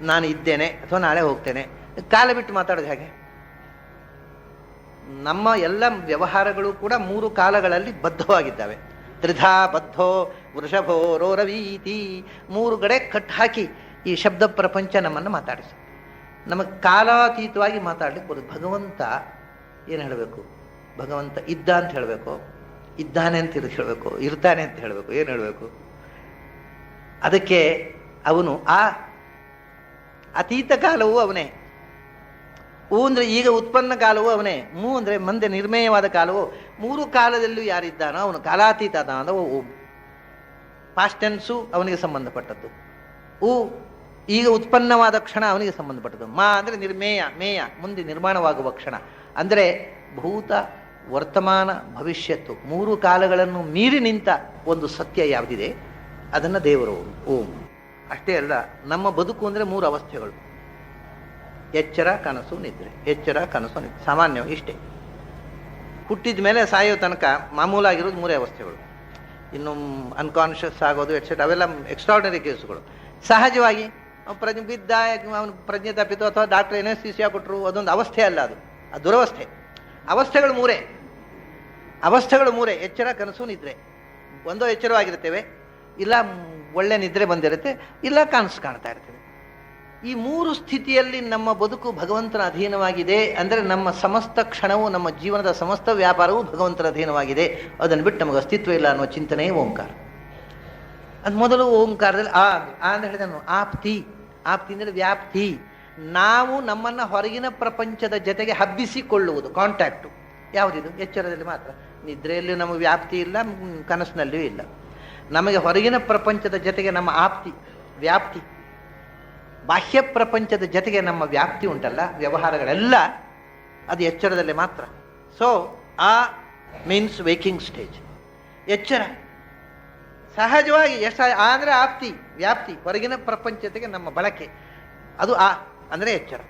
ನಾನು ಇದ್ದೇನೆ, ಅಥವಾ ನಾಳೆ ಹೋಗ್ತೇನೆ. ಕಾಲ ಬಿಟ್ಟು ಮಾತಾಡೋದು ಹೇಗೆ? ನಮ್ಮ ಎಲ್ಲ ವ್ಯವಹಾರಗಳು ಕೂಡ 3 ಕಾಲಗಳಲ್ಲಿ ಬದ್ಧವಾಗಿದ್ದಾವೆ. ತ್ರಿಧಾ ಬದ್ಧೋ ವೃಷಭೋ ರೋರವೀತಿ, 3 ಕಡೆ ಕಟ್ ಹಾಕಿ ಈ ಶಬ್ದ ಪ್ರಪಂಚ ನಮ್ಮನ್ನು ಮಾತಾಡಿಸ. ನಮಗೆ ಕಾಲಾತೀತವಾಗಿ ಮಾತಾಡ್ಲಿಕ್ಕೆ ಬರೋದು. ಭಗವಂತ ಏನು ಹೇಳಬೇಕು? ಭಗವಂತ ಇದ್ದ ಅಂತ ಹೇಳಬೇಕು, ಇದ್ದಾನೆ ಅಂತ ಹೇಳಬೇಕು, ಇರ್ತಾನೆ ಅಂತ ಹೇಳಬೇಕು, ಏನು ಹೇಳಬೇಕು? ಅದಕ್ಕೆ ಅವನು ಅತೀತ ಕಾಲವೂ ಅವನೇ. ಅಂದರೆ ಈಗ ಉತ್ಪನ್ನ ಕಾಲವೂ ಅವನೇ. ಅಂದರೆ ಮುಂದೆ ನಿರ್ಮೇಯವಾದ ಕಾಲವು. 3 ಕಾಲದಲ್ಲೂ ಯಾರಿದ್ದಾನೋ ಅವನು ಕಾಲಾತೀತ ಅದ. ಪಾಸ್ಟ್ ಟೆನ್ಸು ಅವನಿಗೆ ಸಂಬಂಧಪಟ್ಟದ್ದು. ಈಗ ಉತ್ಪನ್ನವಾದ ಕ್ಷಣ ಅವನಿಗೆ ಸಂಬಂಧಪಟ್ಟದ್ದು. ಅಂದರೆ ನಿರ್ಮೇಯ, ಮೇಯ ಮುಂದೆ ನಿರ್ಮಾಣವಾಗುವ ಕ್ಷಣ. ಅಂದರೆ ಭೂತ, ವರ್ತಮಾನ, ಭವಿಷ್ಯತ್ತು 3 ಕಾಲಗಳನ್ನು ಮೀರಿ ನಿಂತ ಒಂದು ಸತ್ಯ ಯಾವುದಿದೆ ಅದನ್ನು ದೇವರು ಓಂ. ಅಷ್ಟೇ ಅಲ್ಲ, ನಮ್ಮ ಬದುಕು ಅಂದರೆ 3 ಅವಸ್ಥೆಗಳು: ಎಚ್ಚರ, ಕನಸು, ನಿದ್ರೆ. ಎಚ್ಚರ, ಕನಸು, ನಿದ್ರೆ ಸಾಮಾನ್ಯ ಇಷ್ಟೇ. ಹುಟ್ಟಿದ ಮೇಲೆ ಸಾಯೋ ತನಕ ಮಾಮೂಲಾಗಿರೋದು 3 ಅವಸ್ಥೆಗಳು. ಇನ್ನು ಅನ್ಕಾನ್ಷಿಯಸ್ ಆಗೋದು ಎಟ್ಸೆಟ್ರಾ ಅವೆಲ್ಲ ಎಕ್ಸ್ಟ್ರಾರ್ಡಿನರಿ ಕೇಸುಗಳು. ಸಹಜವಾಗಿ ಬಿದ್ದ, ಅವನು ಪ್ರಜ್ಞೆ ತಪ್ಪಿತು, ಅಥವಾ ಡಾಕ್ಟರ್ ಎನೆಸ್ಥೀಸಿಯಾ ಕೊಟ್ಟರು, ಅದೊಂದು ಅವಸ್ಥೆ ಅಲ್ಲ, ಅದು ದುರವಸ್ಥೆ. ಅವಸ್ಥೆಗಳು 3. ಅವಸ್ಥೆಗಳು 3: ಎಚ್ಚರ, ಕನಸು, ನಿದ್ರೆ. ಒಂದೋ ಎಚ್ಚರವಾಗಿರ್ತೇವೆ, ಇಲ್ಲ ಒಳ್ಳೆ ನಿದ್ರೆ ಬಂದಿರುತ್ತೆ, ಇಲ್ಲ ಕನಸು ಕಾಣ್ತಾ ಇರ್ತೇವೆ. ಈ 3 ಸ್ಥಿತಿಯಲ್ಲಿ ನಮ್ಮ ಬದುಕು ಭಗವಂತನ ಅಧೀನವಾಗಿದೆ. ಅಂದರೆ ನಮ್ಮ ಸಮಸ್ತ ಕ್ಷಣವು, ನಮ್ಮ ಜೀವನದ ಸಮಸ್ತ ವ್ಯಾಪಾರವು ಭಗವಂತನ ಅಧೀನವಾಗಿದೆ. ಅದನ್ನು ಬಿಟ್ಟು ನಮಗೆ ಅಸ್ತಿತ್ವ ಇಲ್ಲ ಅನ್ನೋ ಚಿಂತನೆಯೇ ಓಂಕಾರ. ಅದು ಮೊದಲು ಓಂಕಾರದಲ್ಲಿ ಅಂತ ಹೇಳಿದನು. ಆಪ್ತಿ ಅಂದರೆ ವ್ಯಾಪ್ತಿ. ನಾವು ನಮ್ಮನ್ನು ಹೊರಗಿನ ಪ್ರಪಂಚದ ಜೊತೆಗೆ ಹಬ್ಬಿಸಿಕೊಳ್ಳುವುದು, ಕಾಂಟ್ಯಾಕ್ಟು. ಯಾವುದಿದು? ಎಚ್ಚರದಲ್ಲಿ ಮಾತ್ರ. ನಿದ್ರೆಯಲ್ಲಿ ನಮಗೆ ವ್ಯಾಪ್ತಿ ಇಲ್ಲ, ಕನಸಿನಲ್ಲಿಯೂ ಇಲ್ಲ. ನಮಗೆ ಹೊರಗಿನ ಪ್ರಪಂಚದ ಜೊತೆಗೆ ನಮ್ಮ ಆಪ್ತಿ, ವ್ಯಾಪ್ತಿ. ಬಾಹ್ಯ ಪ್ರಪಂಚದ ಜೊತೆಗೆ ನಮ್ಮ ವ್ಯಾಪ್ತಿ ಉಂಟಲ್ಲ, ವ್ಯವಹಾರಗಳೆಲ್ಲ ಅದು ಎಚ್ಚರದಲ್ಲಿ ಮಾತ್ರ. ಸೊ ಆ ಮೀನ್ಸ್ ವೇಕಿಂಗ್ ಸ್ಟೇಜ್. ಎಚ್ಚರ ಸಹಜವಾಗಿ ಅಂದರೆ ಆಪ್ತಿ, ವ್ಯಾಪ್ತಿ, ಹೊರಗಿನ ಪ್ರಪಂಚತೆಗೆ ನಮ್ಮ ಬಳಕೆ, ಅದು ಅಂದರೆ ಎಚ್ಚರ.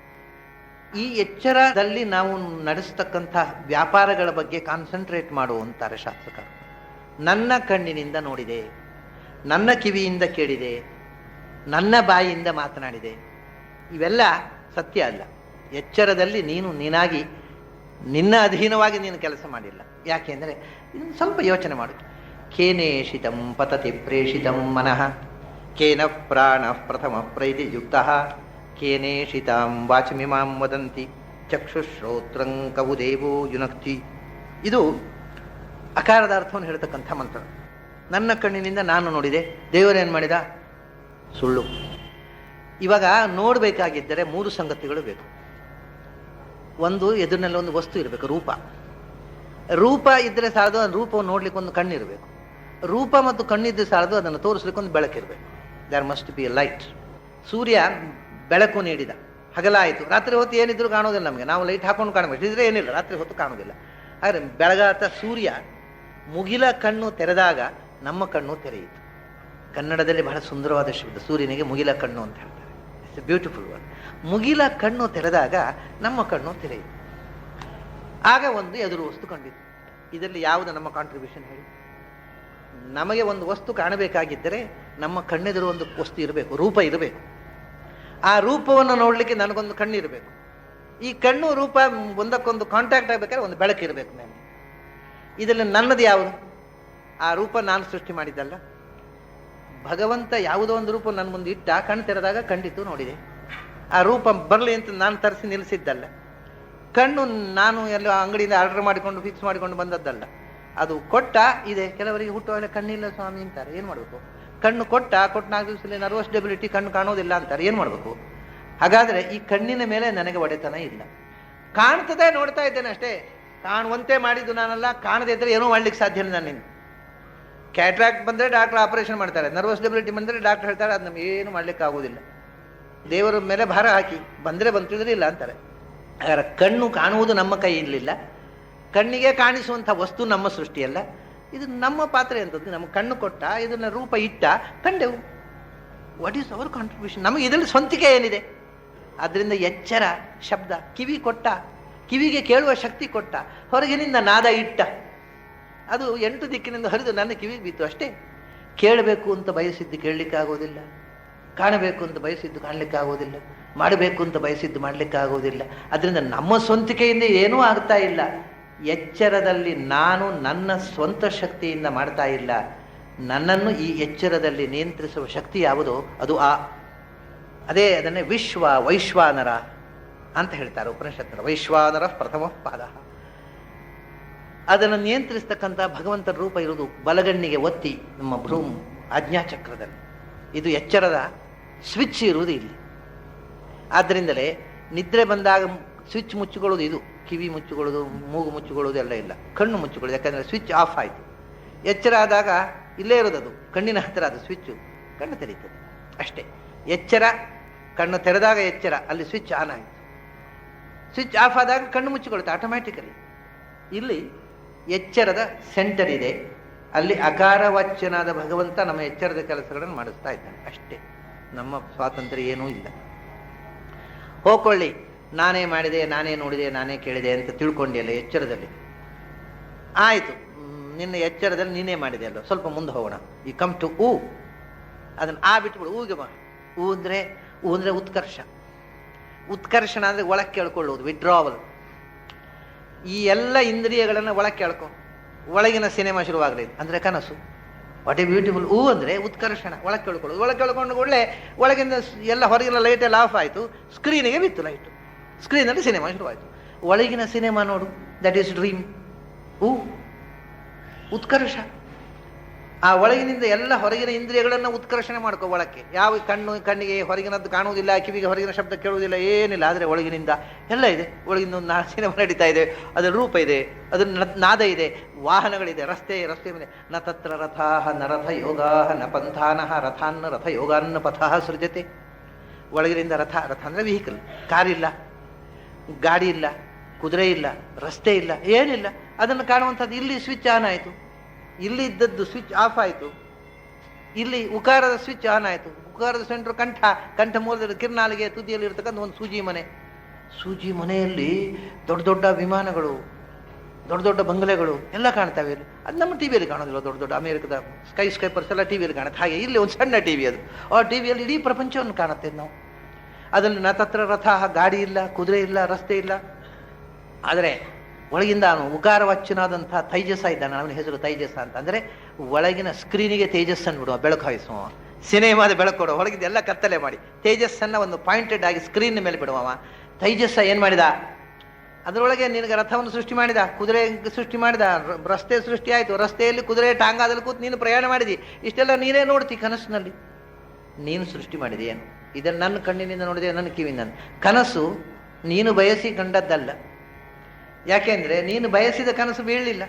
ಈ ಎಚ್ಚರದಲ್ಲಿ ನಾವು ನಡೆಸ್ತಕ್ಕಂಥ ವ್ಯಾಪಾರಗಳ ಬಗ್ಗೆ ಕಾನ್ಸಂಟ್ರೇಟ್ ಮಾಡುವಂತಾರೆ ಶಾಸ್ತ್ರಕಾರರು. ನನ್ನ ಕಣ್ಣಿನಿಂದ ನೋಡಿದೆ, ನನ್ನ ಕಿವಿಯಿಂದ ಕೇಳಿದೆ, ನನ್ನ ಬಾಯಿಯಿಂದ ಮಾತನಾಡಿದೆ, ಇವೆಲ್ಲ ಸತ್ಯ ಅಲ್ಲ. ಎಚ್ಚರದಲ್ಲಿ ನೀನು ನೀನಾಗಿ ನಿನ್ನ ಅಧೀನವಾಗಿ ನೀನು ಕೆಲಸ ಮಾಡಿಲ್ಲ. ಯಾಕೆಂದರೆ ಇದನ್ನು ಸ್ವಲ್ಪ ಯೋಚನೆ ಮಾಡು. ಕೇನೇಷಿತಂ ಪತತಿ ಪ್ರೇಷಿತಂ ಮನಃ, ಕೇನ ಪ್ರಾಣ ಪ್ರಥಮ ಪ್ರೈತಿಯುಕ್ತಃ, ಕೇನೇಷಿತಾಂ ವಾಚಮಿಮಾಂ ವದಂತಿ, ಚಕ್ಷುಶ್ರೋತ್ರಂ ಕವು ದೇವೋ ಯುನಕ್ತಿ. ಇದು ಅಕಾರದ ಅರ್ಥವನ್ನು ಹೇಳ್ತಕ್ಕಂಥ ಮಂತ್ರ. ನನ್ನ ಕಣ್ಣಿನಿಂದ ನಾನು ನೋಡಿದೆ, ದೇವರೇನು ಮಾಡಿದ? ಸುಳ್ಳು. ಇವಾಗ ನೋಡಬೇಕಾಗಿದ್ದರೆ 3 ಸಂಗತಿಗಳು ಬೇಕು. ಒಂದು, ಎದುರಿನಲ್ಲಿ ಒಂದು ವಸ್ತು ಇರಬೇಕು, ರೂಪ. ರೂಪ ಇದ್ದರೆ ಸಾಲದು, ಅದು ರೂಪವನ್ನು ನೋಡ್ಲಿಕ್ಕೆ ಒಂದು ಕಣ್ಣಿರಬೇಕು. ರೂಪ ಮತ್ತು ಕಣ್ಣಿದ್ರೆ ಸಾಲದು, ಅದನ್ನು ತೋರಿಸ್ಲಿಕ್ಕೆ ಒಂದು ಬೆಳಕಿರಬೇಕು. There must be a light. ಸೂರ್ಯ ಬೆಳಕು ನೀಡಿದ, ಹಗಲಾಯಿತು. ರಾತ್ರಿ ಹೊತ್ತು ಏನಿದ್ರು ಕಾಣೋದಿಲ್ಲ ನಮಗೆ, ನಾವು ಲೈಟ್ ಹಾಕೊಂಡು ಕಾಣಬೇಕು. ಇದ್ರೆ ಏನಿಲ್ಲ, ರಾತ್ರಿ ಹೊತ್ತು ಕಾಣೋದಿಲ್ಲ. ಆದರೆ ಬೆಳಗಾತ ಸೂರ್ಯ ಮುಗಿಲ ಕಣ್ಣು ತೆರೆದಾಗ ನಮ್ಮ ಕಣ್ಣು ತೆರೆಯಿತು. ಕನ್ನಡದಲ್ಲಿ ಬಹಳ ಸುಂದರವಾದ ಶಬ್ದ, ಸೂರ್ಯನಿಗೆ ಮುಗಿಲ ಕಣ್ಣು ಅಂತ ಹೇಳ್ತಾರೆ. It's A beautiful word. ಮುಗಿಲ ಕಣ್ಣು ತೆರೆದಾಗ ನಮ್ಮ ಕಣ್ಣು ತೆರೆಯಿತು. ಆಗ ಒಂದು ಎದುರು ವಸ್ತು ಕಂಡಿತು. ಇದರಲ್ಲಿ ಯಾವುದು ನಮ್ಮ ಕಾಂಟ್ರಿಬ್ಯೂಷನ್ ಹೇಳಿ? ನಮಗೆ ಒಂದು ವಸ್ತು ಕಾಣಬೇಕಾಗಿದ್ದರೆ ನಮ್ಮ ಕಣ್ಣೆದುರು ಒಂದು ವಸ್ತು ಇರಬೇಕು, ರೂಪ ಇರಬೇಕು. ಆ ರೂಪವನ್ನು ನೋಡಲಿಕ್ಕೆ ನನಗೊಂದು ಕಣ್ಣು ಇರಬೇಕು. ಈ ಕಣ್ಣು ರೂಪ ಒಂದಕ್ಕೊಂದು ಕಾಂಟ್ಯಾಕ್ಟ್ ಆಗಬೇಕಾದ್ರೆ ಒಂದು ಬೆಳಕು ಇರಬೇಕು ನನಗೆ. ಇದರಲ್ಲಿ ನನ್ನದು ಯಾವುದು? ಆ ರೂಪ ನಾನು ಸೃಷ್ಟಿ ಮಾಡಿದ್ದಲ್ಲ. ಭಗವಂತ ಯಾವುದೋ ಒಂದು ರೂಪ ನನ್ನ ಮುಂದೆ ಇಟ್ಟ, ಕಣ್ಣು ತೆರೆದಾಗ ಖಂಡಿತು ನೋಡಿದೆ. ಆ ರೂಪ ಬರಲಿ ಅಂತ ನಾನು ತರಿಸಿ ನಿಲ್ಲಿಸಿದ್ದಲ್ಲ. ಕಣ್ಣು ನಾನು ಎಲ್ಲ ಅಂಗಡಿಯಿಂದ ಆರ್ಡರ್ ಮಾಡಿಕೊಂಡು ಫಿಕ್ಸ್ ಮಾಡಿಕೊಂಡು ಬಂದದ್ದಲ್ಲ. ಅದು ಕೊಟ್ಟ ಇದೆ. ಕೆಲವರಿಗೆ ಹುಟ್ಟುವಾಗಲೇ ಕಣ್ಣಿಲ್ಲ ಸ್ವಾಮಿ ಅಂತಾರೆ, ಏನು ಮಾಡಬೇಕು? ಕಣ್ಣು ಕೊಟ್ಟ 4 ದಿವಸದಲ್ಲಿ ನರ್ವಸ್ ಡೆಬಿಲಿಟಿ, ಕಣ್ಣು ಕಾಣೋದಿಲ್ಲ ಅಂತಾರೆ, ಏನು ಮಾಡಬೇಕು? ಹಾಗಾದರೆ ಈ ಕಣ್ಣಿನ ಮೇಲೆ ನನಗೆ ಒಡೆತನ ಇಲ್ಲ. ಕಾಣ್ತದೆ, ನೋಡ್ತಾ ಇದ್ದೇನೆ ಅಷ್ಟೇ. ಕಾಣುವಂತೆ ಮಾಡಿದ್ದು ನಾನಲ್ಲ. ಕಾಣದೇ ಇದ್ದರೆ ಏನೂ ಮಾಡ್ಲಿಕ್ಕೆ ಸಾಧ್ಯ ಇಲ್ಲ ನನ್ನಿಂದ. ಕ್ಯಾಟ್ರಾಕ್ಟ್ ಬಂದರೆ ಡಾಕ್ಟರ್ ಆಪರೇಷನ್ ಮಾಡ್ತಾರೆ, ನರ್ವಸ್ ಡೆಬಿಲಿಟಿ ಬಂದರೆ ಡಾಕ್ಟರ್ ಹೇಳ್ತಾರೆ ಅದು ನಮ್ಗೆ ಏನು ಮಾಡ್ಲಿಕ್ಕೆ ಆಗೋದಿಲ್ಲ. ದೇವರ ಮೇಲೆ ಭಾರ ಹಾಕಿ ಬಂದರೆ ಬಂತಿದ್ರೆ ಇಲ್ಲ ಅಂತಾರೆ. ಹಾಗಾದ್ರೆ ಕಣ್ಣು ಕಾಣುವುದು ನಮ್ಮ ಕೈಯಲ್ಲಿಲ್ಲ. ಕಣ್ಣಿಗೆ ಕಾಣಿಸುವಂಥ ವಸ್ತು ನಮ್ಮ ಸೃಷ್ಟಿಯಲ್ಲ. ಇದು ನಮ್ಮ ಪಾತ್ರೆ ಅಂತದ್ದು. ನಮ್ಮ ಕಣ್ಣು ಕೊಟ್ಟ, ಇದನ್ನ ರೂಪ ಇಟ್ಟ, ಕಂಡೆವು. What is our contribution? ನಮಗೆ ಇದರಲ್ಲಿ ಸ್ವಂತಿಕೆ ಏನಿದೆ? ಅದರಿಂದ ಎಚ್ಚರ ಶಬ್ದ. ಕಿವಿ ಕೊಟ್ಟ, ಕಿವಿಗೆ ಕೇಳುವ ಶಕ್ತಿ ಕೊಟ್ಟ, ಹೊರಗಿನಿಂದ ನಾದ ಇಟ್ಟ, ಅದು 8 ದಿಕ್ಕಿನಿಂದ ಹರಿದು ನನ್ನ ಕಿವಿಗೆ ಬಿತ್ತು ಅಷ್ಟೇ. ಕೇಳಬೇಕು ಅಂತ ಬಯಸಿದ್ದು ಕೇಳಲಿಕ್ಕೆ ಆಗೋದಿಲ್ಲ, ಕಾಣಬೇಕು ಅಂತ ಬಯಸಿದ್ದು ಕಾಣಲಿಕ್ಕೆ ಆಗೋದಿಲ್ಲ, ಮಾಡಬೇಕು ಅಂತ ಬಯಸಿದ್ದು ಮಾಡಲಿಕ್ಕೆ ಆಗೋದಿಲ್ಲ. ಅದರಿಂದ ನಮ್ಮ ಸ್ವಂತಿಕೆಯಿಂದ ಏನೂ ಆಗ್ತಾ ಇಲ್ಲ. ಎಚ್ಚರದಲ್ಲಿ ನಾನು ನನ್ನ ಸ್ವಂತ ಶಕ್ತಿಯಿಂದ ಮಾಡ್ತಾ ಇಲ್ಲ. ನನ್ನನ್ನು ಈ ಎಚ್ಚರದಲ್ಲಿ ನಿಯಂತ್ರಿಸುವ ಶಕ್ತಿ ಯಾವುದೋ ಅದು ಅದೇ. ಅದನ್ನೇ ವೈಶ್ವಾನರ ಅಂತ ಹೇಳ್ತಾರೆ ಉಪನಿಷತ್ತರ. ವೈಶ್ವಾನರ ಪ್ರಥಮ ಪಾದ. ಅದನ್ನು ನಿಯಂತ್ರಿಸ್ತಕ್ಕಂಥ ಭಗವಂತನ ರೂಪ ಇರುವುದು ಬಲಗಣ್ಣಿಗೆ ಒತ್ತಿ ನಮ್ಮ ಭ್ರೂಮ್ ಆಜ್ಞಾಚಕ್ರದಲ್ಲಿ. ಇದು ಎಚ್ಚರದ ಸ್ವಿಚ್ ಇರುವುದು ಇಲ್ಲಿ. ಆದ್ದರಿಂದಲೇ ನಿದ್ರೆ ಬಂದಾಗ ಸ್ವಿಚ್ ಮುಚ್ಚಿಕೊಳ್ಳೋದು ಇದು. ಕಿವಿ ಮುಚ್ಚಿಕೊಳ್ಳೋದು, ಮೂಗು ಮುಚ್ಚಿಕೊಳ್ಳೋದು ಎಲ್ಲ ಇಲ್ಲ, ಕಣ್ಣು ಮುಚ್ಚಿಕೊಳ್ಳೋದು. ಯಾಕಂದರೆ ಸ್ವಿಚ್ ಆಫ್ ಆಯಿತು. ಎಚ್ಚರ ಆದಾಗ ಇಲ್ಲೇ ಇರೋದು, ಅದು ಕಣ್ಣಿನ ಹತ್ತಿರ, ಅದು ಸ್ವಿಚ್ಚು, ಕಣ್ಣು ತೆರೀತದೆ ಅಷ್ಟೇ. ಎಚ್ಚರ ಕಣ್ಣು ತೆರೆದಾಗ ಎಚ್ಚರ, ಅಲ್ಲಿ ಸ್ವಿಚ್ ಆನ್ ಆಯಿತು. ಸ್ವಿಚ್ ಆಫ್ ಆದಾಗ ಕಣ್ಣು ಮುಚ್ಚಿಕೊಳ್ಳುತ್ತೆ ಆಟೋಮ್ಯಾಟಿಕಲಿ. ಇಲ್ಲಿ ಎಚ್ಚರದ ಸೆಂಟರ್ ಇದೆ, ಅಲ್ಲಿ ಅಕಾರವಾಚ್ಯನಾದ ಭಗವಂತ ನಮ್ಮ ಎಚ್ಚರದ ಕೆಲಸಗಳನ್ನು ಮಾಡಿಸ್ತಾ ಇದ್ದಾನೆ ಅಷ್ಟೇ. ನಮ್ಮ ಸ್ವಾತಂತ್ರ್ಯ ಏನೂ ಇಲ್ಲ. ಹೋಗ್ಕೊಳ್ಳಿ, ನಾನೇ ಮಾಡಿದೆ, ನಾನೇ ನೋಡಿದೆ, ನಾನೇ ಕೇಳಿದೆ ಅಂತ ತಿಳ್ಕೊಂಡಿಯಲ್ಲ ಎಚ್ಚರದಲ್ಲಿ. ಆಯಿತು, ನಿನ್ನ ಎಚ್ಚರದಲ್ಲಿ ನೀನೇ ಮಾಡಿದೆ ಅಲ್ಲ. ಸ್ವಲ್ಪ ಮುಂದೆ ಹೋಗೋಣ. ಈ ಕಮ್ ಟು ಊ, ಅದನ್ನು ಬಿಟ್ಬಿಡು. ಊಗೆ ಬಾ. ಊ ಅಂದರೆ ಉತ್ಕರ್ಷ. ಉತ್ಕರ್ಷಣ ಅಂದರೆ ಒಳಕ್ಕೆ ಕೇಳ್ಕೊಳ್ಳೋದು, ವಿಡ್ರಾವಲ್. ಈ ಎಲ್ಲ ಇಂದ್ರಿಯಗಳನ್ನು ಒಳಕ್ಕೆ ಕೇಳ್ಕೊ. ಒಳಗಿನ ಸಿನಿಮಾ ಶುರುವಾಗಲಿ ಅಂದರೆ ಕನಸು. What A beautiful. ಊ ಅಂದರೆ ಉತ್ಕರ್ಷಣ, ಒಳಗೆ ಕೇಳ್ಕೊಳ್ಳೋದು. ಒಳಗೆ ಕೇಳ್ಕೊಂಡು ಕೂಡಲೇ ಒಳಗಿಂದ ಎಲ್ಲ ಹೊರಗಿನ ಲೈಟ್ ಎಲ್ಲ ಆಫ್ ಆಯಿತು, ಸ್ಕ್ರೀನಿಗೆ ಬಿತ್ತು ಲೈಟು. ಸ್ಕ್ರೀನಲ್ಲಿ ಸಿನಿಮಾ ಶುರುವಾಯಿತು. ಒಳಗಿನ ಸಿನಿಮಾ ನೋಡು, ದಟ್ ಈಸ್ ಡ್ರೀಮ್. ಉತ್ಕರ್ಷ. ಆ ಒಳಗಿನಿಂದ ಎಲ್ಲ ಹೊರಗಿನ ಇಂದ್ರಿಯಗಳನ್ನು ಉತ್ಕರ್ಷಣೆ ಮಾಡ್ಕೋ ಒಳಕ್ಕೆ. ಯಾವ ಕಣ್ಣಿಗೆ ಹೊರಗಿನದ್ದು ಕಾಣುವುದಿಲ್ಲ, ಕಿವಿಗೆ ಹೊರಗಿನ ಶಬ್ದ ಕೇಳುವುದಿಲ್ಲ, ಏನಿಲ್ಲ. ಆದರೆ ಒಳಗಿನಿಂದ ಎಲ್ಲ ಇದೆ. ಒಳಗಿಂದ ಒಂದು ಸಿನಿಮಾ ನಡೀತಾ ಇದೆ, ಅದರ ರೂಪ ಇದೆ, ಅದರ ನಾದ ಇದೆ, ವಾಹನಗಳಿದೆ, ರಸ್ತೆ ಮೇಲೆ. ನ ತತ್ರ ರಥಾಹ ನ ರಥ ಯೋಗಾಹ ನ ಪಂಥಾನಃ ರಥಾನ್ನ ರಥ ಯೋಗಾನ್ನ ಪಥಃ ಸೃಜತೆ. ಒಳಗಿನಿಂದ ರಥ ಅಂದರೆ ವೆಹಿಕಲ್. ಕಾರಿಲ್ಲ, ಗಾಡಿ ಇಲ್ಲ, ಕುದುರೆ ಇಲ್ಲ, ರಸ್ತೆ ಇಲ್ಲ, ಏನಿಲ್ಲ. ಅದನ್ನು ಕಾಣುವಂಥದ್ದು ಇಲ್ಲಿ ಸ್ವಿಚ್ ಆನ್ ಆಯಿತು, ಇಲ್ಲಿ ಇದ್ದದ್ದು ಸ್ವಿಚ್ ಆಫ್ ಆಯಿತು, ಇಲ್ಲಿ ಉಕಾರದ ಸ್ವಿಚ್ ಆನ್ ಆಯಿತು. ಉಕಾರದ ಸೆಂಟ್ರ್ ಕಂಠ ಮೂಲದಲ್ಲಿ ಕಿರ್ನಾಲಿಗೆ ತುದಿಯಲ್ಲಿ ಇರ್ತಕ್ಕಂಥ ಒಂದು ಸೂಜಿ ಮನೆ. ಸೂಜಿ ಮನೆಯಲ್ಲಿ ದೊಡ್ಡ ದೊಡ್ಡ ವಿಮಾನಗಳು, ದೊಡ್ಡ ದೊಡ್ಡ ಬಂಗಲೆಗಳು ಎಲ್ಲ ಕಾಣ್ತವೆ. ಇಲ್ಲಿ ಅದು ನಮ್ಮ ಟಿವಿಯಲ್ಲಿ ಕಾಣೋದಿಲ್ಲ. ದೊಡ್ಡ ದೊಡ್ಡ ಅಮೆರಿಕದ ಸ್ಕೈಪರ್ಸ್ ಎಲ್ಲ ಟಿವಿಯಲ್ಲಿ ಕಾಣುತ್ತೆ. ಹಾಗೆ ಇಲ್ಲಿ ಒಂದು ಸಣ್ಣ ಟಿವಿ, ಅದು ಆ ಟಿವಿಯಲ್ಲಿ ಇಡೀ ಪ್ರಪಂಚವನ್ನು ಕಾಣುತ್ತೆ ನಾವು. ಅದರಲ್ಲಿ ನತತ್ರ ರಥ, ಗಾಡಿ ಇಲ್ಲ, ಕುದುರೆ ಇಲ್ಲ, ರಸ್ತೆ ಇಲ್ಲ. ಆದರೆ ಒಳಗಿಂದ ಅವನು ಉಕಾರವಚ್ಚನಾದಂಥ ತೈಜಸ ಇದ್ದಾನೆ. ಅವನ ಹೆಸರು ತೈಜಸ ಅಂತ. ಅಂದರೆ ಒಳಗಿನ ಸ್ಕ್ರೀನಿಗೆ ತೇಜಸ್ಸನ್ನು ಬಿಡುವ, ಬೆಳಕು ಹಾಯಿಸುವ, ಸಿನಿಮಾದ ಬೆಳಕು ಕೊಡುವ. ಹೊಳಗಿಂದ ಎಲ್ಲ ಕತ್ತಲೆ ಮಾಡಿ ತೇಜಸ್ಸನ್ನು ಒಂದು ಪಾಯಿಂಟೆಡ್ ಆಗಿ ಸ್ಕ್ರೀನ್ ಮೇಲೆ ಬಿಡುವವ. ತೈಜಸ್ಸ ಏನು ಮಾಡಿದ? ಅದರೊಳಗೆ ನಿನಗೆ ರಥವನ್ನು ಸೃಷ್ಟಿ ಮಾಡಿದ, ಕುದುರೆ ಸೃಷ್ಟಿ ಮಾಡಿದ, ರಸ್ತೆ ಸೃಷ್ಟಿ ಆಯಿತು. ರಸ್ತೆಯಲ್ಲಿ ಕುದುರೆ ಟಾಂಗಾದಲ್ಲಿ ಕೂತು ನೀನು ಪ್ರಯಾಣ ಮಾಡಿದಿ. ಇಷ್ಟೆಲ್ಲ ನೀನೇ ನೋಡ್ತಿ ಕನಸಿನಲ್ಲಿ. ನೀನು ಸೃಷ್ಟಿ ಮಾಡಿದೆ ಏನು? ಇದನ್ನು ನನ್ನ ಕಣ್ಣಿನಿಂದ ನೋಡಿದೆ, ನನ್ನ ಕಿವಿಯಿಂದ. ಕನಸು ನೀನು ಬಯಸಿ ಕಂಡದ್ದಲ್ಲ. ಯಾಕೆಂದ್ರೆ ನೀನು ಬಯಸಿದ ಕನಸು ಬೀಳಲಿಲ್ಲ.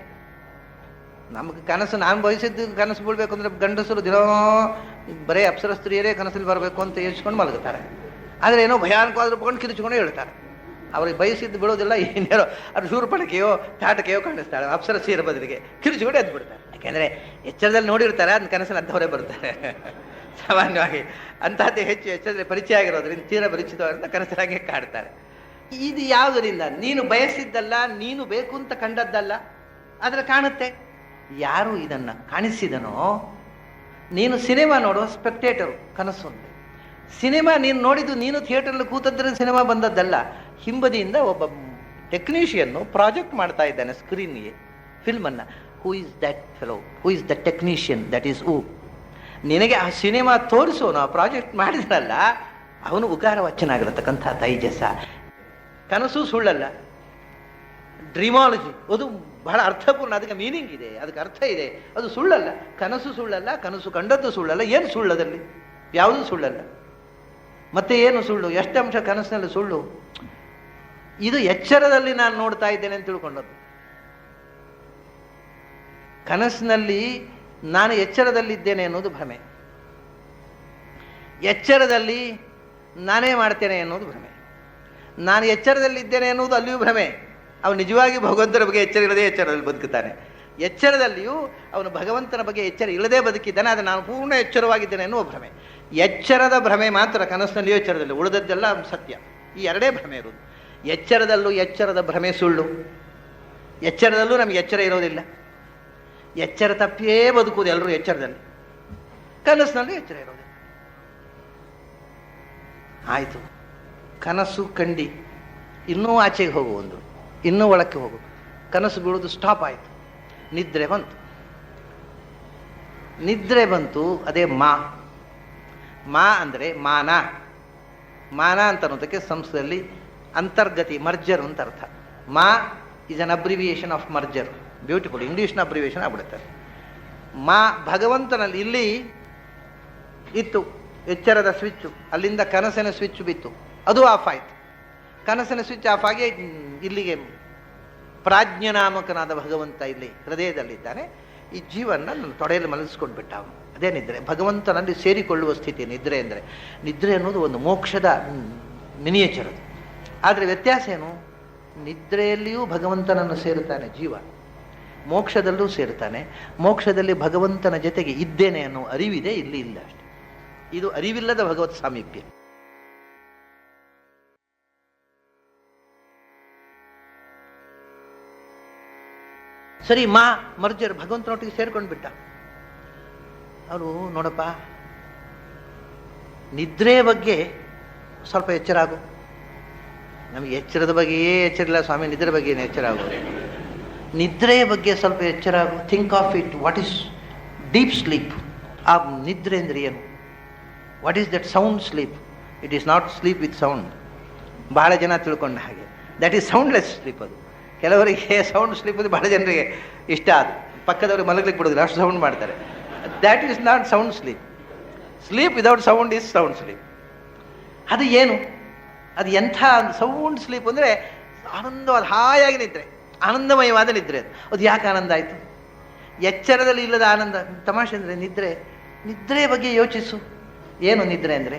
ನಮಗೆ ಕನಸು, ನಾನು ಬಯಸಿದ್ದು ಕನಸು ಬೀಳ್ಬೇಕು ಅಂದ್ರೆ ಗಂಡಸರು ದಿನೋ ಬರೇ ಅಪ್ಸರ ಸ್ತ್ರೀಯರೇ ಕನಸಲ್ಲಿ ಬರಬೇಕು ಅಂತ ಯೋಚಿಸ್ಕೊಂಡು ಮಲಗುತ್ತಾರೆ. ಆದರೆ ಏನೋ ಭಯಾನಕವಾದ್ರೂ ಪಕೊಂಡು ಕಿರಿಚಿಕೊಂಡು ಹೇಳ್ತಾರೆ. ಅವ್ರಿಗೆ ಬಯಸಿದ್ದು ಬೀಳೋದಿಲ್ಲ. ಏನೇನೋ ಅದು ಶೂರ್ಪಣಕೆಯೋ ತಾಟಕೆಯೋ ಕಾಣಿಸ್ತಾಳೆ. ಅಪ್ಸರ ಸೀರ ಬದಲಿಗೆ ಕಿರಿಚಿಕೊಂಡು ಎದ್ದು ಬಿಡ್ತಾರೆ. ಯಾಕೆಂದರೆ ಎಚ್ಚರದಲ್ಲಿ ನೋಡಿರ್ತಾರೆ, ಅದನ್ನ ಕನಸಲ್ಲಿ ಅಂಥವರೇ ಬರ್ತಾರೆ. ಸಾಮಾನ್ಯವಾಗಿ ಅಂತಹದ್ದೇ ಹೆಚ್ಚು ಎಚ್ಚರದಲ್ಲಿ ಪರಿಚಯ ಆಗಿರೋದ್ರಿಂದ ತೀರ ಪರಿಚಿತವಾದ ಕನಸರಾಗೆ ಕಾಡ್ತಾರೆ. ಇದು ಯಾವುದರಿಂದ? ನೀನು ಬಯಸಿದ್ದಲ್ಲ, ನೀನು ಬೇಕು ಅಂತ ಕಂಡದ್ದಲ್ಲ, ಆದರೆ ಕಾಣುತ್ತೆ. ಯಾರು ಇದನ್ನು ಕಾಣಿಸಿದನೋ? ನೀನು ಸಿನಿಮಾ ನೋಡುವ ಸ್ಪೆಕ್ಟೇಟರು ಕನಸು ಅಂತ. ಸಿನಿಮಾ ನೀನು ನೋಡಿದ್ದು, ನೀನು ಥಿಯೇಟರ್ಲ್ಲಿ ಕೂತದ್ರೆ ಸಿನಿಮಾ ಬಂದದ್ದಲ್ಲ. ಹಿಂಬದಿಯಿಂದ ಒಬ್ಬ ಟೆಕ್ನಿಷಿಯನ್ನು ಪ್ರಾಜೆಕ್ಟ್ ಮಾಡ್ತಾ ಇದ್ದಾನೆ ಸ್ಕ್ರೀನ್ಗೆ ಫಿಲ್ಮನ್ನು. Who is that fellow? Who is the technician? That is who. ನಿನಗೆ ಆ ಸಿನಿಮಾ ತೋರಿಸೋನು, ಆ ಪ್ರಾಜೆಕ್ಟ್ ಮಾಡಿದ್ರಲ್ಲ, ಅವನು ಉಗಾರವಚ್ಚನಾಗಿರತಕ್ಕಂಥ ತೈಜಸ. ಕನಸು ಸುಳ್ಳಲ್ಲ. ಡ್ರೀಮಾಲಜಿ ಅದು ಬಹಳ ಅರ್ಥಪೂರ್ಣ, ಅದಕ್ಕೆ ಮೀನಿಂಗ್ ಇದೆ, ಅದಕ್ಕೆ ಅರ್ಥ ಇದೆ. ಅದು ಸುಳ್ಳಲ್ಲ. ಕನಸು ಸುಳ್ಳಲ್ಲ, ಕನಸು ಕಂಡದ್ದು ಸುಳ್ಳಲ್ಲ. ಏನು ಸುಳ್ಳದಲ್ಲಿ? ಯಾವುದೂ ಸುಳ್ಳಲ್ಲ. ಮತ್ತೆ ಏನು ಸುಳ್ಳು? ಎಷ್ಟು ಅಂಶ ಕನಸಿನಲ್ಲಿ ಸುಳ್ಳು? ಇದು ಎಚ್ಚರದಲ್ಲಿ ನಾನು ನೋಡ್ತಾ ಇದ್ದೇನೆ ಅಂತ ತಿಳ್ಕೊಂಡದ್ದು. ಕನಸಿನಲ್ಲಿ ನಾನು ಎಚ್ಚರದಲ್ಲಿದ್ದೇನೆ ಅನ್ನೋದು ಭ್ರಮೆ. ಎಚ್ಚರದಲ್ಲಿ ನಾನೇ ಮಾಡ್ತೇನೆ ಅನ್ನೋದು ಭ್ರಮೆ. ನಾನು ಎಚ್ಚರದಲ್ಲಿದ್ದೇನೆ ಅನ್ನೋದು ಅಲ್ಲಿಯೂ ಭ್ರಮೆ. ಅವನು ನಿಜವಾಗಿ ಭಗವಂತನ ಬಗ್ಗೆ ಎಚ್ಚರ ಇಲ್ಲದೆ ಎಚ್ಚರದಲ್ಲಿ ಬದುಕುತ್ತಾನೆ. ಎಚ್ಚರದಲ್ಲಿಯೂ ಅವನು ಭಗವಂತನ ಬಗ್ಗೆ ಎಚ್ಚರ ಇಲ್ಲದೆ ಬದುಕಿದ್ದಾನೆ. ಆದರೆ ನಾನು ಪೂರ್ಣ ಎಚ್ಚರವಾಗಿದ್ದೇನೆ ಅನ್ನುವ ಭ್ರಮೆ. ಎಚ್ಚರದ ಭ್ರಮೆ ಮಾತ್ರ ಕನಸಿನಲ್ಲಿಯೂ ಎಚ್ಚರದಲ್ಲಿ, ಉಳಿದದ್ದೆಲ್ಲ ಸತ್ಯ. ಈ ಎರಡೇ ಭ್ರಮೆ ಇರುವುದು. ಎಚ್ಚರದಲ್ಲೂ ಎಚ್ಚರದ ಭ್ರಮೆ ಸುಳ್ಳು. ಎಚ್ಚರದಲ್ಲೂ ನಮಗೆ ಎಚ್ಚರ ಇರೋದಿಲ್ಲ. ಎಚ್ಚರ ತಪ್ಪಿಯೇ ಬದುಕುವುದು ಎಲ್ಲರೂ ಎಚ್ಚರದಲ್ಲಿ. ಕನಸಿನಲ್ಲಿ ಎಚ್ಚರ ಇರೋದಿಲ್ಲ. ಆಯಿತು, ಕನಸು ಕಂಡಿ ಇನ್ನೂ ಆಚೆಗೆ ಹೋಗು, ಒಂದು ಇನ್ನೂ ಒಳಕ್ಕೆ ಹೋಗು. ಕನಸು ಬೀಳೋದು ಸ್ಟಾಪ್ ಆಯಿತು. ನಿದ್ರೆ ಬಂತು. ನಿದ್ರೆ ಬಂತು, ಅದೇ ಮಾ ಅಂದರೆ ಮಾನ. ಮಾನ ಅಂತ ಅನ್ನೋದಕ್ಕೆ ಸಂಸ್ಕೃತದಲ್ಲಿ ಅಂತರ್ಗತಿ, ಮರ್ಜರ್ ಅಂತ ಅರ್ಥ. ಮಾ is an abbreviation of merger. Beautiful ಇಂಗ್ಲೀಷ್ನ ಅಬ್ರಿವಿಯೇಷನ್ ಆಗ್ಬಿಡುತ್ತೆ. ಮಾ ಭಗವಂತನಲ್ಲಿ ಇಲ್ಲಿ ಇತ್ತು ಎಚ್ಚರದ ಸ್ವಿಚ್ಚು. ಅಲ್ಲಿಂದ ಕನಸಿನ ಸ್ವಿಚ್ ಬಿತ್ತು, ಅದು ಆಫ್ ಆಯಿತು. ಕನಸಿನ ಸ್ವಿಚ್ ಆಫ್ ಆಗಿ ಇಲ್ಲಿಗೆ ಪ್ರಾಜ್ಞನಾಮಕನಾದ ಭಗವಂತ ಇಲ್ಲಿ ಹೃದಯದಲ್ಲಿದ್ದಾನೆ. ಈ ಜೀವನ ನನ್ನ ತೊಡೆಯಲ್ಲಿ ಮಲಗಿಸ್ಕೊಂಡು ಬಿಟ್ಟ ಅವನು. ಅದೇ ನಿದ್ರೆ, ಭಗವಂತನಲ್ಲಿ ಸೇರಿಕೊಳ್ಳುವ ಸ್ಥಿತಿ ನಿದ್ರೆ ಅಂದರೆ. ನಿದ್ರೆ ಅನ್ನೋದು ಒಂದು ಮೋಕ್ಷದ ಮಿನಿಯೇಚರ್ ಅದು. ಆದರೆ ವ್ಯತ್ಯಾಸ ಏನು? ನಿದ್ರೆಯಲ್ಲಿಯೂ ಭಗವಂತನನ್ನು ಸೇರುತ್ತಾನೆ ಜೀವ, ಮೋಕ್ಷದಲ್ಲೂ ಸೇರುತ್ತಾನೆ. ಮೋಕ್ಷದಲ್ಲಿ ಭಗವಂತನ ಜೊತೆಗೆ ಇದ್ದೇನೆ ಅನ್ನೋ ಅರಿವಿದೆ, ಇಲ್ಲಿ ಇಲ್ಲ ಅಷ್ಟೆ. ಇದು ಅರಿವಿಲ್ಲದ ಭಗವತ್ ಸಾಮೀಪ್ಯ. ಸರಿ, ಮರ್ಜರ್ ಭಗವಂತನೊಟ್ಟಿಗೆ ಸೇರ್ಕೊಂಡು ಬಿಟ್ಟ. ಅವರು ನೋಡಪ್ಪ, ನಿದ್ರೆ ಬಗ್ಗೆ ಸ್ವಲ್ಪ ಎಚ್ಚರ ಆಗು. ನಮಗೆ ಎಚ್ಚರದ ಬಗ್ಗೆಯೇ ಎಚ್ಚರ ಇಲ್ಲ ಸ್ವಾಮಿ, ನಿದ್ರೆ ಬಗ್ಗೆ ಏನು ಎಚ್ಚರ ಆಗು? ನಿದ್ರೆಯ ಬಗ್ಗೆ ಸ್ವಲ್ಪ ಎಚ್ಚರ ಆಗು. Think of it. What is deep sleep? ಆ ನಿದ್ರೆ ಅಂದರೆ ಏನು? What is that sound sleep? It is not sleep with sound. ಬಹಳ ಜನ ತಿಳ್ಕೊಂಡ ಹಾಗೆ ದಟ್ ಈಸ್ ಸೌಂಡ್ಲೆಸ್ ಸ್ಲೀಪ್. ಅದು ಕೆಲವರಿಗೆ ಸೌಂಡ್ ಸ್ಲೀಪ್ ಅದು ಬಹಳ ಜನರಿಗೆ ಇಷ್ಟ. ಅದು ಪಕ್ಕದವ್ರಿಗೆ ಮಲಗಲಿಕ್ಕೆ ಬಿಡೋದಿಲ್ಲ, ಅಷ್ಟು ಸೌಂಡ್ ಮಾಡ್ತಾರೆ. That is not sound sleep. Sleep without sound is sound sleep. ಅದು ಏನು? ಅದು ಎಂಥ ಸೌಂಡ್ ಸ್ಲೀಪ್ ಅಂದರೆ ಆನಂದವಾದ ಹಾಯಾಗಿ ನಿದ್ರೆ, ಆನಂದಮಯವಾದ ನಿದ್ರೆ. ಅದು ಯಾಕೆ ಆನಂದ ಆಯಿತು? ಎಚ್ಚರದಲ್ಲಿ ಇಲ್ಲದ ಆನಂದ. ತಮಾಷೆ ಅಂದರೆ ನಿದ್ರೆ ಬಗ್ಗೆ ಯೋಚಿಸು. ಏನು ನಿದ್ರೆ ಅಂದರೆ?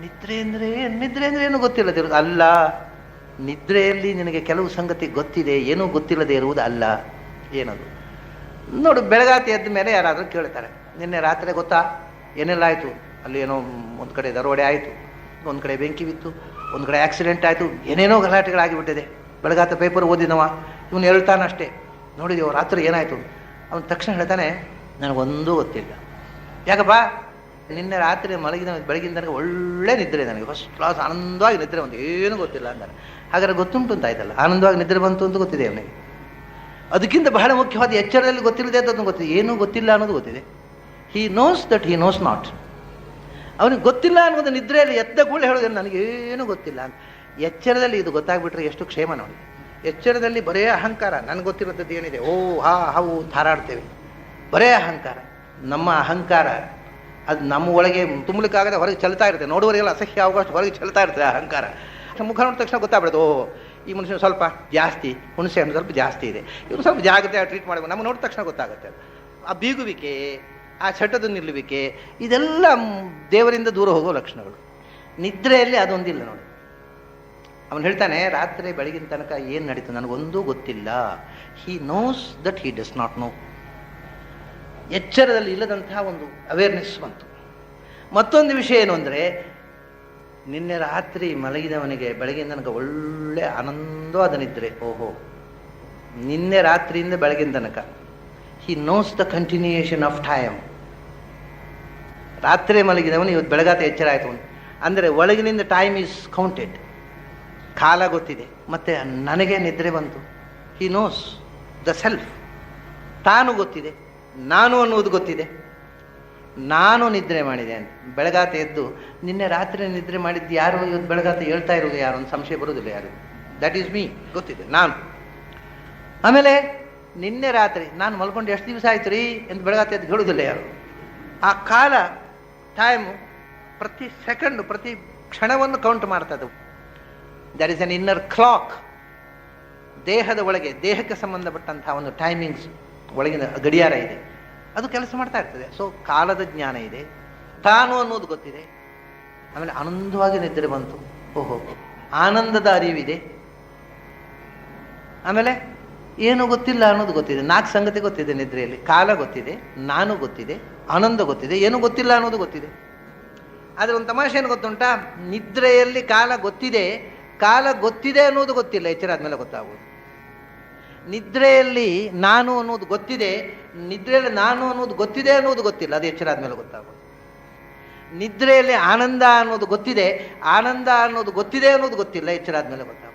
ನಿದ್ರೆ ಅಂದರೆ ಏನು ಗೊತ್ತಿಲ್ಲ ಅಲ್ಲ. ನಿದ್ರೆಯಲ್ಲಿ ನಿನಗೆ ಕೆಲವು ಸಂಗತಿ ಗೊತ್ತಿದೆ, ಏನೂ ಗೊತ್ತಿಲ್ಲದೆ ಇರುವುದು ಅಲ್ಲ. ಏನದು ನೋಡು, ಬೆಳಗಾತಿ ಎದ್ದ ಮೇಲೆ ಯಾರಾದರೂ ಕೇಳ್ತಾರೆ, ನಿನ್ನೆ ರಾತ್ರಿ ಗೊತ್ತಾ ಏನೆಲ್ಲ ಆಯಿತು, ಅಲ್ಲಿ ಏನೋ ಒಂದು ಕಡೆ ದರೋಡೆ ಆಯಿತು, ಒಂದು ಕಡೆ ಬೆಂಕಿ ಬಿತ್ತು, ಒಂದು ಕಡೆ ಆಕ್ಸಿಡೆಂಟ್ ಆಯಿತು, ಏನೇನೋ ಗಲಾಟೆಗಳಾಗಿಬಿಟ್ಟಿದೆ. ಬೆಳಗಾತ ಪೇಪರ್ ಓದಿದವ, ಇವನು ಹೇಳ್ತಾನಷ್ಟೇ, ನೋಡಿದೆವು ರಾತ್ರಿ ಏನಾಯಿತು. ಅವನು ತಕ್ಷಣ ಹೇಳ್ತಾನೆ, ನನಗೊಂದೂ ಗೊತ್ತಿಲ್ಲ. ಯಾಕಪ್ಪ, ನಿನ್ನೆ ರಾತ್ರಿ ಮಲಗಿದ ಬೆಳಗಿನ ತನಕ ಒಳ್ಳೆ ನಿದ್ರೆ, ನನಗೆ ಫಸ್ಟ್ ಕ್ಲಾಸ್ ಆನಂದವಾಗಿ ನಿದ್ರೆ ಬಂತು, ಏನೂ ಗೊತ್ತಿಲ್ಲ ಅಂತಾರೆ. ಹಾಗಾದ್ರೆ ಗೊತ್ತುಂಟು ಅಂತ ಆಯ್ತಲ್ಲ, ಆನಂದವಾಗಿ ನಿದ್ರೆ ಬಂತು ಅಂತ ಗೊತ್ತಿದೆ ಅವನಿಗೆ. ಅದಕ್ಕಿಂತ ಬಹಳ ಮುಖ್ಯವಾದ ಎಚ್ಚರದಲ್ಲಿ ಗೊತ್ತಿಲ್ಲದೆ ಅದನ್ನು ಗೊತ್ತಿದೆ, ಏನೂ ಗೊತ್ತಿಲ್ಲ ಅನ್ನೋದು ಗೊತ್ತಿದೆ. ಹಿ knows that he knows not. ಅವನಿಗೆ ಗೊತ್ತಿಲ್ಲ ಅನ್ನೋದು ನಿದ್ರೆಯಲ್ಲಿ ಎದ್ದ ಕೂಡ ಹೇಳೋದೇನು ನನಗೇನು ಗೊತ್ತಿಲ್ಲ ಅಂತ. ಎಚ್ಚರದಲ್ಲಿ ಇದು ಗೊತ್ತಾಗ್ಬಿಟ್ರೆ ಎಷ್ಟು ಕ್ಷೇಮ ನೋಡಿ. ಎಚ್ಚರದಲ್ಲಿ ಬರೇ ಅಹಂಕಾರ, ನನಗೆ ಗೊತ್ತಿರೋದದ್ದು ಏನಿದೆ, ಓ ಹಾ ಹಾವು ಹಾರಾಡ್ತೇವೆ, ಬರೇ ಅಹಂಕಾರ. ನಮ್ಮ ಅಹಂಕಾರ ಅದು ನಮ್ಮ ಒಳಗೆ ತುಂಬಲಿಕ್ಕಾಗದೆ ಹೊರಗೆ ಚೆಲ್ತಾ ಇರುತ್ತೆ, ನೋಡುವವರಿಗೆಲ್ಲ ಅಸಹ್ಯ ಅವಕಾಶ ಹೊರಗೆ ಚೆಲ್ತಾ ಇರ್ತದೆ ಅಹಂಕಾರ. ಮುಖ ನೋಡಿದ ತಕ್ಷಣ ಗೊತ್ತಾಗ್ಬಿಡೋದು, ಓ ಈ ಮನುಷ್ಯನ ಸ್ವಲ್ಪ ಜಾಸ್ತಿ, ಹುಣಸೆ ಹಣ್ಣು ಸ್ವಲ್ಪ ಜಾಸ್ತಿ ಇದೆ, ಇವರು ಸ್ವಲ್ಪ ಜಾಗ್ರತೆ ಟ್ರೀಟ್ ಮಾಡಬೇಕು, ನಮ್ಗೆ ನೋಡಿದ ತಕ್ಷಣ ಗೊತ್ತಾಗುತ್ತೆ. ಆ ಬೀಗುವಿಕೆ, ಆ ಚಟದ ನಿಲ್ಲುವಿಕೆ, ಇದೆಲ್ಲ ದೇವರಿಂದ ದೂರ ಹೋಗೋ ಲಕ್ಷಣಗಳು. ನಿದ್ರೆಯಲ್ಲಿ ಅದೊಂದಿಲ್ಲ ನೋಡಿ. ಅವನು ಹೇಳ್ತಾನೆ, ರಾತ್ರಿ ಬೆಳಗಿನ ತನಕ ಏನು ನಡೀತು ನನಗೊಂದೂ ಗೊತ್ತಿಲ್ಲ. He knows that he does not know. ಎಚ್ಚರದಲ್ಲಿ ಇಲ್ಲದಂತಹ ಒಂದು ಅವೇರ್ನೆಸ್ ಬಂತು. ಮತ್ತೊಂದು ವಿಷಯ ಏನು ಅಂದರೆ, ನಿನ್ನೆ ರಾತ್ರಿ ಮಲಗಿದವನಿಗೆ ಬೆಳಗಿನ ತನಕ ಒಳ್ಳೆ ಆನಂದವಾದ ನಿದ್ರೆ. ಓಹೋ, ನಿನ್ನೆ ರಾತ್ರಿಯಿಂದ ಬೆಳಗಿನ ತನಕ he knows the continuation of time. ರಾತ್ರಿ ಮಲಗಿದವನು ಇವತ್ತು ಬೆಳಗಾತ ಎಚ್ಚರ ಆಯಿತು ಅಂದರೆ ಒಳಗಿನಿಂದ ಟೈಮ್ ಈಸ್ ಕೌಂಟೆಡ್, ಕಾಲ ಗೊತ್ತಿದೆ. ಮತ್ತು ನನಗೆ ನಿದ್ರೆ ಬಂತು, ಹಿ ನೋಸ್ ದ ಸೆಲ್ಫ್. ತಾನು ಗೊತ್ತಿದೆ, ನಾನು ಅನ್ನುವುದು ಗೊತ್ತಿದೆ. ನಾನು ನಿದ್ರೆ ಮಾಡಿದೆ ಅಂತ ಬೆಳಗಾತ ಎದ್ದು ನಿನ್ನೆ ರಾತ್ರಿ ನಿದ್ರೆ ಮಾಡಿದ್ದು ಯಾರು, ಇವತ್ತು ಬೆಳಗಾತ ಹೇಳ್ತಾ ಇರೋದು ಯಾರು ಒಂದು ಸಂಶಯ ಬರೋದಿಲ್ಲ ಯಾರು. ದಟ್ ಈಸ್ ಮೀ, ಗೊತ್ತಿದೆ ನಾನು. ಆಮೇಲೆ ನಿನ್ನೆ ರಾತ್ರಿ ನಾನು ಮಲ್ಕೊಂಡು ಎಷ್ಟು ದಿವಸ ಆಯ್ತು ರೀ ಎಂದು ಬೆಳಗಾತ ಎದ್ದು ಹೇಳೋದಿಲ್ಲ ಯಾರು. ಆ ಕಾಲ, ಟೈಮು ಪ್ರತಿ ಸೆಕೆಂಡು, ಪ್ರತಿ ಕ್ಷಣವನ್ನು ಕೌಂಟ್ ಮಾಡ್ತದೆ. That is an inner clock. ದೇಹದ ಒಳಗೆ, ದೇಹಕ್ಕೆ ಸಂಬಂಧಪಟ್ಟಂತಹ ಒಂದು ಟೈಮಿಂಗ್ಸ್ ಒಳಗಿನ ಗಡಿಯಾರ ಇದೆ, ಅದು ಕೆಲಸ ಮಾಡ್ತಾ ಇರ್ತದೆ. ಸೊ ಕಾಲದ ಜ್ಞಾನ ಇದೆ, ತಾನು ಅನ್ನೋದು ಗೊತ್ತಿದೆ. ಆಮೇಲೆ ಆನಂದವಾಗಿ ನಿದ್ರೆ ಬಂತು, ಓಹೋ ಆನಂದದ ಅರಿವಿದೆ. ಆಮೇಲೆ ಏನು ಗೊತ್ತಿಲ್ಲ ಅನ್ನೋದು ಗೊತ್ತಿದೆ. 4 ಸಂಗತಿ ಗೊತ್ತಿದೆ ನಿದ್ರೆಯಲ್ಲಿ. ಕಾಲ ಗೊತ್ತಿದೆ, ನಾನು ಗೊತ್ತಿದೆ, ಆನಂದ ಗೊತ್ತಿದೆ, ಏನು ಗೊತ್ತಿಲ್ಲ ಅನ್ನೋದು ಗೊತ್ತಿದೆ. ಆದರೆ ಒಂದು ತಮಾಷೆ ಏನು ಗೊತ್ತುಂಟಾ, ನಿದ್ರೆಯಲ್ಲಿ ಕಾಲ ಗೊತ್ತಿದೆ, ಕಾಲ ಗೊತ್ತಿದೆ ಅನ್ನೋದು ಗೊತ್ತಿಲ್ಲ, ಎಚ್ಚರ ಆದ್ಮೇಲೆ ಗೊತ್ತಾಗೋದು. ನಿದ್ರೆಯಲ್ಲಿ ನಾನು ಅನ್ನೋದು ಗೊತ್ತಿದೆ, ನಿದ್ರೆಯಲ್ಲಿ ನಾನು ಅನ್ನೋದು ಗೊತ್ತಿದೆ ಅನ್ನೋದು ಗೊತ್ತಿಲ್ಲ, ಅದು ಎಚ್ಚರ ಆದ್ಮೇಲೆ ಗೊತ್ತಾಗೋದು. ನಿದ್ರೆಯಲ್ಲಿ ಆನಂದ ಅನ್ನೋದು ಗೊತ್ತಿದೆ, ಆನಂದ ಅನ್ನೋದು ಗೊತ್ತಿದೆ ಅನ್ನೋದು ಗೊತ್ತಿಲ್ಲ, ಎಚ್ಚರ ಆದ್ಮೇಲೆ ಗೊತ್ತಾಗೋದು.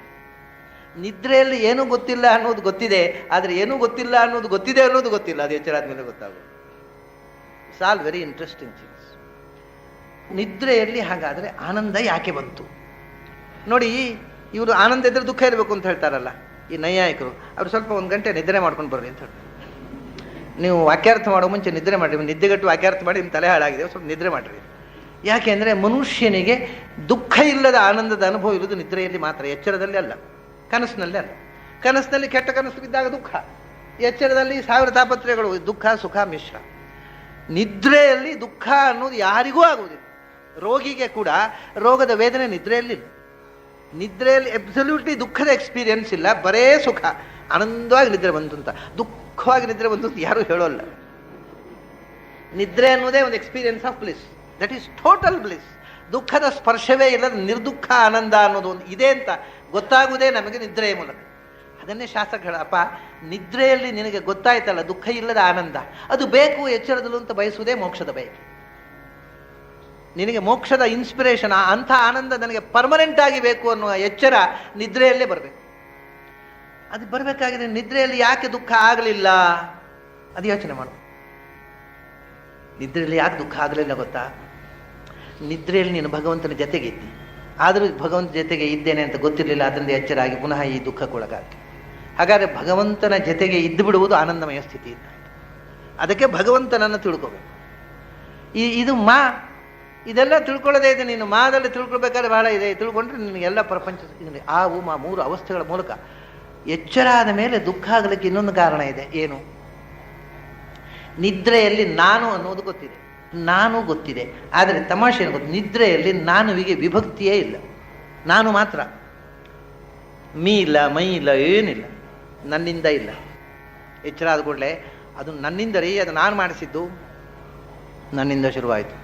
ನಿದ್ರೆಯಲ್ಲಿ ಏನೂ ಗೊತ್ತಿಲ್ಲ ಅನ್ನೋದು ಗೊತ್ತಿದೆ, ಆದರೆ ಏನೂ ಗೊತ್ತಿಲ್ಲ ಅನ್ನೋದು ಗೊತ್ತಿದೆ ಅನ್ನೋದು ಗೊತ್ತಿಲ್ಲ, ಅದು ಎಚ್ಚರ ಆದ್ಮೇಲೆ ಗೊತ್ತಾಗೋದು. It's all very interesting things. ನಿದ್ರೆಯಲ್ಲಿ ಹಾಗಾದರೆ ಆನಂದ ಯಾಕೆ ಬಂತು ನೋಡಿ. ಇವರು ಆನಂದ ಇದ್ರೆ ದುಃಖ ಇರಬೇಕು ಅಂತ ಹೇಳ್ತಾರಲ್ಲ ಈ ನೈಯಾಯಿಕರು, ಅವ್ರು ಸ್ವಲ್ಪ 1 ಗಂಟೆ ನಿದ್ರೆ ಮಾಡ್ಕೊಂಡು ಬರ್ರಿ ಅಂತ ಹೇಳ್ತಾರೆ. ನೀವು ವಾಕ್ಯಾರ್ಥ ಮಾಡೋ ಮುಂಚೆ ನಿದ್ರೆ ಮಾಡಿರಿ, ನಿದ್ದೆಗಟ್ಟು ವಾಕ್ಯಾರ್ಥ ಮಾಡಿ ನಿಮ್ಮ ತಲೆ ಹಾಳಾಗಿದೆ, ಸ್ವಲ್ಪ ನಿದ್ರೆ ಮಾಡಿರಿ. ಯಾಕೆ ಅಂದರೆ ಮನುಷ್ಯನಿಗೆ ದುಃಖ ಇಲ್ಲದ ಆನಂದದ ಅನುಭವ ಇರುವುದು ನಿದ್ರೆಯಲ್ಲಿ ಮಾತ್ರ, ಎಚ್ಚರದಲ್ಲಿ ಅಲ್ಲ, ಕನಸಿನಲ್ಲಿ ಅಲ್ಲ. ಕನಸಿನಲ್ಲಿ ಕೆಟ್ಟ ಕನಸು ಬಿದ್ದಾಗ ದುಃಖ, ಎಚ್ಚರದಲ್ಲಿ 1000 ತಾಪತ್ರಯಗಳು, ದುಃಖ ಸುಖ ಮಿಶ್ರ. ನಿದ್ರೆಯಲ್ಲಿ ದುಃಖ ಅನ್ನೋದು ಯಾರಿಗೂ ಆಗುವುದಿಲ್ಲ. ರೋಗಿಗೆ ಕೂಡ ರೋಗದ ವೇದನೆ ನಿದ್ರೆಯಲ್ಲಿಲ್ಲ. ನಿದ್ರೆಯಲ್ಲಿ ಅಬ್ಸಲ್ಯೂಟ್ಲಿ ದುಃಖದ ಎಕ್ಸ್ಪೀರಿಯನ್ಸ್ ಇಲ್ಲ, ಬರೇ ಸುಖ, ಆನಂದವಾಗಿ ನಿದ್ರೆ ಬಂತು ಅಂತ. ದುಃಖವಾಗಿ ನಿದ್ರೆ ಬಂತು ಅಂತ ಯಾರೂ ಹೇಳೋಲ್ಲ. ನಿದ್ರೆ ಅನ್ನೋದೇ ಒಂದು experience of bliss, that is total bliss. ದುಃಖದ ಸ್ಪರ್ಶವೇ ಇಲ್ಲದ ನಿರ್ದುಃಖ ಆನಂದ ಅನ್ನೋದು ಒಂದು ಇದೆ ಅಂತ ಗೊತ್ತಾಗುವುದೇ ನಮಗೆ ನಿದ್ರೆಯ ಮೂಲಕ. ಅದನ್ನೇ ಶಾಸ್ತ್ರ ಹೇಳಪ್ಪ, ನಿದ್ರೆಯಲ್ಲಿ ನಿನಗೆ ಗೊತ್ತಾಯ್ತಲ್ಲ ದುಃಖ ಇಲ್ಲದ ಆನಂದ, ಅದು ಬೇಕು ಎಚ್ಚರದಲ್ಲೂ ಅಂತ ಬಯಸುವುದೇ ಮೋಕ್ಷದ ಬಯಕೆ. ನಿನಗೆ ಮೋಕ್ಷದ ಇನ್ಸ್ಪಿರೇಷನ್, ಅಂಥ ಆನಂದ ನನಗೆ ಪರ್ಮನೆಂಟ್ ಆಗಿ ಬೇಕು ಅನ್ನುವ ಎಚ್ಚರ ನಿದ್ರೆಯಲ್ಲೇ ಬರಬೇಕು. ಅದು ಬರಬೇಕಾಗಿದೆ. ನಿದ್ರೆಯಲ್ಲಿ ಯಾಕೆ ದುಃಖ ಆಗಲಿಲ್ಲ ಅದು ಯೋಚನೆ ಮಾಡು. ನಿದ್ರೆಯಲ್ಲಿ ಯಾಕೆ ದುಃಖ ಆಗಲಿಲ್ಲ ಗೊತ್ತಾ? ನಿದ್ರೆಯಲ್ಲಿ ನೀನು ಭಗವಂತನ ಜೊತೆಗೆ ಇದ್ದಿ, ಆದರೂ ಭಗವಂತನ ಜೊತೆಗೆ ಇದ್ದೇನೆ ಅಂತ ಗೊತ್ತಿರಲಿಲ್ಲ, ಅದರಿಂದ ಎಚ್ಚರ ಆಗಿ ಪುನಃ ಈ ದುಃಖಕ್ಕೊಳಗಾಗಿ. ಹಾಗಾದರೆ ಭಗವಂತನ ಜೊತೆಗೆ ಇದ್ದು ಬಿಡುವುದು ಆನಂದಮಯ ಸ್ಥಿತಿ ಅಂತ. ಅದಕ್ಕೆ ಭಗವಂತನನ್ನು ತಿಳ್ಕೋಬೇಕು. ಇದು ಇದೆಲ್ಲ ತಿಳ್ಕೊಳ್ಳೋದೇ ಇದೆ. ನೀನು ಮಾದಲ್ಲಿ ತಿಳ್ಕೊಳ್ಬೇಕಾದ್ರೆ ಬಹಳ ಇದೆ. ತಿಳ್ಕೊಂಡ್ರೆ ನಿನಗೆಲ್ಲ ಪ್ರಪಂಚ ಆವು 3 ಅವಸ್ಥೆಗಳ ಮೂಲಕ ಎಚ್ಚರ ಆದ ಮೇಲೆ ದುಃಖ ಆಗಲಿಕ್ಕೆ ಇನ್ನೊಂದು ಕಾರಣ ಇದೆ. ಏನು? ನಿದ್ರೆಯಲ್ಲಿ ನಾನು ಅನ್ನೋದು ಗೊತ್ತಿದೆ, ನಾನು ಗೊತ್ತಿದೆ. ಆದರೆ ತಮಾಷೆ ಏನು ಗೊತ್ತು, ನಿದ್ರೆಯಲ್ಲಿ ನಾನುವಿಗೆ ವಿಭಕ್ತಿಯೇ ಇಲ್ಲ, ನಾನು ಮಾತ್ರ. ಮೀಲ ಮೈಲ ಏನಿಲ್ಲ, ನನ್ನಿಂದ ಇಲ್ಲ. ಎಚ್ಚರ ಆದ ಕೂಡಲೇ ಅದು ನನ್ನಿಂದ ರೀ, ಅದು ನಾನು ಮಾಡಿಸಿದ್ದು, ನನ್ನಿಂದ ಶುರುವಾಯಿತು.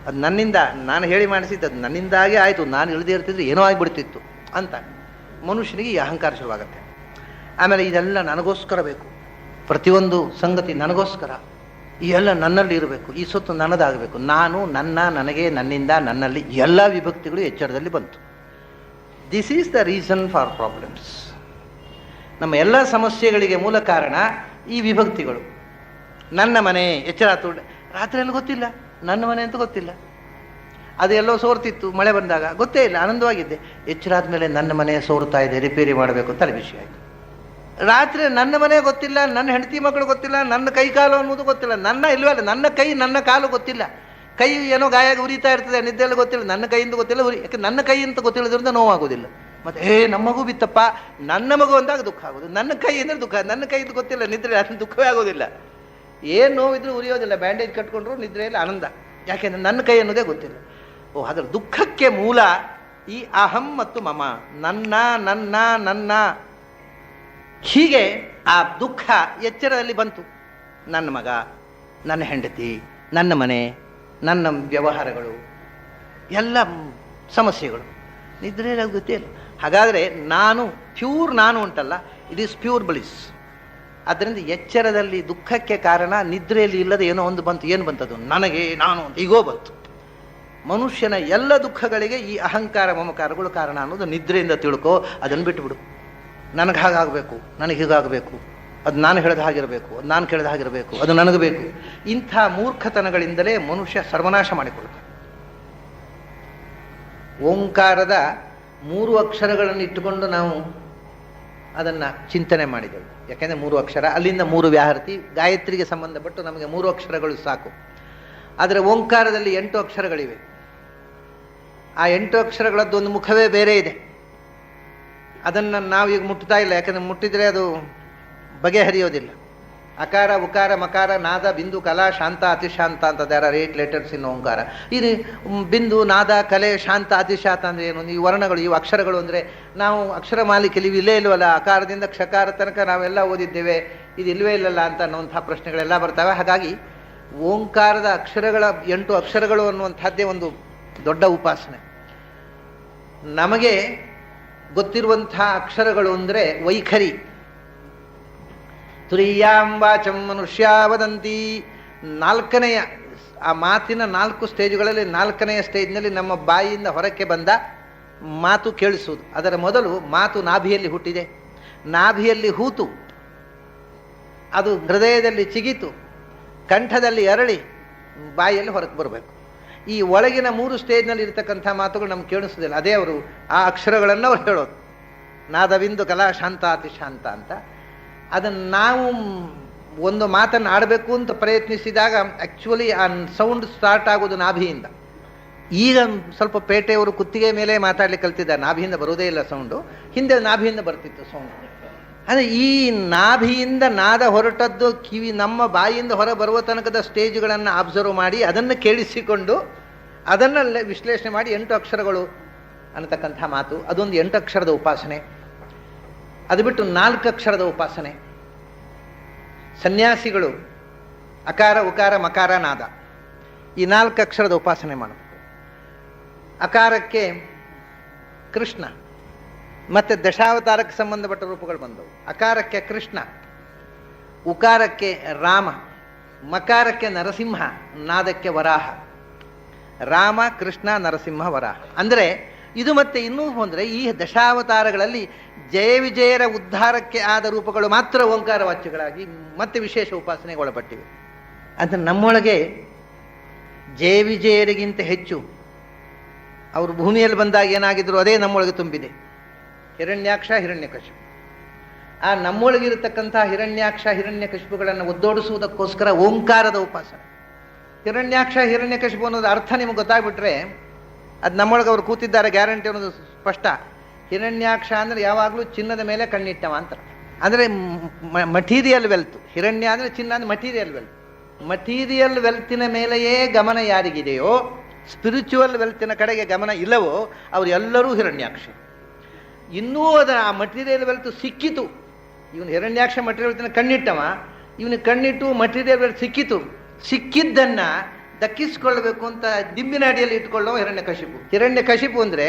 ಅದು ನನ್ನಿಂದ, ನಾನು ಹೇಳಿ ಮಾಡಿಸಿದ್ದು, ಅದು ನನ್ನಿಂದಾಗೆ ಆಯಿತು, ನಾನು ಇಳಿದೇ ಇರ್ತಿದ್ರೆ ಏನೋ ಆಗಿಬಿಡ್ತಿತ್ತು ಅಂತ ಮನುಷ್ಯನಿಗೆ ಈ ಅಹಂಕಾರ ಶುರುವಾಗುತ್ತೆ. ಆಮೇಲೆ ಇದೆಲ್ಲ ನನಗೋಸ್ಕರ ಬೇಕು, ಪ್ರತಿಯೊಂದು ಸಂಗತಿ ನನಗೋಸ್ಕರ, ಈ ಎಲ್ಲ ನನ್ನಲ್ಲಿ ಇರಬೇಕು, ಈ ಸೊತ್ತು ನನ್ನದಾಗಬೇಕು, ನಾನು, ನನ್ನ, ನನಗೆ, ನನ್ನಿಂದ, ನನ್ನಲ್ಲಿ, ಎಲ್ಲ ವಿಭಕ್ತಿಗಳು ಎಚ್ಚರದಲ್ಲಿ ಬಂತು. This is the reason for problems. ನಮ್ಮ ಎಲ್ಲ ಸಮಸ್ಯೆಗಳಿಗೆ ಮೂಲ ಕಾರಣ ಈ ವಿಭಕ್ತಿಗಳು. ನನ್ನ ಮನೆ, ಎಚ್ಚರ ಆತು, ರಾತ್ರಿಯಲ್ಲಿ ಗೊತ್ತಿಲ್ಲ ನನ್ನ ಮನೆ ಅಂತ ಗೊತ್ತಿಲ್ಲ, ಅದು ಎಲ್ಲೋ ಸೋರ್ತಿತ್ತು ಮಳೆ ಬಂದಾಗ ಗೊತ್ತೇ ಇಲ್ಲ, ಆನಂದವಾಗಿದ್ದೆ. ಎಚ್ಚರ ಆದಮೇಲೆ ನನ್ನ ಮನೆ ಸೋರ್ತಾ ಇದೆ, ರಿಪೇರಿ ಮಾಡಬೇಕು ಅಂತ ತಲೆ ವಿಷಯ ಆಯಿತು. ರಾತ್ರಿ ನನ್ನ ಮನೆ ಗೊತ್ತಿಲ್ಲ, ನನ್ನ ಹೆಂಡತಿ ಮಕ್ಕಳು ಗೊತ್ತಿಲ್ಲ, ನನ್ನ ಕೈ ಕಾಲು ಅನ್ನೋದು ಗೊತ್ತಿಲ್ಲ, ನನ್ನ ಇಲ್ವಲ್ಲ, ನನ್ನ ಕೈ ನನ್ನ ಕಾಲು ಗೊತ್ತಿಲ್ಲ, ಕೈ ಏನೋ ಗಾಯ ಉರಿತಾ ಇರ್ತದೆ, ನಿದ್ದೆಲ್ಲ ಗೊತ್ತಿಲ್ಲ, ನನ್ನ ಕೈಯಿಂದ ಗೊತ್ತಿಲ್ಲ, ಯಾಕೆ ನನ್ನ ಕೈ ಅಂತ ಗೊತ್ತಿಲ್ಲದ್ರಿಂದ ನೋವಾಗೋದಿಲ್ಲ. ಮತ್ತೆ ನಮ್ಮ ಮಗು ಬಿತ್ತಪ್ಪ, ನನ್ನ ಮಗು ಅಂದಾಗ ದುಃಖ ಆಗೋದು, ನನ್ನ ಕೈ ಅಂದರೆ ದುಃಖ, ನನ್ನ ಕೈ ಗೊತ್ತಿಲ್ಲ, ನಿದ್ರೆ ಅಷ್ಟು ದುಃಖವೇ ಆಗೋದಿಲ್ಲ. ಏನು ನೋವಿದ್ರೂ ಉರಿಯೋದಿಲ್ಲ, ಬ್ಯಾಂಡೇಜ್ ಕಟ್ಕೊಂಡ್ರು ನಿದ್ರೆಯಲ್ಲಿ ಆನಂದ, ಯಾಕೆಂದ್ರೆ ನನ್ನ ಕೈ ಅನ್ನೋದೇ ಗೊತ್ತಿಲ್ಲ. ಓ, ಹಾಗಾದ್ರೆ ದುಃಖಕ್ಕೆ ಮೂಲ ಈ ಅಹಂ ಮತ್ತು ಮಮ, ನನ್ನ ನನ್ನ ನನ್ನ. ಹೀಗೆ ಆ ದುಃಖ ಎಚ್ಚರದಲ್ಲಿ ಬಂತು. ನನ್ನ ಮಗ, ನನ್ನ ಹೆಂಡತಿ, ನನ್ನ ಮನೆ, ನನ್ನ ವ್ಯವಹಾರಗಳು, ಎಲ್ಲ ಸಮಸ್ಯೆಗಳು ನಿದ್ರೆಯಲ್ಲಿ ಗೊತ್ತಿಲ್ಲ. ಹಾಗಾದರೆ ನಾನು ಪ್ಯೂರ್ ನಾನು ಉಂಟಲ್ಲ, ಇಟ್ ಈಸ್ ಪ್ಯೂರ್ ಬ್ಲಿಸ್. ಆದ್ದರಿಂದ ಎಚ್ಚರದಲ್ಲಿ ದುಃಖಕ್ಕೆ ಕಾರಣ ನಿದ್ರೆಯಲ್ಲಿ ಇಲ್ಲದೆ ಏನೋ ಒಂದು ಬಂತು. ಏನು ಬಂತದು? ನನಗೆ, ನಾನು ಅಂತ ಈಗೋ ಬಂತು. ಮನುಷ್ಯನ ಎಲ್ಲ ದುಃಖಗಳಿಗೆ ಈ ಅಹಂಕಾರ ಮಮಕಾರಗಳು ಕಾರಣ ಅನ್ನೋದು ನಿದ್ರೆಯಿಂದ ತಿಳ್ಕೋ. ಅದನ್ನು ಬಿಟ್ಟುಬಿಡು. ನನಗೆ ಹಾಗಾಗಬೇಕು, ನನಗೆ ಹೀಗಾಗಬೇಕು, ಅದು ನಾನು ಹೇಳಿದ ಹಾಗಿರಬೇಕು, ಅದು ನಾನು ಕೇಳಿದ ಹಾಗಿರಬೇಕು, ಅದು ನನಗೆ ಬೇಕು. ಇಂಥ ಮೂರ್ಖತನಗಳಿಂದಲೇ ಮನುಷ್ಯ ಸರ್ವನಾಶ ಮಾಡಿಕೊಳ್ತಾನೆ. ಓಂಕಾರದ 3 ಅಕ್ಷರಗಳನ್ನು ಇಟ್ಟುಕೊಂಡು ನಾವು ಅದನ್ನು ಚಿಂತನೆ ಮಾಡಿದೆವು. ಯಾಕೆಂದರೆ 3 ಅಕ್ಷರ, ಅಲ್ಲಿಂದ 3 ವ್ಯಾಹೃತಿ, ಗಾಯತ್ರಿಗೆ ಸಂಬಂಧಪಟ್ಟು ನಮಗೆ 3 ಅಕ್ಷರಗಳು ಸಾಕು. ಆದರೆ ಓಂಕಾರದಲ್ಲಿ 8 ಅಕ್ಷರಗಳಿವೆ. ಆ 8 ಅಕ್ಷರಗಳದ್ದು ಒಂದು ಮುಖವೇ ಬೇರೆ ಇದೆ. ಅದನ್ನು ನಾವೀಗ ಮುಟ್ತಾ ಇಲ್ಲ, ಯಾಕಂದರೆ ಮುಟ್ಟಿದರೆ ಅದು ಬಗೆಹರಿಯೋದಿಲ್ಲ. ಅಕಾರ, ಉಕಾರ, ಮಕಾರ, ನಾದ, ಬಿಂದು, ಕಲಾ, ಶಾಂತ, ಅತಿಶಾಂತ ಅಂತ ದೇರ್ ಆರ್ 8 ಲೆಟರ್ಸ್ ಇನ್ ಓಂಕಾರ. ಇದು ಬಿಂದು, ನಾದ, ಕಲೆ, ಶಾಂತ, ಅತಿಶಾಂತ ಅಂದರೆ ಏನು? ಈ ವರ್ಣಗಳು, ಇವು ಅಕ್ಷರಗಳು ಅಂದರೆ ನಾವು ಅಕ್ಷರ ಮಾಲಿಕೆಯಲ್ಲಿ ಇಲ್ಲೇ ಇಲ್ವಲ್ಲ, ಅಕಾರದಿಂದ ಕ್ಷಕಾರ ತನಕ ನಾವೆಲ್ಲ ಓದಿದ್ದೇವೆ, ಇದು ಇಲ್ಲವೇ ಇಲ್ಲಲ್ಲ ಅಂತ ಅನ್ನುವಂಥ ಪ್ರಶ್ನೆಗಳೆಲ್ಲ ಬರ್ತವೆ. ಹಾಗಾಗಿ ಓಂಕಾರದ ಅಕ್ಷರಗಳ 8 ಅಕ್ಷರಗಳು ಅನ್ನುವಂಥದ್ದೇ ಒಂದು ದೊಡ್ಡ ಉಪಾಸನೆ. ನಮಗೆ ಗೊತ್ತಿರುವಂಥ ಅಕ್ಷರಗಳು ಅಂದರೆ ವೈಖರಿ. ತುರೀಯಾಂ ವಾಚಂ ಮನುಷ್ಯ ವದಂತಿ. 4ನೆಯ ಆ ಮಾತಿನ 4 ಸ್ಟೇಜ್ಗಳಲ್ಲಿ 4ನೆಯ ಸ್ಟೇಜ್ನಲ್ಲಿ ನಮ್ಮ ಬಾಯಿಯಿಂದ ಹೊರಕ್ಕೆ ಬಂದ ಮಾತು ಕೇಳಿಸುವುದು. ಅದರ ಮೊದಲು ಮಾತು ನಾಭಿಯಲ್ಲಿ ಹುಟ್ಟಿದೆ, ನಾಭಿಯಲ್ಲಿ ಹೂತು, ಅದು ಹೃದಯದಲ್ಲಿ ಚಿಗಿತು, ಕಂಠದಲ್ಲಿ ಅರಳಿ ಬಾಯಿಯಲ್ಲಿ ಹೊರಗೆ ಬರಬೇಕು. ಈ ಒಳಗಿನ 3 ಸ್ಟೇಜ್ನಲ್ಲಿ ಇರತಕ್ಕಂಥ ಮಾತುಗಳು ನಮ್ಗೆ ಕೇಳಿಸೋದಿಲ್ಲ. ಅದೇ ಅವರು ಆ ಅಕ್ಷರಗಳನ್ನು ಅವ್ರು ಹೇಳೋದು, ನಾದವಿಂದು ಕಲಾ ಶಾಂತ ಅತಿಶಾಂತ ಅಂತ. ಅದನ್ನು ನಾವು ಒಂದು ಮಾತನ್ನು ಆಡಬೇಕು ಅಂತ ಪ್ರಯತ್ನಿಸಿದಾಗ ಆ್ಯಕ್ಚುಲಿ ಆ ಸೌಂಡ್ ಸ್ಟಾರ್ಟ್ ಆಗೋದು ನಾಭಿಯಿಂದ. ಈಗ ಸ್ವಲ್ಪ ಪೇಟೆಯವರು ಕುತ್ತಿಗೆ ಮೇಲೆ ಮಾತಾಡ್ಲಿಕ್ಕೆ ಕಲ್ತಿದ್ದಾರೆ, ನಾಭಿಯಿಂದ ಬರೋದೇ ಇಲ್ಲ ಸೌಂಡು. ಹಿಂದೆ ನಾಭಿಯಿಂದ ಬರ್ತಿತ್ತು ಸೌಂಡ್. ಅಂದರೆ ಈ ನಾಭಿಯಿಂದ ನಾದ ಹೊರಟದ್ದು ಕಿವಿ ನಮ್ಮ ಬಾಯಿಯಿಂದ ಹೊರ ಬರುವ ತನಕದ ಸ್ಟೇಜ್ಗಳನ್ನು ಅಬ್ಸರ್ವ್ ಮಾಡಿ ಅದನ್ನು ಕೇಳಿಸಿಕೊಂಡು ಅದನ್ನು ವಿಶ್ಲೇಷಣೆ ಮಾಡಿ 8 ಅಕ್ಷರಗಳು ಅನ್ನತಕ್ಕಂಥ ಮಾತು. ಅದೊಂದು 8 ಅಕ್ಷರದ ಉಪಾಸನೆ. ಅದು ಬಿಟ್ಟು 4 ಅಕ್ಷರದ ಉಪಾಸನೆ. ಸನ್ಯಾಸಿಗಳು ಅಕಾರ, ಉಕಾರ, ಮಕಾರ, ನಾದ, ಈ 4 ಅಕ್ಷರದ ಉಪಾಸನೆ ಮಾಡಬೇಕು. ಅಕಾರಕ್ಕೆ ಕೃಷ್ಣ, ಮತ್ತೆ ದಶಾವತಾರಕ್ಕೆ ಸಂಬಂಧಪಟ್ಟ ರೂಪಗಳು ಬಂದವು. ಅಕಾರಕ್ಕೆ ಕೃಷ್ಣ, ಉಕಾರಕ್ಕೆ ರಾಮ, ಮಕಾರಕ್ಕೆ ನರಸಿಂಹ, ನಾದಕ್ಕೆ ವರಾಹ. ರಾಮ, ಕೃಷ್ಣ, ನರಸಿಂಹ, ವರಾಹ. ಅಂದರೆ ಇದು ಮತ್ತೆ ಇನ್ನೂ ಅಂದರೆ ಈ ದಶಾವತಾರಗಳಲ್ಲಿ ಜಯ ವಿಜಯರ ಉದ್ಧಾರಕ್ಕೆ ಆದ ರೂಪಗಳು ಮಾತ್ರ ಓಂಕಾರ ವಾಚ್ಯಗಳಾಗಿ ಮತ್ತೆ ವಿಶೇಷ ಉಪಾಸನೆಗೆ ಒಳಪಟ್ಟಿವೆ. ಅಂದರೆ ನಮ್ಮೊಳಗೆ ಜಯ ವಿಜಯರಿಗಿಂತ ಹೆಚ್ಚು ಅವರು ಭೂಮಿಯಲ್ಲಿ ಬಂದಾಗ ಏನಾಗಿದ್ರು ಅದೇ ನಮ್ಮೊಳಗೆ ತುಂಬಿದೆ. ಹಿರಣ್ಯಾಕ್ಷ, ಹಿರಣ್ಯಕಶಿಪು. ಆ ನಮ್ಮೊಳಗಿರತಕ್ಕಂಥ ಹಿರಣ್ಯಾಕ್ಷ, ಹಿರಣ್ಯಕಶಿಪುಗಳನ್ನು ಒದ್ದೋಡಿಸುವುದಕ್ಕೋಸ್ಕರ ಓಂಕಾರದ ಉಪಾಸನೆ. ಹಿರಣ್ಯಾಕ್ಷ, ಹಿರಣ್ಯಕಶಿಪು ಅನ್ನೋದು ಅರ್ಥ ನಿಮಗೆ ಗೊತ್ತಾಗ್ಬಿಟ್ರೆ ಅದು ನಮ್ಮೊಳಗೆ ಅವ್ರು ಕೂತಿದ್ದಾರೆ ಗ್ಯಾರಂಟಿ ಅನ್ನೋದು ಸ್ಪಷ್ಟ. ಹಿರಣ್ಯಾಕ್ಷ ಅಂದರೆ ಯಾವಾಗಲೂ ಚಿನ್ನದ ಮೇಲೆ ಕಣ್ಣಿಟ್ಟವ ಅಂತ. ಅಂದರೆ ಮಟೀರಿಯಲ್ ವೆಲ್ತ್. ಹಿರಣ್ಯ ಅಂದರೆ ಚಿನ್ನ ಅಂದರೆ ಮಟೀರಿಯಲ್ ವೆಲ್ತ್. ಮಟೀರಿಯಲ್ ವೆಲ್ತಿನ ಮೇಲೆಯೇ ಗಮನ ಯಾರಿಗಿದೆಯೋ, ಸ್ಪಿರಿಚುವಲ್ ವೆಲ್ತಿನ ಕಡೆಗೆ ಗಮನ ಇಲ್ಲವೋ ಅವರು ಎಲ್ಲರೂ ಹಿರಣ್ಯಾಕ್ಷ. ಇನ್ನೂ ಅದರ ಆ ಮಟೀರಿಯಲ್ ಬೆಲ್ಟ್ ಸಿಕ್ಕಿತು. ಇವನು ಹಿರಣ್ಯಾಕ್ಷ ಮಟೀರಿಯಲ್ ಕಣ್ಣಿಟ್ಟವ, ಇವನಿಗೆ ಕಣ್ಣಿಟ್ಟು ಮಟೀರಿಯಲ್ ಬೆಲ್ಟ್ ಸಿಕ್ಕಿತು. ಸಿಕ್ಕಿದ್ದನ್ನ ದಕ್ಕಿಸ್ಕೊಳ್ಬೇಕು ಅಂತ ದಿಂಬಿನ ಅಡಿಯಲ್ಲಿ ಇಟ್ಕೊಳ್ಳೋ ಹಿರಣ್ಯಕಶಿಪು ಅಂದರೆ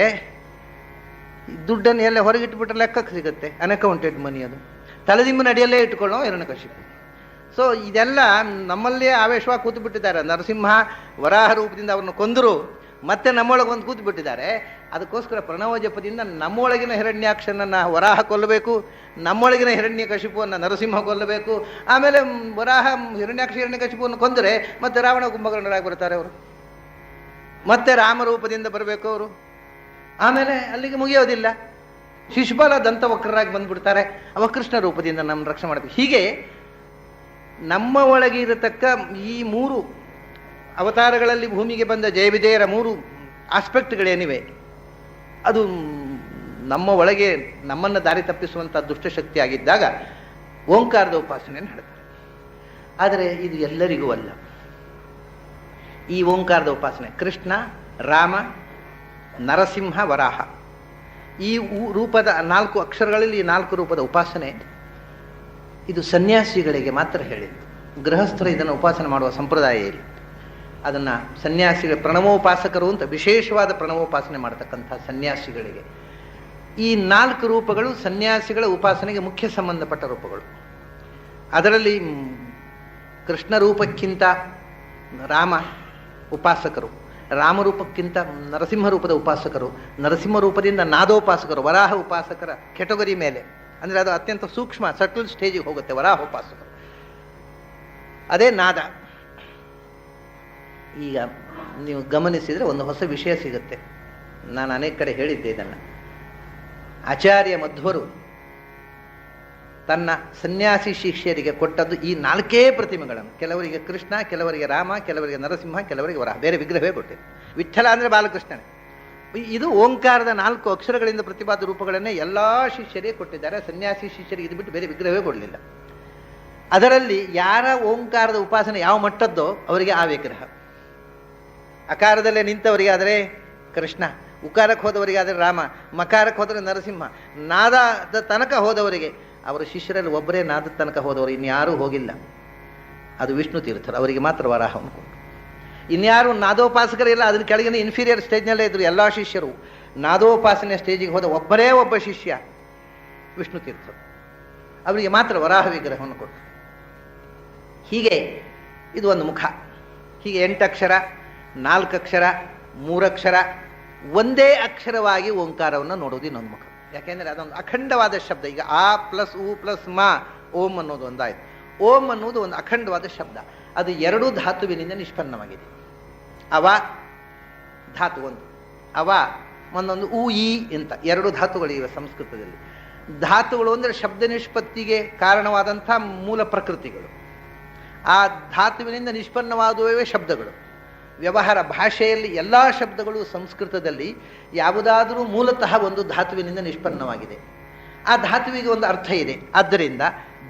ದುಡ್ಡನ್ನು ಎಲ್ಲ ಹೊರಗಿಟ್ಬಿಟ್ರೆ ಲೆಕ್ಕಕ್ಕೆ ಸಿಗುತ್ತೆ, ಅನ್ಅಕೌಂಟೆಡ್ ಮನಿ. ಅದು ತಲೆದಿಂಬಿನ ಅಡಿಯಲ್ಲೇ ಇಟ್ಕೊಳ್ಳೋ ಹಿರಣ್ಯಕಶಿಪು. ಸೊ ಇದೆಲ್ಲ ನಮ್ಮಲ್ಲೇ ಆವೇಶವಾಗಿ ಕೂತು ಬಿಟ್ಟಿದ್ದಾರೆ. ನರಸಿಂಹ ವರಾಹ ರೂಪದಿಂದ ಅವ್ರನ್ನ ಕೊಂದರು, ಮತ್ತೆ ನಮ್ಮೊಳಗೆ ಒಂದು ಕೂತು ಬಿಟ್ಟಿದ್ದಾರೆ. ಅದಕ್ಕೋಸ್ಕರ ಪ್ರಣವ ಜಪದಿಂದ ನಮ್ಮೊಳಗಿನ ಹಿರಣ್ಯಾಕ್ಷನನ್ನು ವರಾಹ ಕೊಲ್ಲಬೇಕು, ನಮ್ಮೊಳಗಿನ ಹಿರಣ್ಯಕಶಿಪುವನ್ನು ನರಸಿಂಹ ಕೊಲ್ಲಬೇಕು. ಆಮೇಲೆ ವರಾಹ ಹಿರಣ್ಯಕಶಿಪುವನ್ನು ಕೊಂದರೆ ಮತ್ತೆ ರಾವಣ ಕುಂಭಕರ್ಣರಾಗಿ ಬರ್ತಾರೆ ಅವರು, ಮತ್ತೆ ರಾಮರೂಪದಿಂದ ಬರಬೇಕು ಅವರು. ಆಮೇಲೆ ಅಲ್ಲಿಗೆ ಮುಗಿಯೋದಿಲ್ಲ, ಶಿಶುಪಾಲ ದಂತವಕ್ರರಾಗಿ ಬಂದ್ಬಿಡ್ತಾರೆ. ಅವ ಕೃಷ್ಣ ರೂಪದಿಂದ ನಮ್ಮ ರಕ್ಷಣೆ ಮಾಡಬೇಕು. ಹೀಗೆ ನಮ್ಮ ಒಳಗೆ ಇರತಕ್ಕ ಈ 3 ಅವತಾರಗಳಲ್ಲಿ ಭೂಮಿಗೆ ಬಂದ ಜಯ ವಿಜಯರ 3 ಆಸ್ಪೆಕ್ಟ್ಗಳೇನಿವೆ, ಅದು ನಮ್ಮ ಒಳಗೆ ನಮ್ಮನ್ನು ದಾರಿ ತಪ್ಪಿಸುವಂಥ ದುಷ್ಟಶಕ್ತಿ ಆಗಿದ್ದಾಗ ಓಂಕಾರದ ಉಪಾಸನೆಯನ್ನು ಹೇಳ್ತಾರೆ. ಆದರೆ ಇದು ಎಲ್ಲರಿಗೂ ಅಲ್ಲ. ಈ ಓಂಕಾರದ ಉಪಾಸನೆ ಕೃಷ್ಣ, ರಾಮ, ನರಸಿಂಹ, ವರಾಹ ಈ ರೂಪದ 4 ಅಕ್ಷರಗಳಲ್ಲಿ 4 ರೂಪದ ಉಪಾಸನೆ ಇದು ಸನ್ಯಾಸಿಗಳಿಗೆ ಮಾತ್ರ ಹೇಳಿದ್ದು. ಗೃಹಸ್ಥರು ಇದನ್ನು ಉಪಾಸನೆ ಮಾಡುವ ಸಂಪ್ರದಾಯ ಇಲ್ಲ. ಅದನ್ನು ಸನ್ಯಾಸಿಗಳ ಪ್ರಣವೋಪಾಸಕರು ಅಂತ ವಿಶೇಷವಾದ ಪ್ರಣವೋಪಾಸನೆ ಮಾಡತಕ್ಕಂಥ ಸನ್ಯಾಸಿಗಳಿಗೆ ಈ 4 ರೂಪಗಳು ಸನ್ಯಾಸಿಗಳ ಉಪಾಸನೆಗೆ ಮುಖ್ಯ ಸಂಬಂಧಪಟ್ಟ ರೂಪಗಳು. ಅದರಲ್ಲಿ ಕೃಷ್ಣ ರೂಪಕ್ಕಿಂತ ರಾಮ ಉಪಾಸಕರು, ರಾಮರೂಪಕ್ಕಿಂತ ನರಸಿಂಹ ರೂಪದ ಉಪಾಸಕರು, ನರಸಿಂಹ ರೂಪದಿಂದ ನಾದೋಪಾಸಕರು, ವರಾಹ ಉಪಾಸಕರ ಕೆಟಗರಿ ಮೇಲೆ, ಅಂದರೆ ಅದು ಅತ್ಯಂತ ಸೂಕ್ಷ್ಮ ಸಟಲ್ ಸ್ಟೇಜಿಗೆ ಹೋಗುತ್ತೆ ವರಾಹ ಉಪಾಸಕರು. ಅದೇ ನಾದ. ಈಗ ನೀವು ಗಮನಿಸಿದರೆ ಒಂದು ಹೊಸ ವಿಷಯ ಸಿಗುತ್ತೆ. ನಾನು ಅನೇಕ ಕಡೆ ಹೇಳಿದ್ದೆ ಇದನ್ನು. ಆಚಾರ್ಯ ಮಧ್ವರು ತನ್ನ ಸನ್ಯಾಸಿ ಶಿಷ್ಯರಿಗೆ ಕೊಟ್ಟದ್ದು ಈ 4 ಪ್ರತಿಮೆಗಳನ್ನು. ಕೆಲವರಿಗೆ ಕೃಷ್ಣ, ಕೆಲವರಿಗೆ ರಾಮ, ಕೆಲವರಿಗೆ ನರಸಿಂಹ, ಕೆಲವರಿಗೆ ವರಾಹ. ಬೇರೆ ವಿಗ್ರಹವೇ ಕೊಟ್ಟಿದೆ. ವಿಠ್ಠಲ ಅಂದರೆ ಬಾಲಕೃಷ್ಣನೇ. ಇದು ಓಂಕಾರದ 4 ಅಕ್ಷರಗಳಿಂದ ಪ್ರತಿಪಾದ ರೂಪಗಳನ್ನೇ ಎಲ್ಲ ಶಿಷ್ಯರಿಗೆ ಕೊಟ್ಟಿದ್ದಾರೆ. ಸನ್ಯಾಸಿ ಶಿಷ್ಯರಿಗೆ ಇದು ಬಿಟ್ಟು ಬೇರೆ ವಿಗ್ರಹವೇ ಕೊಡಲಿಲ್ಲ. ಅದರಲ್ಲಿ ಯಾರ ಓಂಕಾರದ ಉಪಾಸನೆ ಯಾವ ಮಟ್ಟದ್ದೋ ಅವರಿಗೆ ಆ ವಿಗ್ರಹ. ಅಕಾರದಲ್ಲೇ ನಿಂತವರಿಗೆ ಆದರೆ ಕೃಷ್ಣ, ಉಕಾರಕ್ಕೆ ಹೋದವರಿಗೆ ಆದರೆ ರಾಮ, ಮಕಾರಕ್ಕೆ ಹೋದರೆ ನರಸಿಂಹ, ನಾದದ ತನಕ ಹೋದವರಿಗೆ, ಅವರ ಶಿಷ್ಯರಲ್ಲಿ ಒಬ್ಬರೇ ನಾದದ ತನಕ ಹೋದವರು, ಇನ್ಯಾರೂ ಹೋಗಿಲ್ಲ. ಅದು ವಿಷ್ಣು ತೀರ್ಥರು, ಅವರಿಗೆ ಮಾತ್ರ ವರಾಹವನ್ನು ಕೊಟ್ಟರು. ಇನ್ಯಾರು ನಾದೋಪಾಸಕರಿಲ್ಲ. ಅದನ್ನ ಕೆಳಗಿನ ಇನ್ಫೀರಿಯರ್ ಸ್ಟೇಜ್ನಲ್ಲೇ ಇದ್ರು ಎಲ್ಲ ಶಿಷ್ಯರು. ನಾದೋಪಾಸನೆ ಸ್ಟೇಜಿಗೆ ಹೋದ ಒಬ್ಬ ಶಿಷ್ಯ ವಿಷ್ಣು ತೀರ್ಥರು, ಅವರಿಗೆ ಮಾತ್ರ ವರಾಹ ವಿಗ್ರಹವನ್ನು ಕೊಟ್ಟರು. ಹೀಗೆ ಇದು ಒಂದು ಮುಖ. ಹೀಗೆ 8 ಅಕ್ಷರ, 4 ಅಕ್ಷರ, 3 ಅಕ್ಷರ, ಒಂದೇ ಅಕ್ಷರವಾಗಿ ಓಂಕಾರವನ್ನು ನೋಡೋದು ಇನ್ನೊಂದು ಮುಖ. ಯಾಕೆಂದರೆ ಅದೊಂದು ಅಖಂಡವಾದ ಶಬ್ದ. ಈಗ ಆ ಪ್ಲಸ್ ಉ ಪ್ಲಸ್ ಮಾ ಓಂ ಅನ್ನೋದು ಒಂದಾಯಿತು. ಓಂ ಅನ್ನೋದು ಒಂದು ಅಖಂಡವಾದ ಶಬ್ದ. ಅದು 2 ಧಾತುವಿನಿಂದ ನಿಷ್ಪನ್ನವಾಗಿದೆ. ಅವ ಧಾತು ಒಂದು, ಅವ ಒಂದೊಂದು ಉ ಈ ಅಂತ 2 ಧಾತುಗಳಿವೆ ಸಂಸ್ಕೃತದಲ್ಲಿ. ಧಾತುಗಳು ಅಂದರೆ ಶಬ್ದ ನಿಷ್ಪತ್ತಿಗೆ ಕಾರಣವಾದಂಥ ಮೂಲ ಪ್ರಕೃತಿಗಳು. ಆ ಧಾತುವಿನಿಂದ ನಿಷ್ಪನ್ನವಾದುವೇ ಶಬ್ದಗಳು. ವ್ಯವಹಾರ ಭಾಷೆಯಲ್ಲಿ ಎಲ್ಲ ಶಬ್ದಗಳು ಸಂಸ್ಕೃತದಲ್ಲಿ ಯಾವುದಾದರೂ ಮೂಲತಃ ಒಂದು ಧಾತುವಿನಿಂದ ನಿಷ್ಪನ್ನವಾಗಿದೆ. ಆ ಧಾತುವಿಗೆ ಒಂದು ಅರ್ಥ ಇದೆ. ಆದ್ದರಿಂದ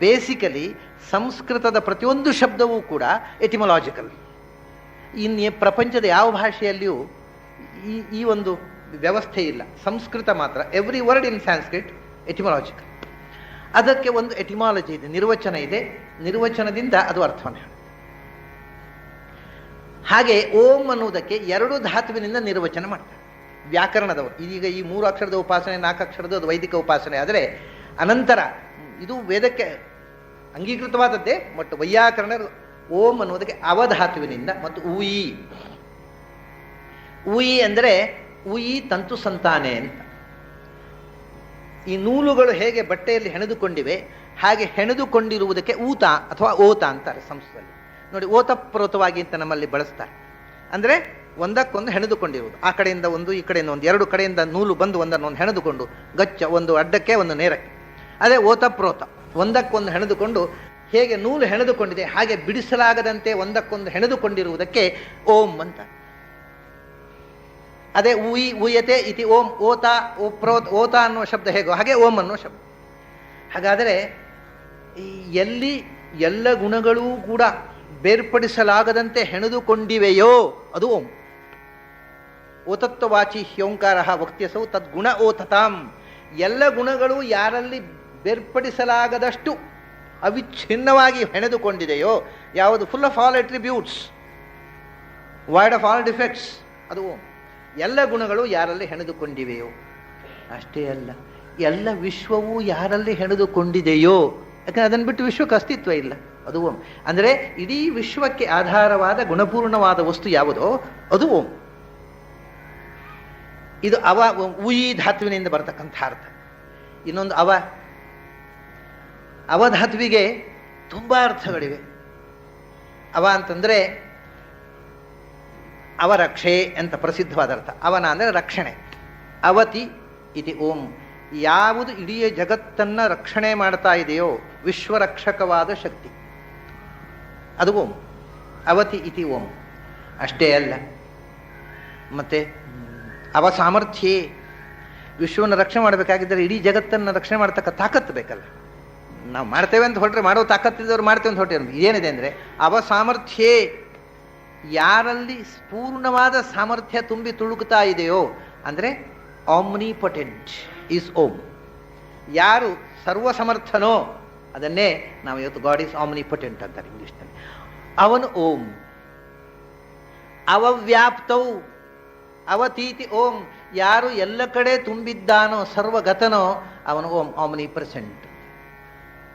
ಬೇಸಿಕಲಿ ಸಂಸ್ಕೃತದ ಪ್ರತಿಯೊಂದು ಶಬ್ದವೂ ಕೂಡ ಎಟಿಮೊಲಾಜಿಕಲ್. ಇನ್ನು ಪ್ರಪಂಚದ ಯಾವ ಭಾಷೆಯಲ್ಲಿಯೂ ಈ ಒಂದು ವ್ಯವಸ್ಥೆ ಇಲ್ಲ. ಸಂಸ್ಕೃತ ಮಾತ್ರ every word in Sanskrit etymological. ಅದಕ್ಕೆ ಒಂದು ಎಟಿಮಾಲಜಿ ಇದೆ, ನಿರ್ವಚನ ಇದೆ. ನಿರ್ವಚನದಿಂದ ಅದು ಅರ್ಥವನ್ನು ಹೇಳುತ್ತೆ. ಹಾಗೆ ಓಂ ಅನ್ನುವುದಕ್ಕೆ 2 ಧಾತುವಿನಿಂದ ನಿರ್ವಚನ ಮಾಡ್ತಾರೆ ವ್ಯಾಕರಣದವರು. ಇದೀಗ ಈ 3 ಅಕ್ಷರದ ಉಪಾಸನೆ, 4 ಅಕ್ಷರದ ಅದು ವೈದಿಕ ಉಪಾಸನೆ. ಆದರೆ ಅನಂತರ ಇದು ವೇದಕ್ಕೆ ಅಂಗೀಕೃತವಾದದ್ದೇ. ಬಟ್ ವೈಯಾಕರಣರು ಓಂ ಅನ್ನುವುದಕ್ಕೆ ಅವಧಾತುವಿನಿಂದ ಮತ್ತು ಉಯಿ. ಉಯಿ ಅಂದರೆ ಉಯಿ ತಂತು ಸಂತಾನೆ ಅಂತ. ಈ ನೂಲುಗಳು ಹೇಗೆ ಬಟ್ಟೆಯಲ್ಲಿ ಹೆಣೆದುಕೊಂಡಿವೆ ಹಾಗೆ ಹೆಣೆದುಕೊಂಡಿರುವುದಕ್ಕೆ ಊತ ಅಥವಾ ಓತ ಅಂತಾರೆ ಸಂಸ್ಕೃತದಲ್ಲಿ. ನೋಡಿ, ಓತಪ್ರೋತವಾಗಿ ಅಂತ ನಮ್ಮಲ್ಲಿ ಬಳಸ್ತಾರೆ. ಅಂದರೆ ಒಂದಕ್ಕೊಂದು ಹೆಣೆದುಕೊಂಡಿರುವುದು. ಆ ಕಡೆಯಿಂದ ಒಂದು, ಈ ಕಡೆಯಿಂದ ಒಂದು, 2 ಕಡೆಯಿಂದ ನೂಲು ಬಂದು ಒಂದನ್ನೊಂದು ಹೆಣೆದುಕೊಂಡು ಗಚ್ಚ, ಒಂದು ಅಡ್ಡಕ್ಕೆ ಒಂದು ನೇರಕ್ಕೆ. ಅದೇ ಓತಪ್ರೋತ, ಒಂದಕ್ಕೊಂದು ಹೆಣೆದುಕೊಂಡು ಹೇಗೆ ನೂಲು ಹೆಣೆದುಕೊಂಡಿದೆ ಹಾಗೆ ಬಿಡಿಸಲಾಗದಂತೆ ಒಂದಕ್ಕೊಂದು ಹೆಣೆದುಕೊಂಡಿರುವುದಕ್ಕೆ ಓಂ ಅಂತ. ಅದೇ ಉಯಿ ಉಯತೆ ಇತಿ ಓಂ. ಓತ ಓತ ಅನ್ನುವ ಶಬ್ದ ಹೇಗೋ ಹಾಗೆ ಓಂ ಅನ್ನುವ ಶಬ್ದ. ಹಾಗಾದರೆ ಎಲ್ಲಿ ಎಲ್ಲ ಗುಣಗಳೂ ಕೂಡ ಬೇರ್ಪಡಿಸಲಾಗದಂತೆ ಹೆಣೆದುಕೊಂಡಿವೆಯೋ ಅದು ಓಂ. ಓತತ್ವವಾಚಿ ಹ್ಯೋಂಕಾರ ವಕ್ತ್ಯಸೌ ತದ್ಗುಣ ಓತತಾಂ. ಎಲ್ಲ ಗುಣಗಳು ಯಾರಲ್ಲಿ ಬೇರ್ಪಡಿಸಲಾಗದಷ್ಟು ಅವಿಚ್ಛಿನ್ನವಾಗಿ ಹೆಣೆದುಕೊಂಡಿದೆಯೋ, ಯಾವುದು full of all attributes, void of all defects, ಅದು ಓಂ. ಎಲ್ಲ ಗುಣಗಳು ಯಾರಲ್ಲಿ ಹೆಣೆದುಕೊಂಡಿವೆಯೋ, ಅಷ್ಟೇ ಅಲ್ಲ, ಎಲ್ಲ ವಿಶ್ವವೂ ಯಾರಲ್ಲಿ ಹೆಣೆದುಕೊಂಡಿದೆಯೋ, ಯಾಕಂದರೆ ಅದನ್ನು ಬಿಟ್ಟು ವಿಶ್ವಕ್ಕೆ ಅಸ್ತಿತ್ವ ಇಲ್ಲ, ಅದು ಓಂ. ಅಂದರೆ ಇಡೀ ವಿಶ್ವಕ್ಕೆ ಆಧಾರವಾದ ಗುಣಪೂರ್ಣವಾದ ವಸ್ತು ಯಾವುದೋ ಅದು ಓಂ. ಇದು ಉಯಿ ಧಾತುವಿನಿಂದ ಬರತಕ್ಕಂಥ ಅರ್ಥ. ಇನ್ನೊಂದು ಅವಧಾತುವಿಗೆ ತುಂಬ ಅರ್ಥಗಳಿವೆ. ಅಂತಂದರೆ ಅವರಕ್ಷೆ ಅಂತ ಪ್ರಸಿದ್ಧವಾದ ಅರ್ಥ. ಅವನ ಅಂದರೆ ರಕ್ಷಣೆ. ಅವತಿ ಇತಿ ಓಂ. ಯಾವುದು ಇಡೀ ಜಗತ್ತನ್ನು ರಕ್ಷಣೆ ಮಾಡ್ತಾ ಇದೆಯೋ ವಿಶ್ವರಕ್ಷಕವಾದ ಶಕ್ತಿ, ಅದು ಓಂ. ಅವತಿ ಇತಿ ಓಂ. ಅಷ್ಟೇ ಅಲ್ಲ, ಮತ್ತೆ ಅವ ಸಾಮರ್ಥ್ಯೇ. ವಿಶ್ವವನ್ನು ರಕ್ಷಣೆ ಮಾಡಬೇಕಾಗಿದ್ದರೆ ಇಡೀ ಜಗತ್ತನ್ನು ರಕ್ಷಣೆ ಮಾಡ್ತಕ್ಕ ತಾಕತ್ತು ಬೇಕಲ್ಲ. ನಾವು ಮಾಡ್ತೇವೆ ಅಂತ ಹೊರಟ್ರೆ ಮಾಡೋ ತಾಕತ್ತಿದ್ದವ್ರು ಮಾಡ್ತೇವೆ ಅಂತ ಹೊರಟೆ. ಏನಿದೆ ಅಂದರೆ ಅವ ಸಾಮರ್ಥ್ಯೇ, ಯಾರಲ್ಲಿ ಪೂರ್ಣವಾದ ಸಾಮರ್ಥ್ಯ ತುಂಬಿ ತುಳುಕ್ತಾ ಇದೆಯೋ, ಅಂದರೆ ಆಮ್ನಿಪೊಟೆಂಟ್ ಈಸ್ ಓಂ. ಯಾರು ಸರ್ವಸಮರ್ಥನೋ ಅದನ್ನೇ ನಾವು ಇವತ್ತು ಗಾಡ್ ಈಸ್ ಆಮ್ನಿಪೊಟೆಂಟ್ ಅಂತಾರೆ ಇಂಗ್ಲಿಷ್ನಲ್ಲಿ. ಅವನು ಓಂ. ಅವವ್ಯಾಪ್ತವು ಅವತೀತಿ ಓಂ. ಯಾರು ಎಲ್ಲ ಕಡೆ ತುಂಬಿದ್ದಾನೋ, ಸರ್ವಗತನೋ, ಅವನು ಓಂ, ಆಮ್ನಿ ಪ್ರೆಸೆಂಟ್.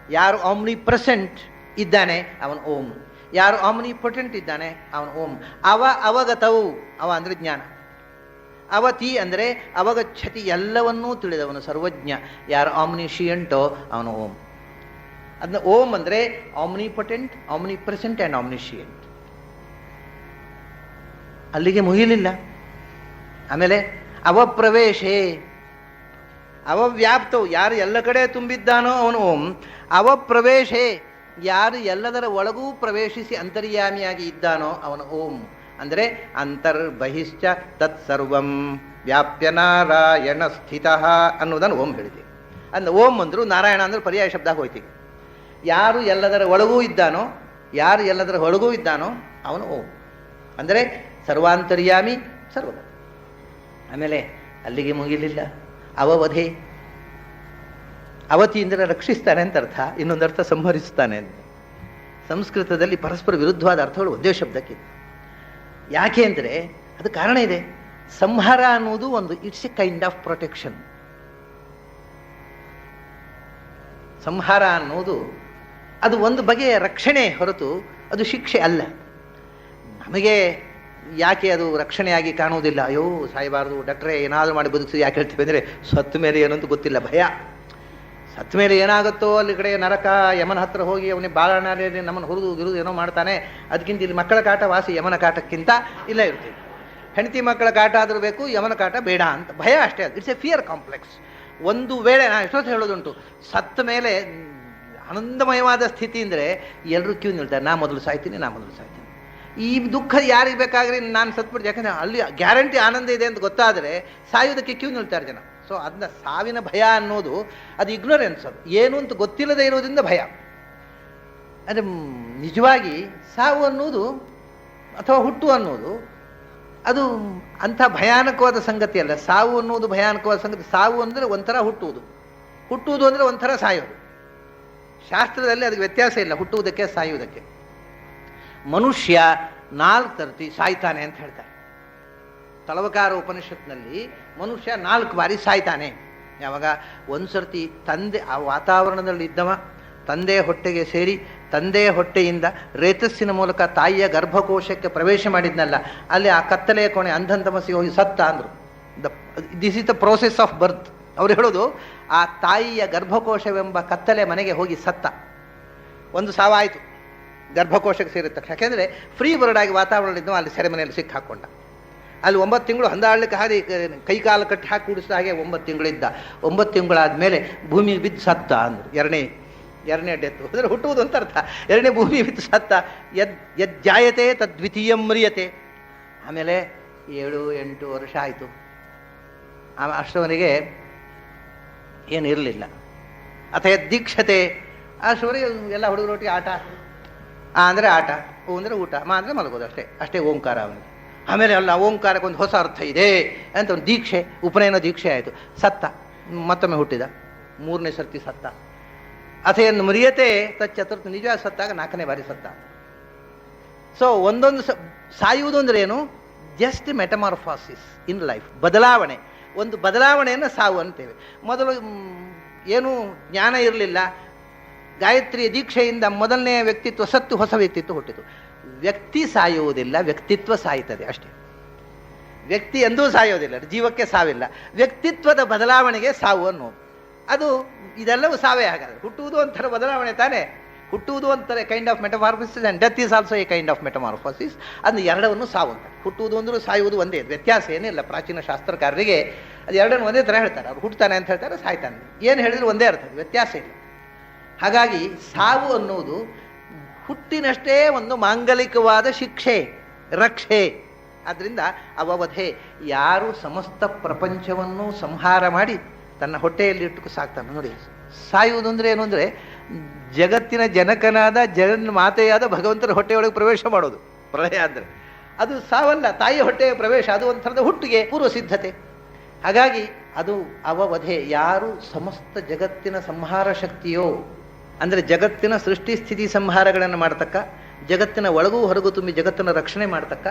ಯಾರು ಆಮ್ನಿ ಪ್ರೆಸೆಂಟ್ ಇದ್ದಾನೆ ಅವನು ಓಂ. ಯಾರು ಆಮ್ನಿಪೊಟೆಂಟ್ ಇದ್ದಾನೆ ಅವನು ಓಂ. ಅವಗತವು, ಅಂದರೆ ಜ್ಞಾನ. ಅವತಿ ಅಂದರೆ ಅವಗಚ್ಛತಿ, ಎಲ್ಲವನ್ನೂ ತಿಳಿದವನು, ಸರ್ವಜ್ಞ. ಯಾರು ಆಮ್ನಿಶಿಯಂಟೋ ಅವನು ಓಂ. ಅದನ್ನ ಓಂ ಅಂದರೆ ಆಮ್ನಿಪೊಟೆಂಟ್, ಆಮ್ನಿಪ್ರೆಸೆಂಟ್ ಆ್ಯಂಡ್ ಆಮ್ನಿಶಿಯಂಟ್. ಅಲ್ಲಿಗೆ ಮುಗಿಲಿಲ್ಲ. ಆಮೇಲೆ ಅವಪ್ರವೇಶೇ, ಅವವ್ಯಾಪ್ತವು, ಯಾರು ಎಲ್ಲ ಕಡೆ ತುಂಬಿದ್ದಾನೋ ಅವನು ಓಂ. ಅವಪ್ರವೇಶೇ, ಯಾರು ಎಲ್ಲದರ ಒಳಗೂ ಪ್ರವೇಶಿಸಿ ಅಂತರ್ಯಾಮಿಯಾಗಿ ಇದ್ದಾನೋ ಅವನು ಓಂ. ಅಂದರೆ ಅಂತರ್ಬಹಿಶ್ಚ ತತ್ಸರ್ವಂ ವ್ಯಾಪ್ಯ ನಾರಾಯಣ ಸ್ಥಿತ ಅನ್ನೋದನ್ನು ಓಂ ಹೇಳಿದೆ. ಅಂದ್ರೆ ಓಂ ಅಂದರು ನಾರಾಯಣ ಅಂದ್ರೆ ಪರ್ಯಾಯ ಶಬ್ದ ಹೋಯ್ತು. ಯಾರು ಎಲ್ಲದರ ಒಳಗೂ ಇದ್ದಾನೋ, ಯಾರು ಎಲ್ಲದರ ಹೊಳಗೂ ಇದ್ದಾನೋ ಅವನು ಓಂ. ಅಂದರೆ ಸರ್ವಾಂತರ್ಯಾಮಿ, ಸರ್ವಗತ. ಆಮೇಲೆ ಅಲ್ಲಿಗೆ ಮುಗಿಲಿಲ್ಲ. ಅವವಧೆ, ಅವತಿ ಅಂದರೆ ರಕ್ಷಿಸ್ತಾನೆ ಅಂತ ಅರ್ಥ. ಇನ್ನೊಂದು ಅರ್ಥ ಸಂಹರಿಸ್ತಾನೆ ಅಂತ. ಸಂಸ್ಕೃತದಲ್ಲಿ ಪರಸ್ಪರ ವಿರುದ್ಧವಾದ ಅರ್ಥಗಳು ಒಂದೇ ಶಬ್ದಕ್ಕಿದೆ. ಯಾಕೆ ಅಂದರೆ ಅದು ಕಾರಣ ಇದೆ. ಸಂಹಾರ ಅನ್ನೋದು ಒಂದು it's A kind of protection. ಸಂಹಾರ ಅನ್ನೋದು ಅದು ಒಂದು ಬಗೆಯ ರಕ್ಷಣೆ ಹೊರತು ಅದು ಶಿಕ್ಷೆ ಅಲ್ಲ. ನಮಗೆ ಯಾಕೆ ಅದು ರಕ್ಷಣೆಯಾಗಿ ಕಾಣುವುದಿಲ್ಲ? ಅಯ್ಯೋ ಸಾಯಬಾರ್ದು, ಡಾಕ್ಟ್ರೇ ಏನಾದರೂ ಮಾಡಿ ಬದುಕಿಸಿ ಯಾಕೆ ಹೇಳ್ತೀವಿ ಅಂದರೆ ಸತ್ತ ಮೇಲೆ ಏನಂತೂ ಗೊತ್ತಿಲ್ಲ, ಭಯ. ಸತ್ತ ಮೇಲೆ ಏನಾಗುತ್ತೋ ಅಲ್ಲಿ ಕಡೆ ನರಕ, ಯಮನ ಹತ್ರ ಹೋಗಿ ಅವನಿಗೆ ಬಾಳನಲ್ಲಿ ನಮ್ಮನ್ನು ಹುರಿದು ಏನೋ ಮಾಡ್ತಾನೆ. ಅದಕ್ಕಿಂತ ಇಲ್ಲಿ ಮಕ್ಕಳ ಕಾಟ ವಾಸಿ, ಯಮನ ಕಾಟಕ್ಕಿಂತ ಇಲ್ಲ ಇರ್ತೀವಿ. ಹೆಂಡತಿ ಮಕ್ಕಳ ಕಾಟ ಆದರೂ ಬೇಕು, ಯಮನ ಕಾಟ ಬೇಡ ಅಂತ ಭಯ ಅಷ್ಟೇ. ಅದು ಇಟ್ಸ್ ಎ ಫಿಯರ್ ಕಾಂಪ್ಲೆಕ್ಸ್. ಒಂದು ವೇಳೆ ನಾನು ಎಷ್ಟೊತ್ತು ಹೇಳೋದುಂಟು, ಸತ್ತ ಮೇಲೆ ಆನಂದಮಯವಾದ ಸ್ಥಿತಿ ಅಂದರೆ ಎಲ್ಲರೂ ಕ್ಯೂ ನಿಲ್ತಾರೆ, ನಾ ಮೊದಲು ಸಾಯ್ತೀನಿ. ಈ ದುಃಖ ಯಾರಿಗೆ ಬೇಕಾಗ್ರಿ, ನಾನು ಸತ್ಬಿಡ್ತು, ಯಾಕಂದರೆ ಅಲ್ಲಿ ಗ್ಯಾರಂಟಿ ಆನಂದ ಇದೆ ಅಂತ ಗೊತ್ತಾದರೆ ಸಾಯೋದಕ್ಕೆ ಕ್ಯೂ ನಿಲ್ತಾರೆ ಜನ. ಸೊ ಅದನ್ನ ಸಾವಿನ ಭಯ ಅನ್ನೋದು ಅದು ಇಗ್ನೋರೆನ್ಸ್. ಅದು ಏನು ಅಂತ ಗೊತ್ತಿಲ್ಲದೆ ಇರೋದ್ರಿಂದ ಭಯ. ಅಂದರೆ ನಿಜವಾಗಿ ಸಾವು ಅನ್ನೋದು ಅಥವಾ ಹುಟ್ಟು ಅನ್ನೋದು ಅದು ಅಂಥ ಭಯಾನಕವಾದ ಸಂಗತಿ ಅಲ್ಲ. ಸಾವು ಅನ್ನೋದು ಭಯಾನಕವಾದ ಸಂಗತಿ. ಸಾವು ಅಂದರೆ ಒಂಥರ ಹುಟ್ಟುವುದು ಅಂದರೆ ಒಂಥರ ಸಾಯೋದು. ಶಾಸ್ತ್ರದಲ್ಲಿ ಅದಕ್ಕೆ ವ್ಯತ್ಯಾಸ ಇಲ್ಲ, ಹುಟ್ಟುವುದಕ್ಕೆ ಸಾಯುವುದಕ್ಕೆ. ಮನುಷ್ಯ 4 ಸರ್ತಿ ಸಾಯ್ತಾನೆ ಅಂತ ಹೇಳ್ತಾರೆ. ತಳವಕಾರ ಉಪನಿಷತ್ನಲ್ಲಿ ಮನುಷ್ಯ 4 ಬಾರಿ ಸಾಯ್ತಾನೆ. ಯಾವಾಗ? ಒಂದು ಸರ್ತಿ ತಂದೆ ಆ ವಾತಾವರಣದಲ್ಲಿ ಇದ್ದವ ತಂದೆಯ ಹೊಟ್ಟೆಗೆ ಸೇರಿ ತಂದೆಯ ಹೊಟ್ಟೆಯಿಂದ ರೇತಸ್ಸಿನ ಮೂಲಕ ತಾಯಿಯ ಗರ್ಭಕೋಶಕ್ಕೆ ಪ್ರವೇಶ ಮಾಡಿದ್ನಲ್ಲ, ಅಲ್ಲಿ ಆ ಕತ್ತಲೆಯ ಕೋಣೆ ಅಂಧಂತಮಸಿ ಹೋಗಿ ಸತ್ತ ಅಂದರು. This is the process of birth. ಅವ್ರು ಹೇಳೋದು ಆ ತಾಯಿಯ ಗರ್ಭಕೋಶವೆಂಬ ಕತ್ತಲೆ ಮನೆಗೆ ಹೋಗಿ ಸತ್ತ. ಒಂದು ಸಾವಾಯಿತು, ಗರ್ಭಕೋಶಕ್ಕೆ ಸೇರಿದ ತಕ್ಷಣ. ಯಾಕೆಂದರೆ ಫ್ರೀ ಬರ್ಡ್ ಆಗಿ ವಾತಾವರಣದಿಂದ ಅಲ್ಲಿ ಸೆರೆಮನೆಯಲ್ಲಿ ಸಿಕ್ಕಿ ಹಾಕ್ಕೊಂಡ. ಅಲ್ಲಿ 9 ತಿಂಗಳು ಹಂದಾಡ್ಲಿಕ್ಕೆ ಹಾದಿ ಕೈಕಾಲು ಕಟ್ಟಿ ಹಾಕಿ ಕೂಡಿಸಿದ ಹಾಗೆ 9 ತಿಂಗಳಿದ್ದ. 9 ತಿಂಗಳಾದಮೇಲೆ ಭೂಮಿ ಬಿದ್ದು ಸತ್ತ ಅಂದರು. ಎರಡನೇ ಡೆತ್ತು ಅಂದರೆ ಹುಟ್ಟುವುದು ಅಂತ ಅರ್ಥ. ಎರಡನೇ ಭೂಮಿ ಬಿದ್ದು ಸತ್ತ. ಯಜ್ಜಾಯತೆ ತದ್ವಿತೀಯಂ ಮ್ರಿಯತೆ. ಆಮೇಲೆ 7-8 ವರ್ಷ ಆಯಿತು. ಅಷ್ಟವನಿಗೆ ಏನಿರಲಿಲ್ಲ. ಅಥವಾ ದೀಕ್ಷತೆ, ಅಷ್ಟವರೆಗೆ ಎಲ್ಲ ಹುಡುಗರೊಟ್ಟಿಗೆ ಆಟ. ಅಂದರೆ ಆಟ, ಓ ಅಂದರೆ ಊಟ, ಮಾ ಅಂದರೆ ಮಲಗೋದು, ಅಷ್ಟೇ ಓಂಕಾರ ಅವನಿಗೆ. ಆಮೇಲೆ ಅಲ್ಲ, ಓಂಕಾರಕ್ಕೆ ಒಂದು ಹೊಸ ಅರ್ಥ ಇದೆ ಅಂತ ಒಂದು ದೀಕ್ಷೆ, ಉಪನಯನ ದೀಕ್ಷೆ ಆಯಿತು. ಸತ್ತ. ಮತ್ತೊಮ್ಮೆ ಹುಟ್ಟಿದ, ಮೂರನೇ ಸರ್ತಿ ಸತ್ತ. ಅಥೆಯನ್ನು ಮುರಿಯತೆ ತಚ್ಚತುರ್ಥ, ನಿಜವಾಗಿ ಸತ್ತಾಗ ನಾಲ್ಕನೇ ಬಾರಿ ಸತ್ತ. ಸೊ ಒಂದೊಂದು ಸಾಯುವುದು ಅಂದ್ರೆ ಏನು? ಜಸ್ಟ್ ಮೆಟಮಾರ್ಫಾಸಿಸ್ ಇನ್ ಲೈಫ್, ಬದಲಾವಣೆ. ಒಂದು ಬದಲಾವಣೆಯನ್ನು ಸಾವು ಅಂತೇವೆ. ಮೊದಲು ಏನೂ ಜ್ಞಾನ ಇರಲಿಲ್ಲ, ಗಾಯತ್ರಿಯ ದೀಕ್ಷೆಯಿಂದ ಮೊದಲನೇ ವ್ಯಕ್ತಿತ್ವ ಸತ್ತು ಹೊಸ ವ್ಯಕ್ತಿತ್ವ ಹುಟ್ಟಿತು. ವ್ಯಕ್ತಿ ಸಾಯುವುದಿಲ್ಲ, ವ್ಯಕ್ತಿತ್ವ ಸಾಯ್ತದೆ ಅಷ್ಟೇ. ವ್ಯಕ್ತಿ ಎಂದೂ ಸಾಯೋದಿಲ್ಲ, ಜೀವಕ್ಕೆ ಸಾವಿಲ್ಲ. ವ್ಯಕ್ತಿತ್ವದ ಬದಲಾವಣೆಗೆ ಸಾವು ಅನ್ನೋದು. ಅದು ಇದೆಲ್ಲವೂ ಸಾವೇ. ಹಾಗಾದ್ರೆ ಹುಟ್ಟುವುದು ಒಂಥರ ಬದಲಾವಣೆ ತಾನೇ. ಹುಟ್ಟುವುದು ಒಂಥರ kind of metamorphosis and death is also a kind of metamorphosis. ಅದು ಎರಡವನ್ನು ಸಾವು ಅಂತ. ಹುಟ್ಟುವುದು ಅಂದರೂ ಸಾಯುವುದು ಒಂದೇ, ವ್ಯತ್ಯಾಸ ಏನಿಲ್ಲ. ಪ್ರಾಚೀನ ಶಾಸ್ತ್ರಕಾರರಿಗೆ ಅದು ಎರಡನ್ನು ಒಂದೇ ಥರ ಹೇಳ್ತಾರೆ. ಅವ್ರು ಹುಟ್ಟುತ್ತಾನೆ ಅಂತ ಹೇಳ್ತಾರೆ, ಸಾಯ್ತಾನೆ ಏನು ಹೇಳಿದ್ರು ಒಂದೇ ಅರ್ಥ, ವ್ಯತ್ಯಾಸ ಇಲ್ಲ. ಹಾಗಾಗಿ ಸಾವು ಅನ್ನುವುದು ಹುಟ್ಟಿನಷ್ಟೇ ಒಂದು ಮಾಂಗಲಿಕವಾದ ಶಿಕ್ಷೆ, ರಕ್ಷೆ. ಆದ್ದರಿಂದ ಅವವಧೆ, ಯಾರು ಸಮಸ್ತ ಪ್ರಪಂಚವನ್ನು ಸಂಹಾರ ಮಾಡಿ ತನ್ನ ಹೊಟ್ಟೆಯಲ್ಲಿ ಇಟ್ಟು ಸಾಕ್ತಾನೆ ನೋಡಿ. ಸಾಯುವುದು ಅಂದರೆ ಏನು ಅಂದರೆ ಜಗತ್ತಿನ ಜನಕನಾದ ಮಾತೆಯಾದ ಭಗವಂತನ ಹೊಟ್ಟೆಯೊಳಗೆ ಪ್ರವೇಶ ಮಾಡೋದು. ಪ್ರಳಯ ಅಂದರೆ ಅದು ಸಾವಲ್ಲ, ತಾಯಿಯ ಹೊಟ್ಟೆಯ ಪ್ರವೇಶ. ಅದು ಒಂಥರದ ಹುಟ್ಟಿಗೆ ಪೂರ್ವ ಸಿದ್ಧತೆ. ಹಾಗಾಗಿ ಅದು ಅವವಧೆ, ಯಾರು ಸಮಸ್ತ ಜಗತ್ತಿನ ಸಂಹಾರ ಶಕ್ತಿಯೋ, ಅಂದರೆ ಜಗತ್ತಿನ ಸೃಷ್ಟಿ ಸ್ಥಿತಿ ಸಂಹಾರಗಳನ್ನು ಮಾಡತಕ್ಕ, ಜಗತ್ತಿನ ಒಳಗೂ ಹೊರಗೂ ತುಂಬಿ ಜಗತ್ತನ್ನು ರಕ್ಷಣೆ ಮಾಡತಕ್ಕ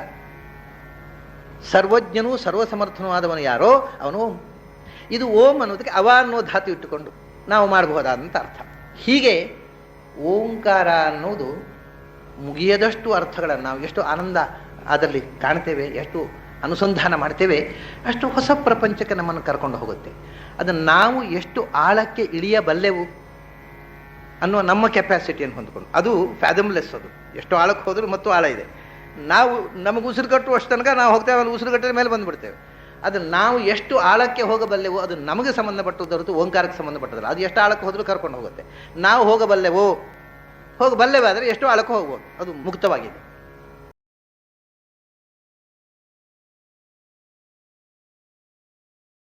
ಸರ್ವಜ್ಞನೂ ಸರ್ವಸಮರ್ಥನೂ ಆದವನು ಯಾರೋ ಅವನು ಓಂ. ಇದು ಓಂ ಅನ್ನೋದಕ್ಕೆ ಅವ ಅನ್ನೋ ಧಾತು ಇಟ್ಟುಕೊಂಡು ನಾವು ಮಾಡಬಹುದಾದಂಥ ಅರ್ಥ. ಹೀಗೆ ಓಂಕಾರ ಅನ್ನೋದು ಮುಗಿಯದಷ್ಟು ಅರ್ಥಗಳನ್ನು ನಾವು ಎಷ್ಟು ಆನಂದ ಅದರಲ್ಲಿ ಕಾಣ್ತೇವೆ, ಎಷ್ಟು ಅನುಸಂಧಾನ ಮಾಡ್ತೇವೆ, ಅಷ್ಟು ಹೊಸ ಪ್ರಪಂಚಕ್ಕೆ ನಮ್ಮನ್ನು ಕರ್ಕೊಂಡು ಹೋಗುತ್ತೆ. ಅದನ್ನು ನಾವು ಎಷ್ಟು ಆಳಕ್ಕೆ ಇಳಿಯಬಲ್ಲೆವು ಅನ್ನುವ ನಮ್ಮ ಕೆಪಾಸಿಟಿಯನ್ನು ಹೊಂದ್ಕೊಂಡು, ಅದು ಫ್ಯಾದಮ್ಲೆಸ್. ಅದು ಎಷ್ಟು ಆಳಕ್ಕೆ ಹೋದರೂ ಮತ್ತು ಆಳ ಇದೆ. ನಾವು ನಮಗೆ ಉಸಿರು ಕಟ್ಟುವಷ್ಟು ತನಕ ನಾವು ಹೋಗ್ತೇವೆ, ಅಲ್ಲಿ ಉಸಿರು ಕಟ್ಟಿದ ಮೇಲೆ ಬಂದುಬಿಡ್ತೇವೆ. ಅದು ನಾವು ಎಷ್ಟು ಆಳಕ್ಕೆ ಹೋಗಬಲ್ಲೆವೋ ಅದು ನಮಗೆ ಸಂಬಂಧಪಟ್ಟದ್ದು ಹೊರತು ಓಂಕಾರಕ್ಕೆ ಸಂಬಂಧಪಟ್ಟದಲ್ಲ. ಅದು ಎಷ್ಟು ಆಳಕ್ಕೆ ಹೋದರೂ ಕರ್ಕೊಂಡು ಹೋಗುತ್ತೆ. ನಾವು ಹೋಗಬಲ್ಲೆವೋ, ಹೋಗಬಲ್ಲೆವಾದರೆ ಎಷ್ಟು ಆಳಕ್ಕೆ ಹೋಗ್ಬೋದು, ಅದು ಮುಕ್ತವಾಗಿದೆ.